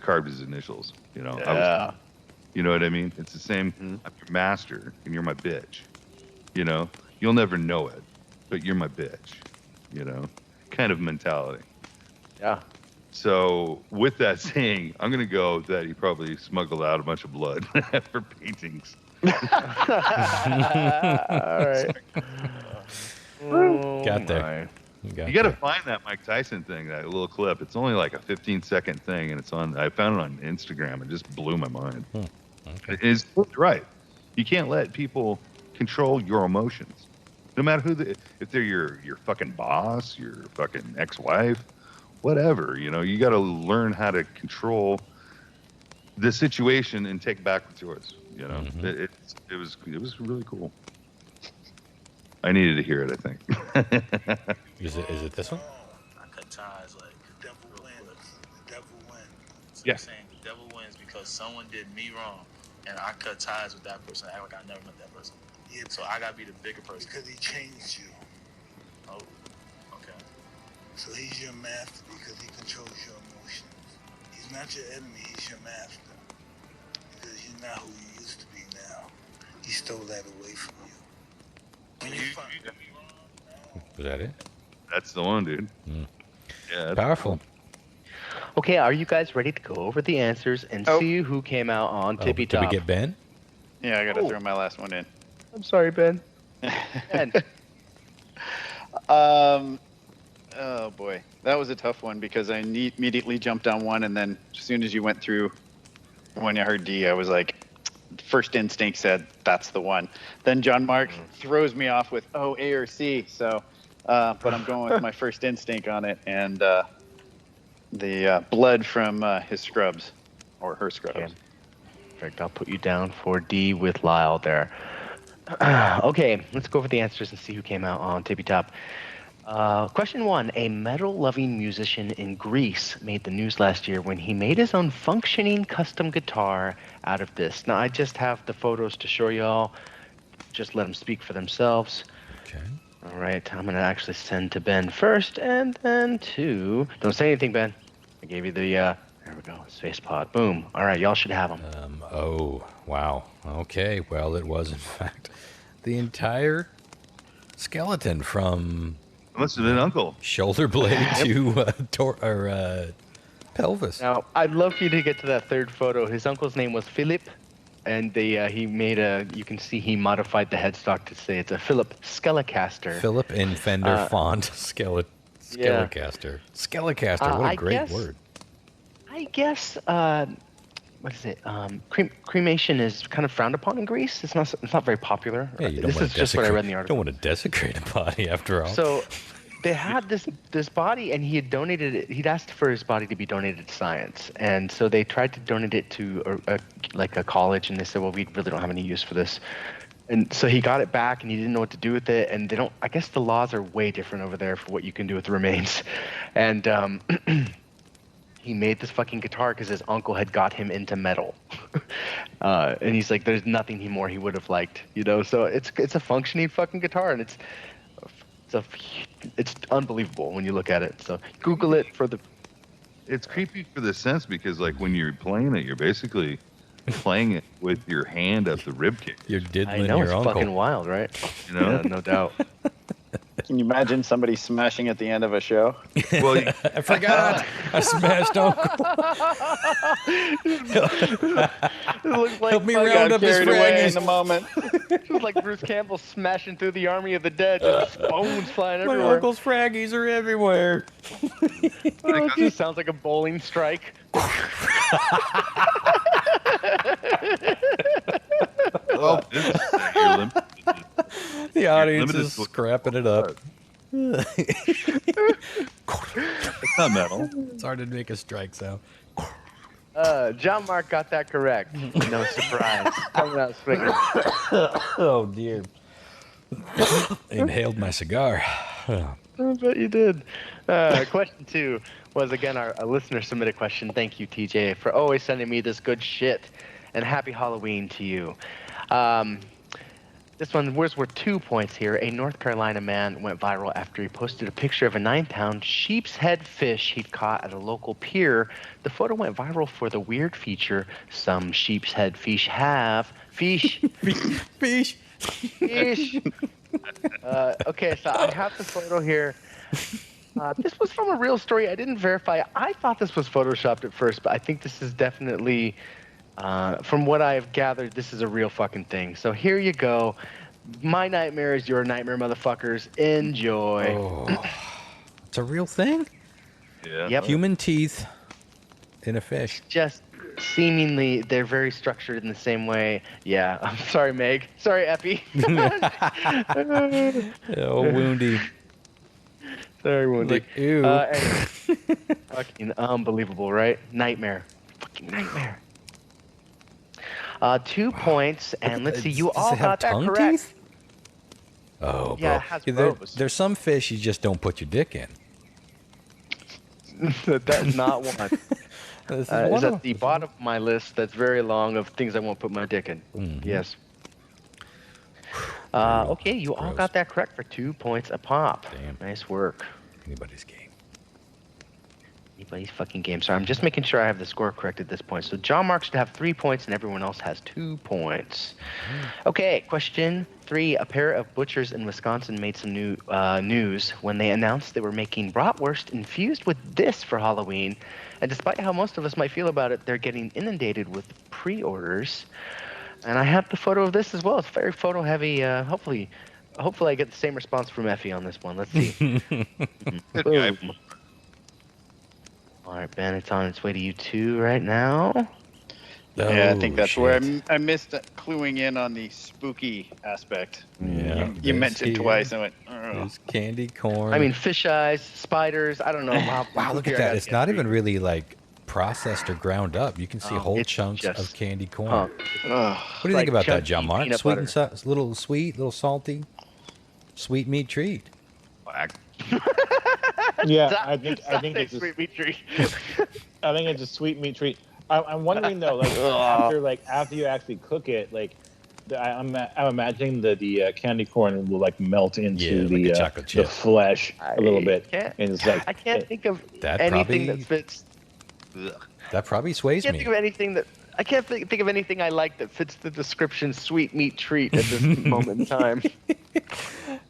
carved his initials, you know. Yeah. You know what I mean? It's the same. I'm your master and you're my bitch. You know, you'll never know it, but you're my bitch. You know, kind of mentality. Yeah. So with that saying, I'm gonna go that he probably smuggled out a bunch of blood for paintings. All right. Got there. You got to find that Mike Tyson thing, that little clip. It's only like a 15-second thing, and I found it on Instagram. It just blew my mind. Okay. It's right. You can't let people control your emotions, no matter if they're your fucking boss, your fucking ex-wife, whatever. You know, you got to learn how to control the situation and take back what's yours. You know, it was really cool. I needed to hear it, I think. Is it this one? I cut ties like the devil wins. The devil wins. So Yeah. I'm saying the devil wins because someone did me wrong, and I cut ties with that person. I act like I never met that person. Yeah. So I gotta be the bigger person because he changed you. Oh, okay. So he's your master because he controls your emotions. He's not your enemy. He's your master because you're not who you used to be now. He stole that away from you. When you did me wrong. Was that it? That's the one, dude. Yeah, that's Powerful. Okay, are you guys ready to go over the answers and see who came out on tippy Did top? we get Ben? Yeah, I got to throw my last one in. I'm sorry, Ben. Ben. Oh boy, that was a tough one because I immediately jumped on one, and then as soon as you went through, when I heard D, I was like, first instinct said that's the one. Then John Mark throws me off with A or C. So, but I'm going with my first instinct on it, and the blood from his scrubs or her scrubs. Okay. Perfect. I'll put you down for D with Lyle there. Okay, let's go over the answers and see who came out on tippy top. Question 1. A metal-loving musician in Greece made the news last year when he made his own functioning custom guitar out of this. Now, I just have the photos to show y'all. Just let them speak for themselves. Okay. All right, I'm going to actually send to Ben first, and then to... Don't say anything, Ben. I gave you the... There we go. Space pod. Boom. All right, y'all should have them. Oh, wow. Okay. Well, it was, in fact, the entire skeleton from... must have been Uncle. shoulder blade to pelvis. Now, I'd love for you to get to that third photo. His uncle's name was Philip, and he made you can see he modified the headstock to say it's a Philip Skelecaster. Philip in Fender font Skelecaster. Skelecaster, what a great word. I guess, what is it? Cremation is kind of frowned upon in Greece. It's not very popular. Yeah, you don't This want is to just what I read in the article. Don't want to desecrate a body after all. So they had this body, and he had donated it. He'd asked for his body to be donated to science, and so they tried to donate it to a college, and they said, well, we really don't have any use for this. And so he got it back, and he didn't know what to do with it. And they don't. I guess the laws are way different over there for what you can do with the remains. And he made this fucking guitar because his uncle had got him into metal. And he's like, there's nothing more he would have liked, you know. So it's a functioning fucking guitar, and it's unbelievable when you look at it. So Google it for the. It's creepy for the sense because like when you're playing it, you're basically playing it with your hand up the rib cage. You're diddling I know, your it's uncle. fucking wild, right? You know? Yeah, no doubt. Can you imagine somebody smashing at the end of a show? Well, I forgot. I smashed uncle. It looks like Help me round up his Carried away in fraggies. the moment. It was like Bruce Campbell smashing through the army of the dead, just bones flying My everywhere. uncle's fraggies are everywhere. Oh, it just sounds like a bowling strike. Well, you're limited. The audience limited is to- scrapping it up. It's not metal. It's hard to make a strike sound. John Mark got that correct. No surprise. Coming out swinging. Oh dear. Inhaled my cigar. I bet you did. Question 2 was again a listener submitted question. Thank you, TJ, for always sending me this good shit. And happy Halloween to you. This one was worth 2 points here. A North Carolina man went viral after he posted a picture of a 9-pound sheep's head fish he'd caught at a local pier. The photo went viral for the weird feature some sheep's head fish have. Fish. Fish. Fish. Okay, so I have the photo here. This was from a real story. I didn't verify. I thought this was photoshopped at first, but I think this is definitely, from what I've gathered, this is a real fucking thing. So here you go. My nightmare is your nightmare, motherfuckers. Enjoy. Oh, it's a real thing? Yeah. Yep. Human teeth in a fish. Just seemingly, they're very structured in the same way. Yeah. I'm sorry, Meg. Sorry, Effie. Oh, woundy. Sorry, Woundy. Like, ew. Anyway. Fucking unbelievable, right? Nightmare. Fucking nightmare. 2 points, and let's see. You Does all it have got that tongue correct. teeth? Oh, Yeah, bro. it has there- rows. there's some fish you just don't put your dick in. That's not one. This is Is one at of the bottom of my list that's very long of things I won't put my dick in. Mhm. Yes. Brutal. Okay, you all Gross. got that correct for 2 points a pop. Damn. Nice work. anybody's game. Anybody's fucking game. So I'm just making sure I have the score correct at this point. So John Mark should have 3 points and everyone else has 2 points. Okay, question 3. A pair of butchers in Wisconsin made some new news when they announced they were making bratwurst infused with this for Halloween. And despite how most of us might feel about it, they're getting inundated with pre-orders. And I have the photo of this as well. It's very photo heavy. Hopefully I get the same response from Effie on this one. Let's see. Good guy. Boom. All right, Ben, it's on its way to you too right now. Yeah, I Oh, think that's where shit. I missed cluing in on the spooky aspect. Yeah, You there's mentioned here. twice. I went, oh. There's candy corn. I mean, fish eyes, spiders. I don't know. wow, look at that. It's not even really like processed or ground up. You can see whole it's chunks of just- candy corn. Huh. Ugh. What do you like think about that, chunky John Mark? peanut Sweet butter. and little sweet, little salty, sweet meat treat. Whack. Yeah, I think it's just, sweet meat treat. I think it's a sweet meat treat. I'm wondering though, like after you actually cook it, like I'm imagining the candy corn will like melt into Yeah, like the a chocolate the chip. flesh a little bit, can't- and it's like I can't think of That anything probably- that fits. Ugh. That probably I sways can't me. think of anything that. I can't think of anything I like that fits the description sweet meat treat at this moment in time.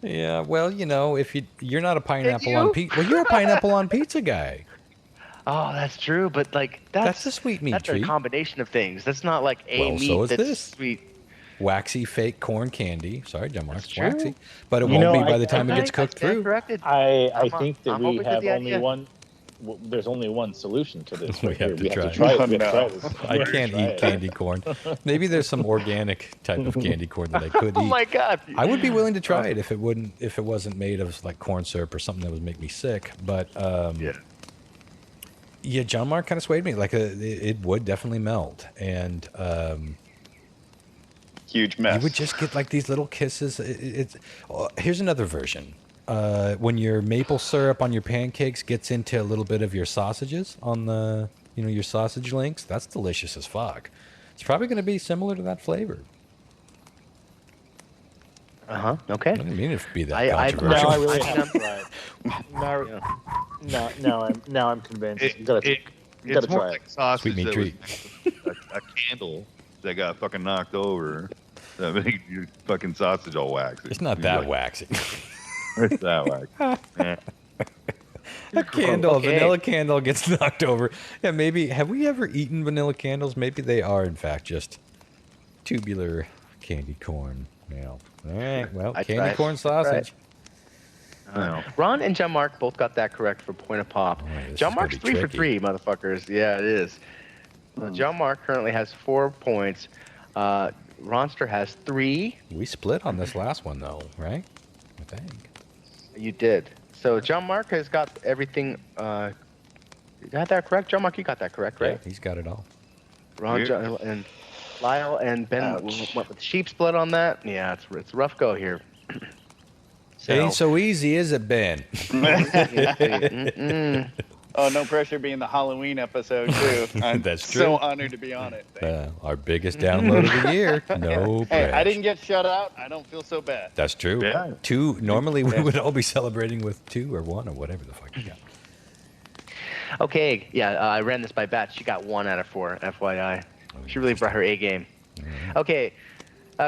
Yeah, well, you know, if you're not a pineapple you? on pizza, well, you're a pineapple on pizza guy. Oh, that's true, but like That's a sweet meat that's treat. a combination of things. That's not like a Well, meat so is that's this. sweet. Waxy fake corn candy. Sorry, John Mark, it's true. waxy, but it You won't know, be by I- the time it Okay, gets cooked I stand through. corrected. I think that I'm we open to have the only idea. one. There's only one solution to this. We right have here. to We have to try try it. We have to No. try this. I We have to can't try eat it. candy corn. Maybe there's some organic type of candy corn that I could Oh eat. my god! I would be willing to try it if it wasn't made of like corn syrup or something that would make me sick. But yeah, John Mark kind of swayed me. Like it would definitely melt, and Huge mess. you would just get like these little kisses. Here's another version. When your maple syrup on your pancakes gets into a little bit of your sausages on the, your sausage links, that's delicious as fuck. It's probably going to be similar to that flavor. Okay. I didn't mean it to be that I- controversial. Now I really I have to try it. Now I'm convinced. You gotta It's more try like it. sausage Sweet meat that treat. was a candle that got fucking knocked over that made your fucking sausage all waxy. It's not that waxy. It's that waxy. Eh. A candle, Okay. a vanilla candle gets knocked over. Yeah, maybe. Have we ever eaten vanilla candles? Maybe they are, in fact, just tubular candy corn. Yeah. All right. Well, I candy tried. corn sausage. No. Ron and John Mark both got that correct for point of pop. Boy, this John is gonna Mark's be 3 for tricky. 3, motherfuckers. Yeah, it is. John Mark currently has 4 points. Ronster has 3. We split on this last one, though, right? I think. You did. So John Mark has got everything. You got that correct? John Mark, you got that correct, right? Yeah, he's got it all. Ron, John, and Lyle and Ben went with sheep split on that. Yeah, it's a rough go here. It ain't so easy, is it, Ben? Oh, no pressure being the Halloween episode, too. I'm That's true. so honored to be on it. Our biggest download of the year. No Hey, I pressure. didn't get shut out. I don't feel so bad. That's true. Yeah. 2. Normally, we would all be celebrating with 2 or 1 or whatever the fuck you got. Okay, yeah, I ran this by batch. She got 1 out of 4, FYI. She really brought her A game. Okay,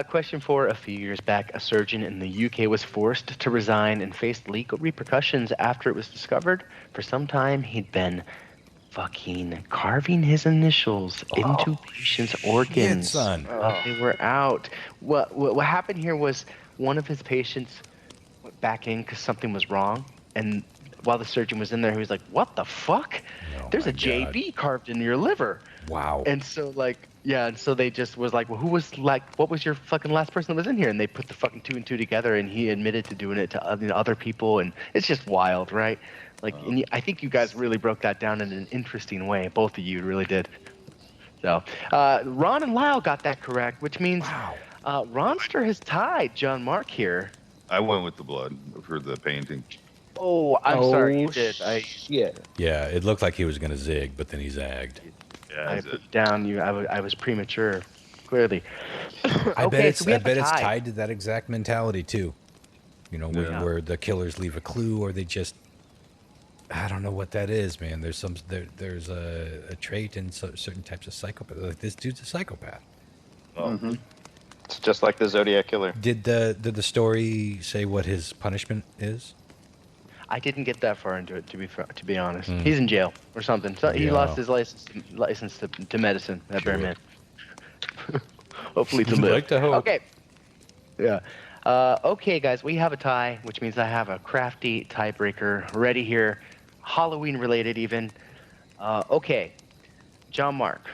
question 4. A few years back, a surgeon in the UK was forced to resign and faced legal repercussions after it was discovered for some time he'd been fucking carving his initials into patients' organs. son. while they were out. What happened here was one of his patients went back in because something was wrong, and while the surgeon was in there, he was like, "What the fuck? Oh There's my a JB carved into your liver." Wow. And so and so they just was like, well, what was your fucking last person that was in here? And they put the fucking 2 and 2 together, and he admitted to doing it to other people, and it's just wild, right? And I think you guys really broke that down in an interesting way. Both of you really did. So, Ron and Lyle got that correct, which means Ronster has tied John Mark here. I went with the blood for the painting. Oh, I'm sorry, you did. Shit. Yeah, it looked like he was going to zig, but then he zagged. Yeah, I that's put it. down I was premature, clearly. I bet it's we have a tie. tied to that exact mentality too. You know, where the killers leave a clue, or they just, I don't know what that is, man. There's a trait in certain types of psychopaths. Like, this dude's a psychopath. Mm-hmm. It's just like the Zodiac Killer. Did the story say what his punishment is? I didn't get that far into it, to be honest. He's in jail or something. So he Yeah. lost his license to medicine. That Sure. bear man. Hopefully to You'd live. like to hope. Okay. Yeah. Okay, guys, we have a tie, which means I have a crafty tiebreaker ready here, Halloween related even. Okay, John Mark,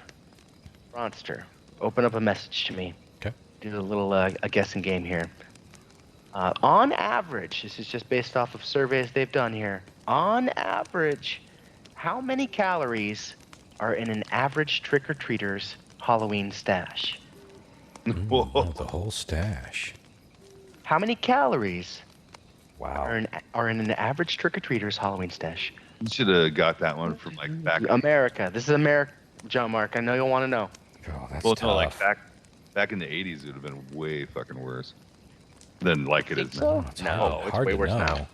Ronster, open up a message to me. Okay. Do a little a guessing game here. On average, this is just based off of surveys they've done here. On average, how many calories are in an average trick-or-treater's Halloween stash? Whoa. Oh, the whole stash. How many calories Wow. are in an average trick-or-treater's Halloween stash? You should have got that one from like back. America. This is America, John Mark. I know you'll want to know. Oh, that's Well, tough. no, like back in the '80s, it would have been way fucking worse than like it is now. It's No, hard- it's hard way to worse know. now.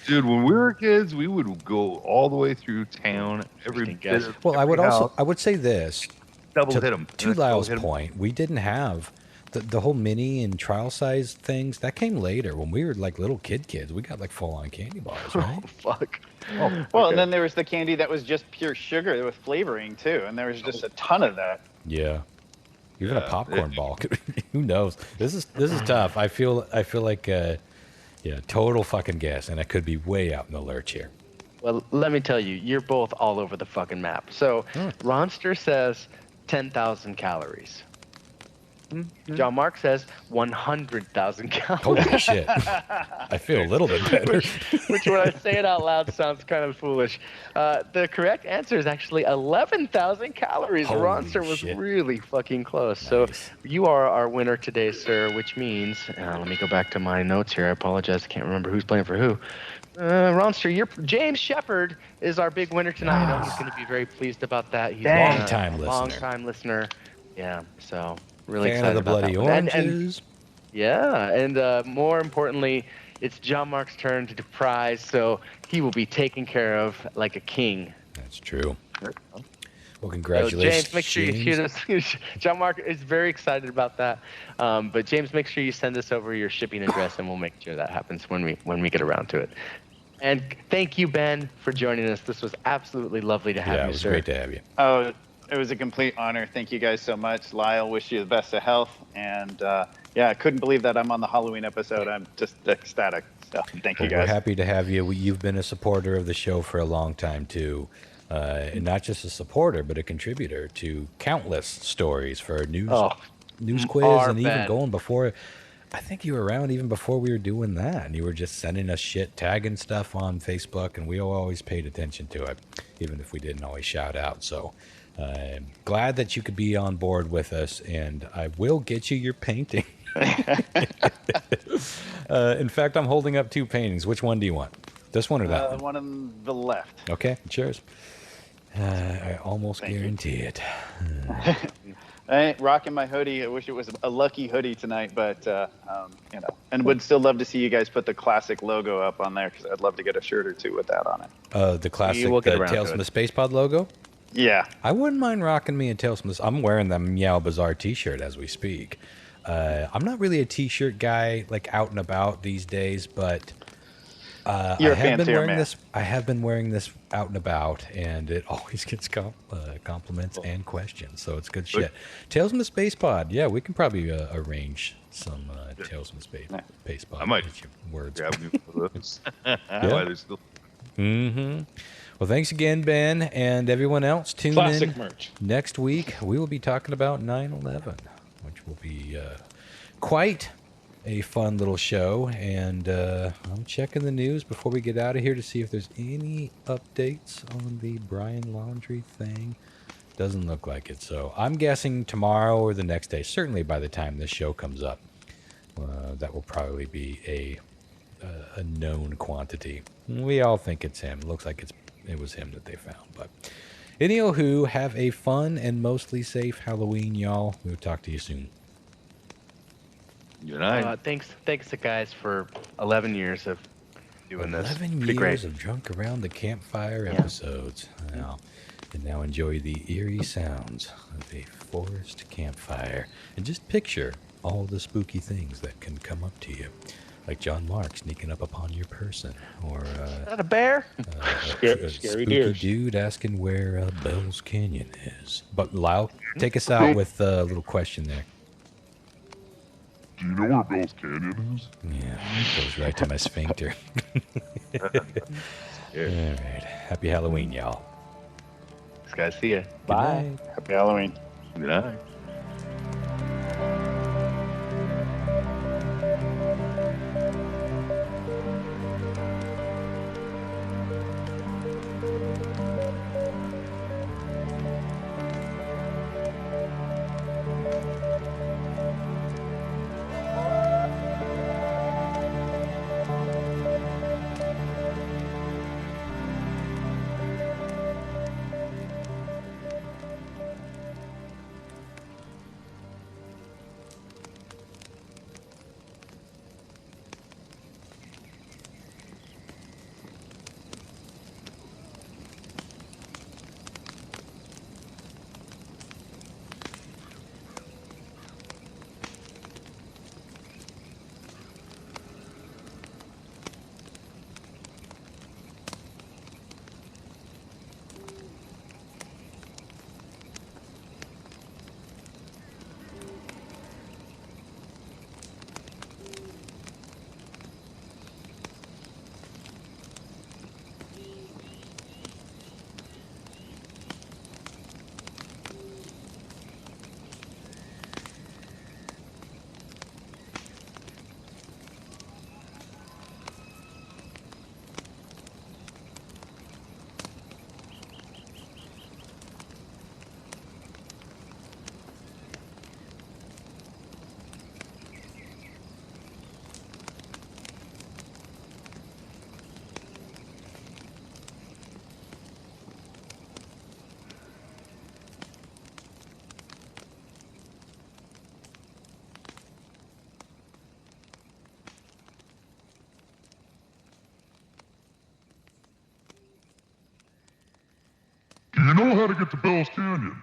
Dude, when we were kids, we would go all the way through town. Every Interesting bit guess. of Well, I would every also house, I would say this double to, hit them. to Lyle's point. We didn't have the whole mini and trial size things. That came later when we were like little kids. We got like full on candy bars, right? Oh, fuck. Well, Okay. and then there was the candy that was just pure sugar with flavoring, too. And there was just a ton of that. Yeah. Even a Yeah. popcorn ball. Who knows? This is tough. I feel like total fucking guess, and I could be way out in the lurch here. Well, let me tell you, you're both all over the fucking map. So, Ronster says 10,000 calories. John Mark says 100,000 calories. Holy shit! I feel a little bit better. Which, when I say it out loud, sounds kind of foolish. The correct answer is actually 11,000 calories. Holy Ronster was shit. really fucking close. Nice. So you are our winner today, sir, which means, let me go back to my notes here. I apologize. I can't remember who's playing for who. Ronster, James Shepard is our big winner tonight. I know he's going to be very pleased about that. He's Dang. Long-time listener. Long-time listener. Yeah, so really Fan excited of the about bloody that one. And- oranges. yeah, and more importantly, it's John Mark's turn to prize, so he will be taken care of like a king. That's true. Well, So congratulations, James, make sure you shoot us. John Mark is very excited about that. But James, make sure you send us over your shipping address, and we'll make sure that happens when we get around to it. And thank you, Ben, for joining us. This was absolutely lovely to have Yeah, you, it was sir. great to have you. Oh, it was a complete honor. Thank you guys so much. Lyle, wish you the best of health. And I couldn't believe that I'm on the Halloween episode. I'm just ecstatic. So thank you Well, we're guys. happy to have you. You've been a supporter of the show for a long time too. And not just a supporter, but a contributor to countless stories for news quiz, our and even Ben. going before. I think you were around even before we were doing that, and you were just sending us shit, tagging stuff on Facebook, and we always paid attention to it, even if we didn't always shout out. So glad that you could be on board with us, and I will get you your painting. In fact, I'm holding up 2 paintings. Which one do you want? This one or that The one? one on the left. Okay, cheers. I almost Thank you. guarantee it. I ain't rocking my hoodie. I wish it was a lucky hoodie tonight, but and would still love to see you guys put the classic logo up on there because I'd love to get a shirt or 2 with that on it. The classic will get around Tales to from it. the Space Pod logo? Yeah. I wouldn't mind rocking me a Tales from the... I'm wearing the Meow Bazaar t-shirt as we speak. I'm not really a t-shirt guy, like out and about these days, but You're a I have been fancier wearing man. this. I have been wearing this out and about, and it always gets compliments and questions. So it's good shit. Tales from the Space Pod. Yeah, we can probably arrange some Tales from the Space Pod. I might Get your words. grab me one of those. While they're still. Mm-hmm. Well, thanks again, Ben, and everyone else. Tune Classic in merch. next week. We will be talking about 9/11, which will be quite a fun little show. And I'm checking the news before we get out of here to see if there's any updates on the Brian Laundrie thing. Doesn't look like it. So I'm guessing tomorrow or the next day, certainly by the time this show comes up, that will probably be a known quantity. We all think it's him. It looks like it was him that they found. But anywho, have a fun and mostly safe Halloween, y'all. We'll talk to you soon. Good night. Thanks, guys, for 11 years of doing this. 11 Pretty years great. of Drunk Around the Campfire episodes. Wow. And now enjoy the eerie sounds of a forest campfire. And just picture all the spooky things that can come up to you. Like John Mark sneaking up upon your person. Or Is that a bear? a Scary spooky deers. dude asking where Bell's Canyon is. But Lyle, take us out with a little question there. Do you know where Bell's Canyon is? Yeah, it goes right to my sphincter. All right. Happy Halloween, y'all. Thanks, guys. See ya. Bye. Happy Halloween. Good night. Do you know how to get to Bell's Canyon?